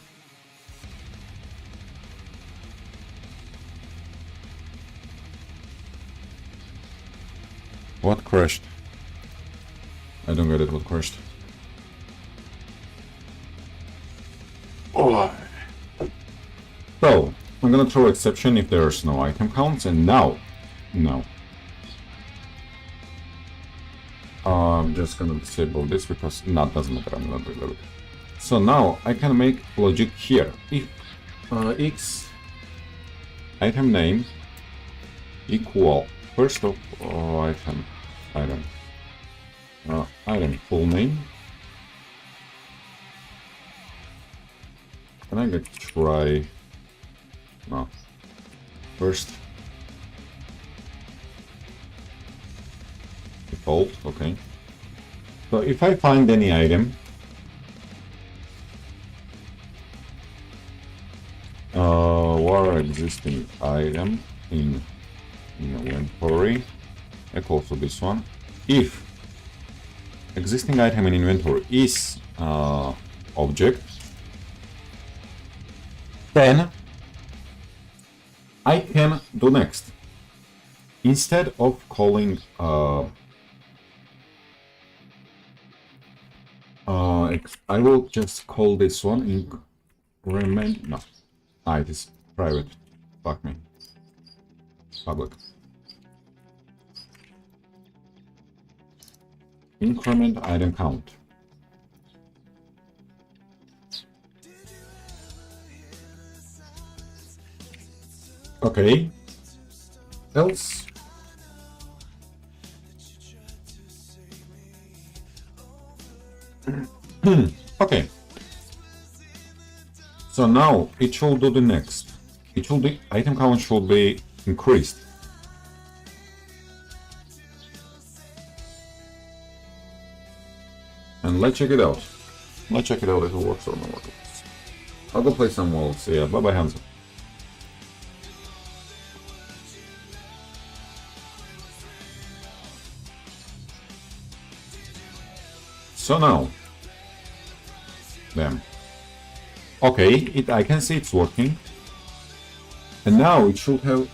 What crashed? I don't get it, what crashed? Oh. So, I'm gonna throw exception if there's no item counts, and now, no. I'm just gonna disable this because that doesn't matter, I'm not reload it. So now I can make logic here. If x item name equal first of item full name. Can I get try? No. First default. Okay. So if I find any item, war existing item in inventory, equals to this one. If existing item in inventory is object, then I can do next. Instead of calling I will just call this one increment. No. It is private. Fuck me. Public. Increment item count. Okay. Else. Okay. So now it should do the next. It should be item count should be increased. And let's check it out. Let's check it out if it works or not. I'll go play some walls. Yeah, bye bye Hanzo. So now, damn. Okay, I can see it's working. And now it should have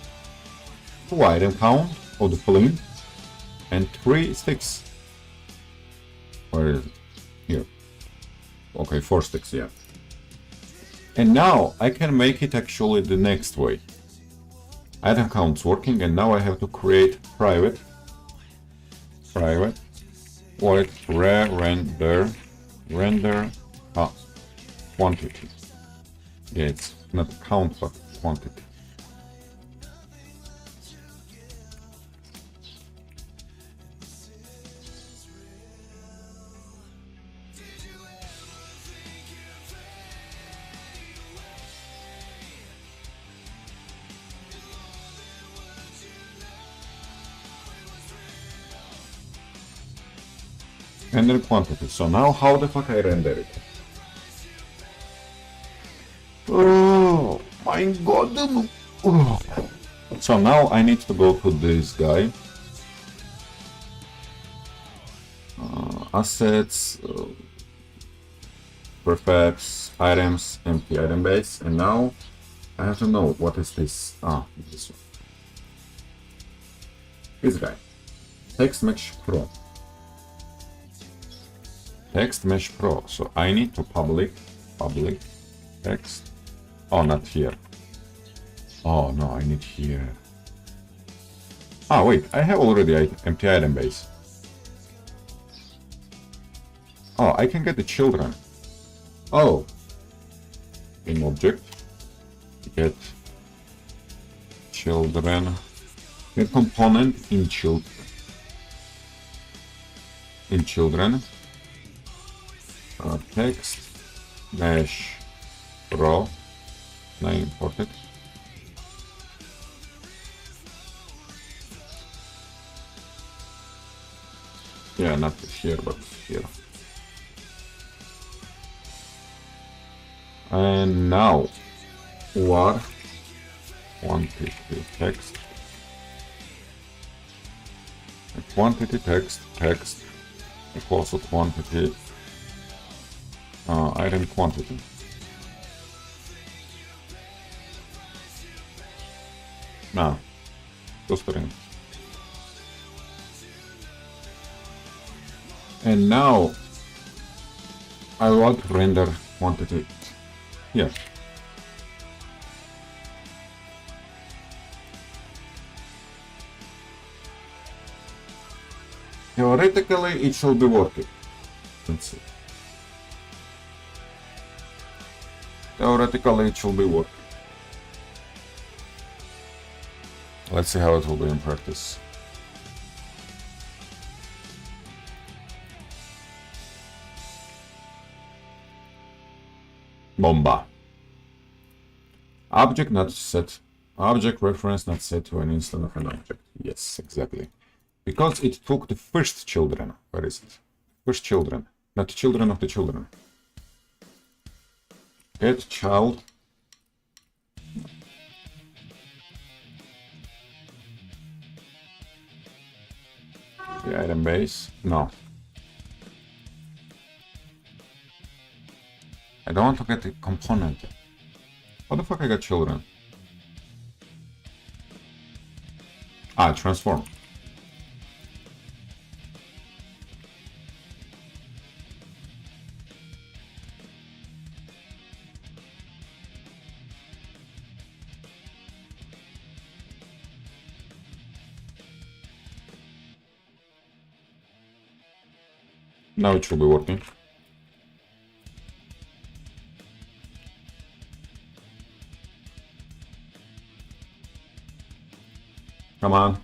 2 item count of the flint and 3 sticks. Where is it? Here. Okay, 4 sticks, yeah. And now I can make it actually the next way. Item count's working, and now I have to create private void render quantity. Yeah, it's not count but quantity. Render quantity. So now how the fuck I render it? Oh my god. Oh. So now I need to go to this guy. Assets, prefabs, items, empty item base, and now I have to know what is this. This one. This guy. Text Mesh Pro. Text Mesh Pro. So I need to public text. Oh, not here. Oh no, I need here. Wait, I have already empty item base. Oh, I can get the children. Oh, in object, get children. Get component in children. Text Mesh Pro. Now import it. Yeah, not here, but here. And now, var quantity text. Quantity text equals to quantity item quantity. Now, string. And now I want to render quantity here. Theoretically, it should be working. Let's see. Theoretically, it should be working. Let's see how it will be in practice. Bomba. Object not set. Object reference not set to an instance of an object. Yes, exactly. Because it took the first children. Where is it? First children. Not children of the children. Get child. The item base. No. I don't want to get the component. How the fuck I got children? Transform. Now it should be working. Come on.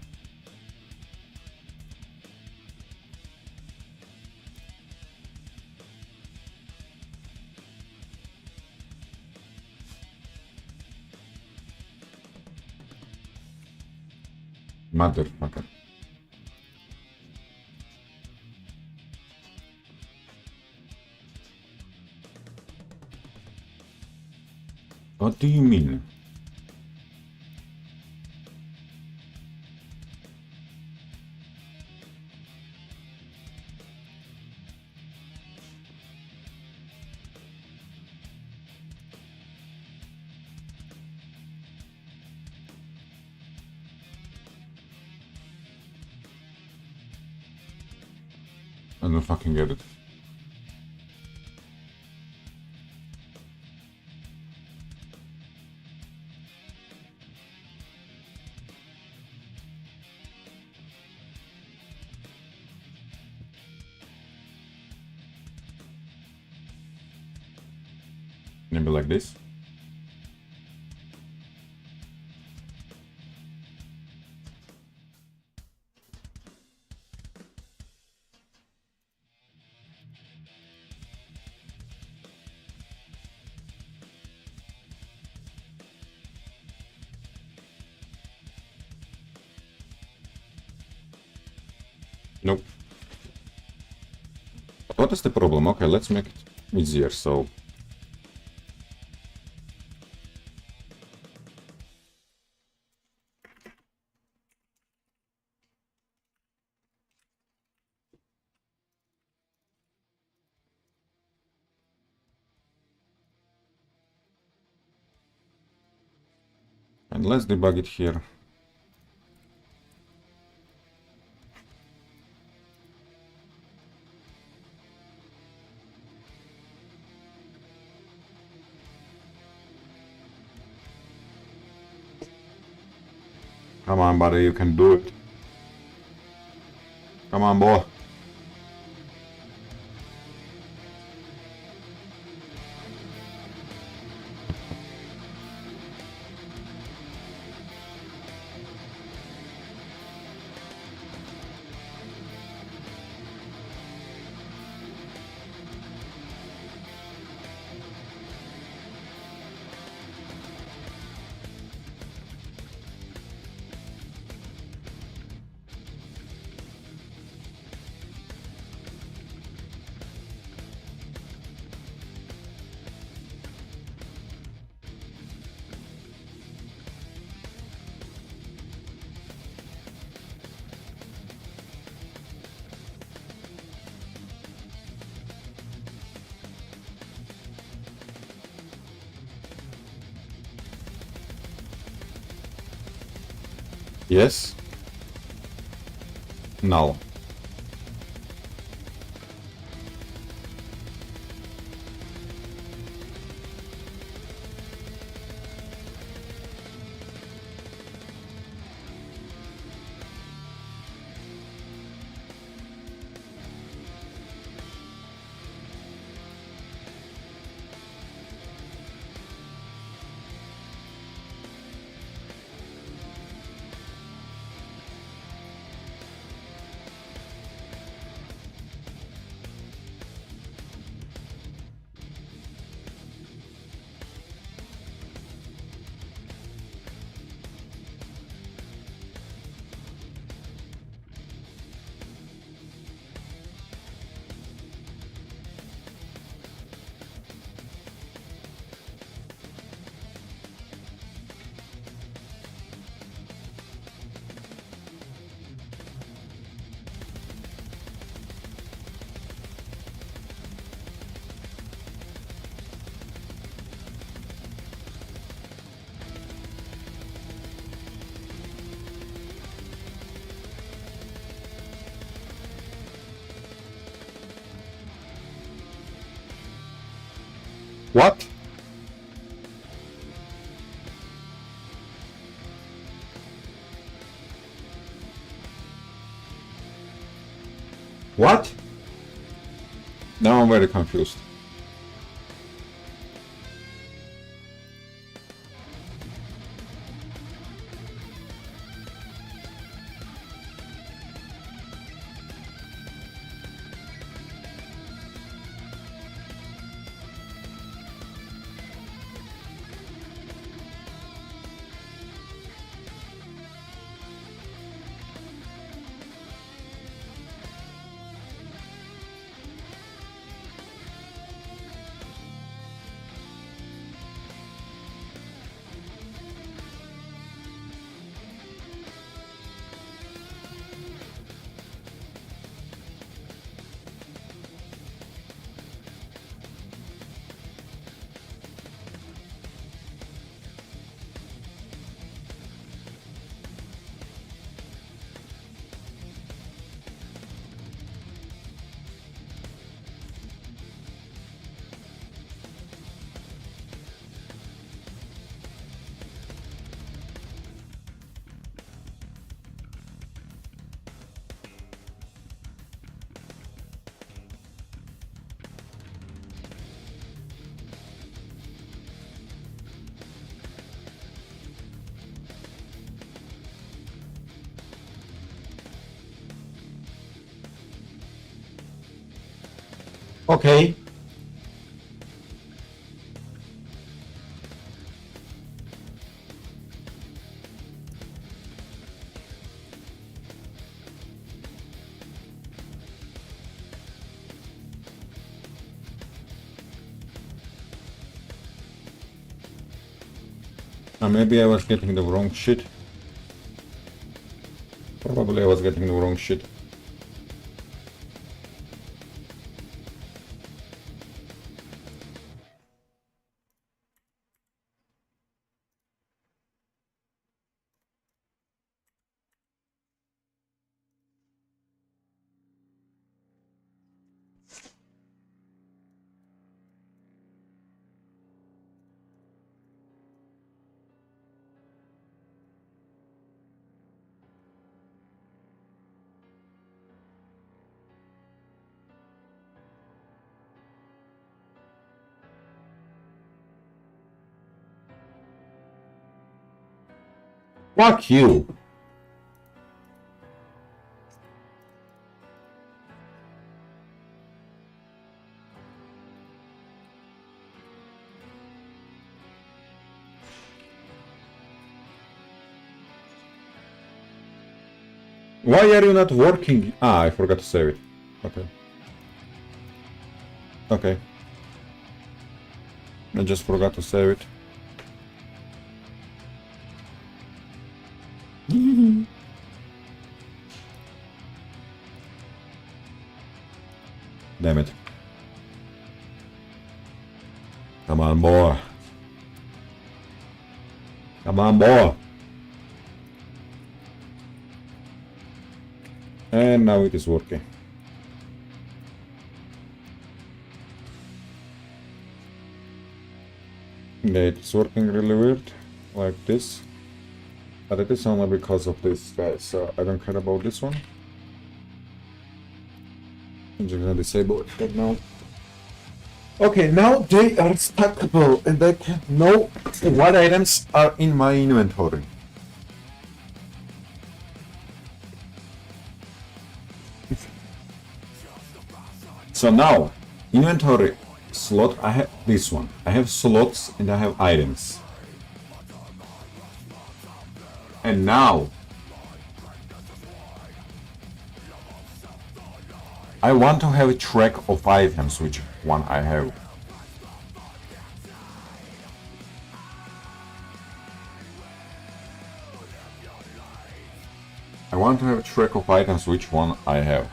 Motherfucker. What do you mean? I don't fucking get it. Maybe like this. Nope. What is the problem? Okay, let's make it easier, so... And let's debug it here. Come on, buddy, you can do it. Come on, boy. Yes. Null. What? What? Now I'm very confused. Okay. Maybe I was getting the wrong shit. Probably I was getting the wrong shit. Fuck you! Why are you not working? Ah, I forgot to save it. Okay. Okay. I just forgot to save it. Damn it. Come on, boy. Come on, boy. And now it is working. Yeah, it's working really weird, like this. But it is only because of this guy, so I don't care about this one. I'm just gonna disable it right now. Okay, now they are stackable and I can know what items are in my inventory. So now, inventory slot, I have this one. I have slots and I have items. And now, I want to have a track of items, which one I have. I want to have a track of items, which one I have.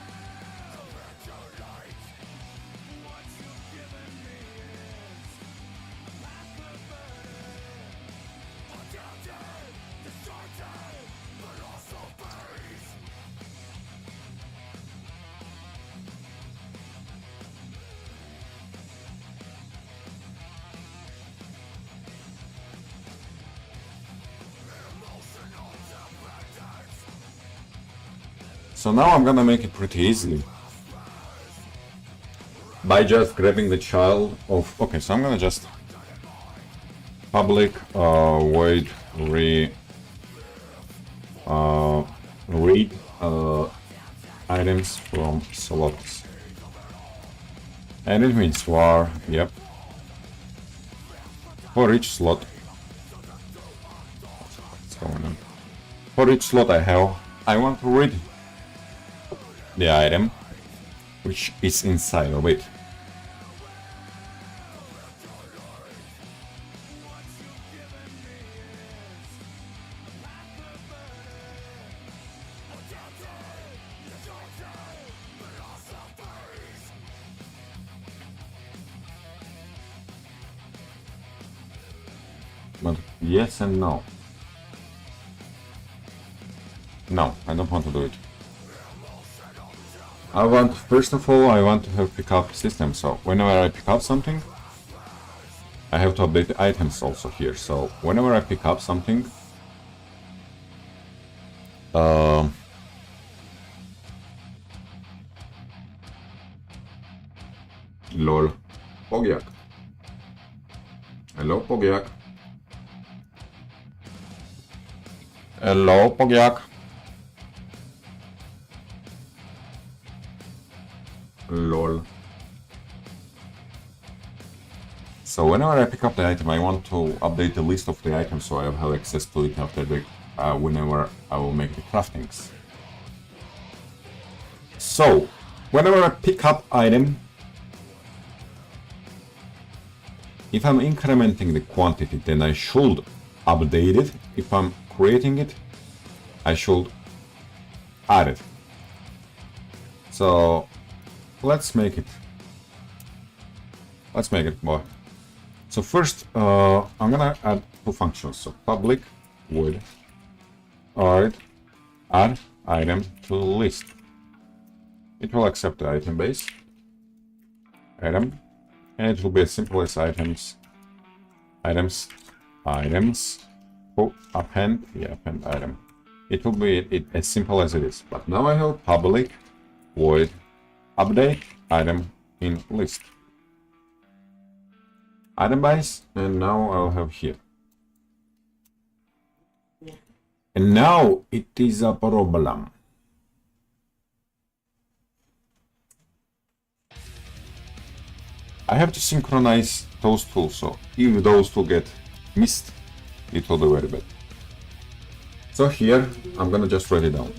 So now I'm gonna make it pretty easily. by just grabbing the child of... Okay, so I'm gonna just public void read items from slots. And it means var, yep. For each slot. What's going on? For each slot I want to read the item which is inside of it. But yes and no. No, I don't want to do it. First of all, I want to have pickup system, so whenever I pick up something, I have to update the items also here. So whenever I pick up something, lol, Pogiak. Hello, Pogiak. Hello, Pogiak. Lol. So whenever I pick up the item, I want to update the list of the items so I have access to it after the whenever I will make the craftings. So whenever I pick up item, if I'm incrementing the quantity, then I should update it. If I'm creating it, I should add it. So let's make it more. So first, I'm gonna add two functions. So public void add item to list. It will accept the item base item, and it will be as simple as items. Oh, append item. It will be as simple as it is. But now I have public void update item in list. Item base, and now I'll have here. And now it is a problem. I have to synchronize those two, so if those two get missed, it will be very bad. So here, I'm gonna just write it down.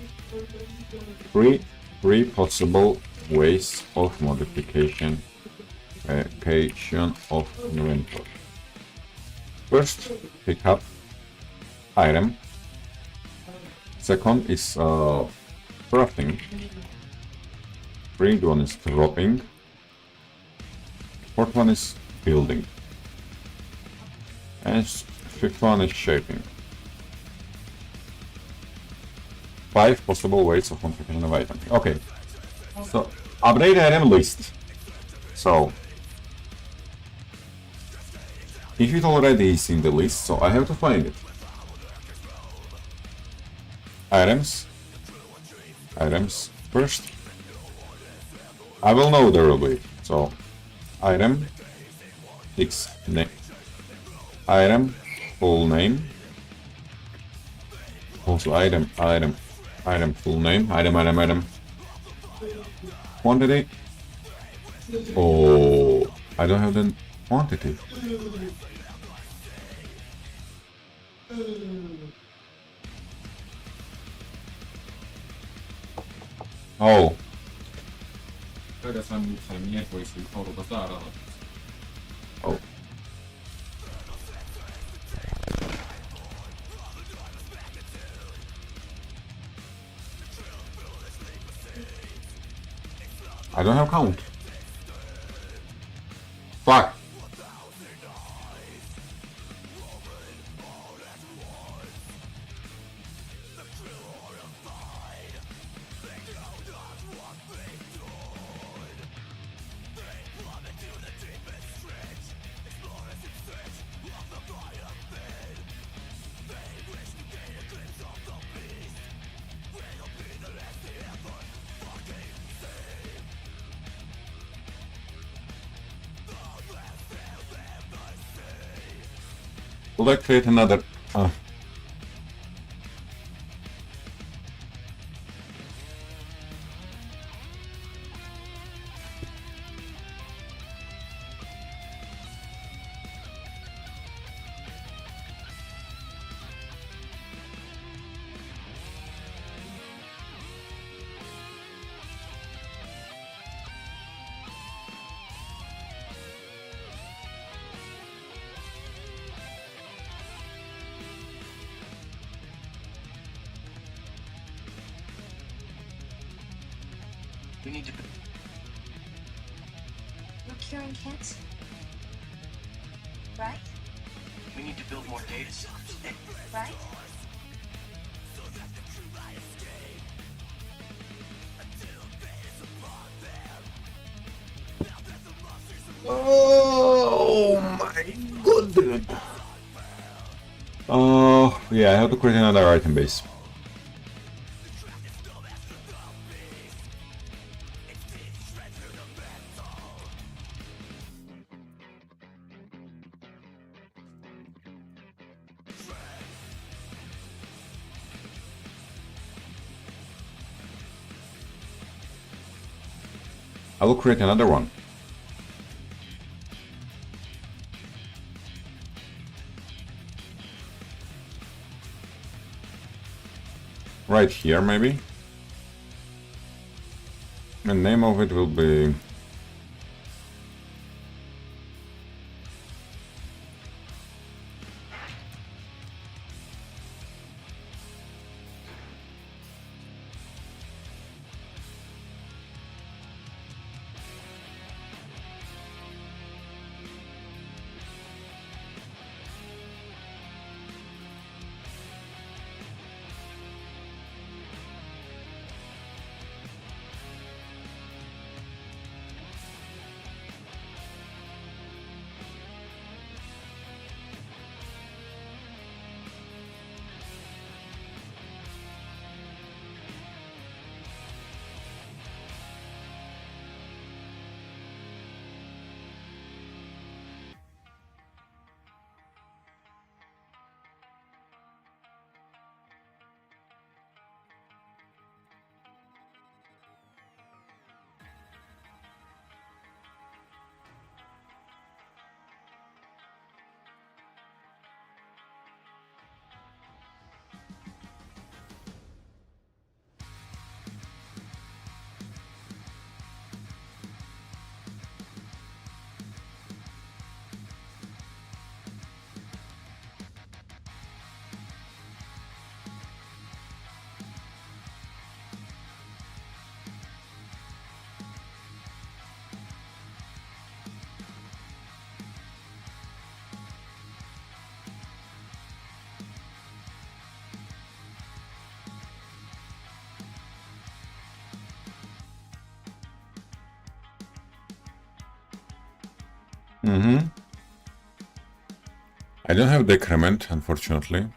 Three possible ways of modification of inventory. First, pick up item. Second is crafting. Third one is dropping. Fourth one is building. And fifth one is shaping. 5 possible ways of modification of item. Okay, so update item list. So if it already is in the list, so I have to find it. Items first. I will know there will be. So item x name, item full name. Also item full name, item. Quantity. Oh, I don't have the quantity. Oh. Oh. I don't have count. Fuck. Would I create another? We need to. We're curing cancer. Right? We need to build more data centers. Right? Oh my god! Oh, yeah, I have to create another item base. I will create another one. Right here, maybe. The name of it will be... I don't have decrement, unfortunately.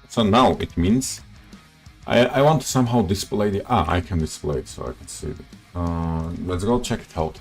So now it means I want to somehow display the... I can display it so I can see it. Let's go check it out.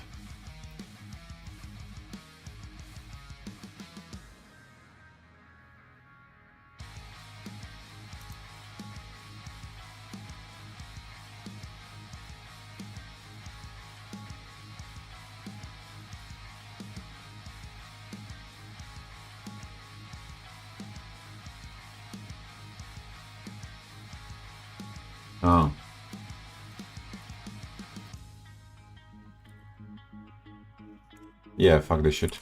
Yeah, fuck this shit.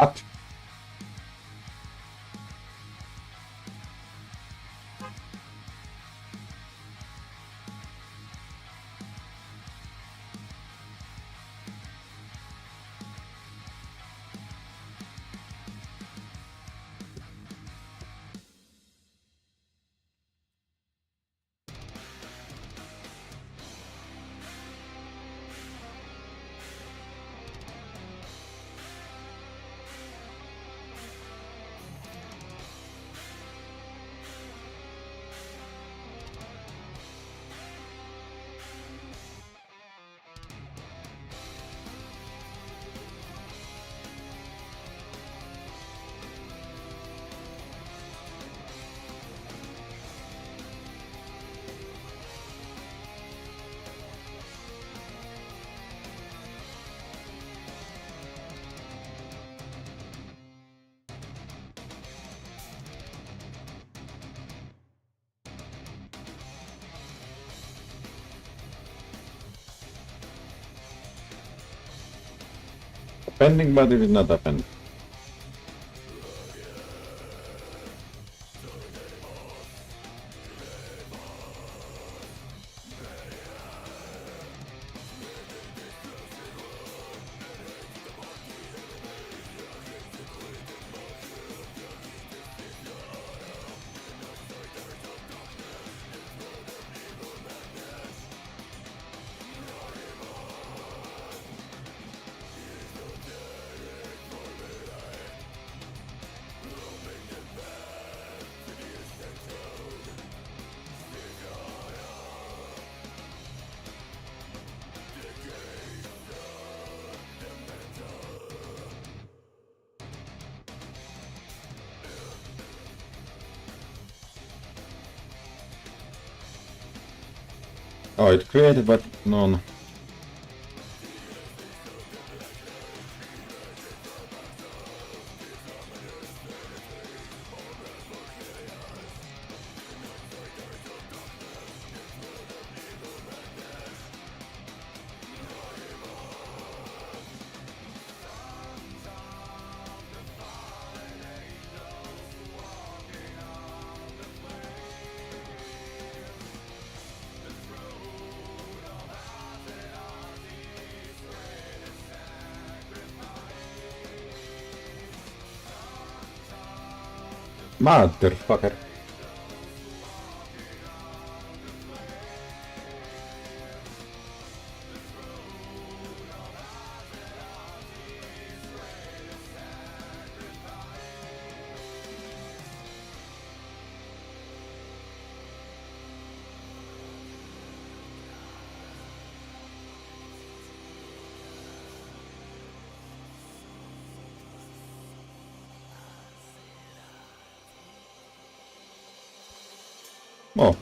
What? Pending, but it is not appending. Oh, it created, but none. Motherfucker. Oh.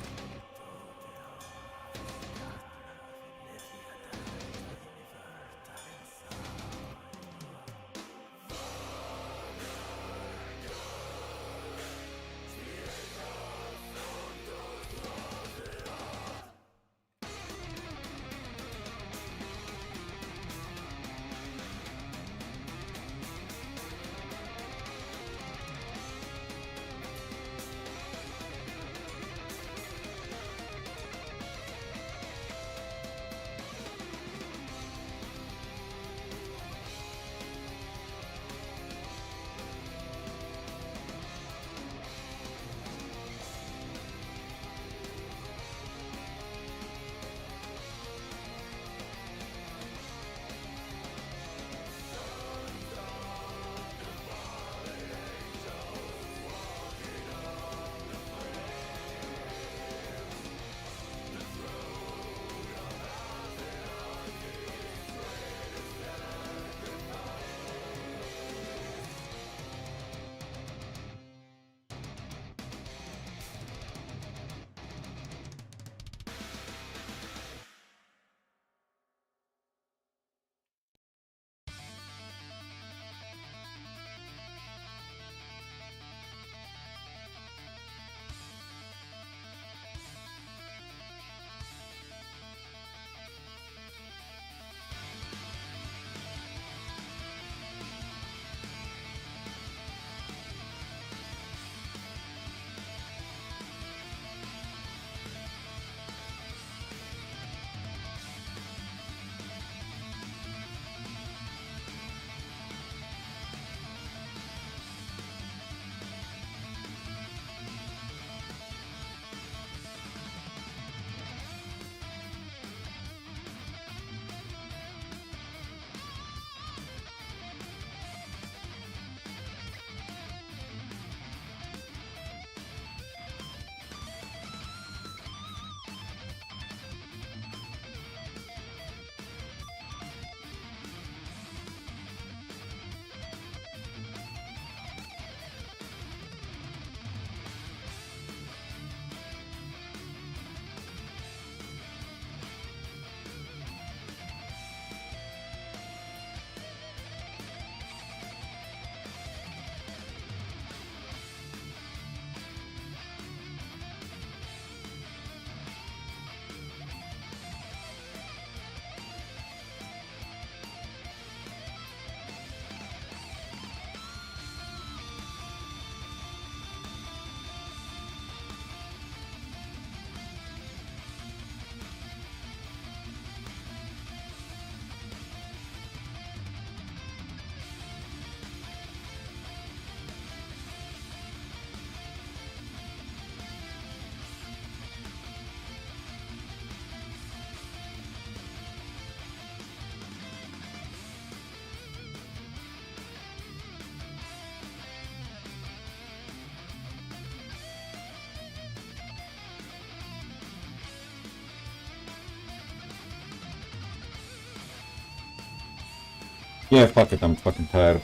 Yeah, fuck it, I'm fucking tired.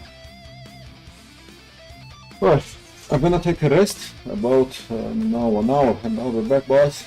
Right, I'm gonna take a rest, about now 1 hour, and I'll be back, boys.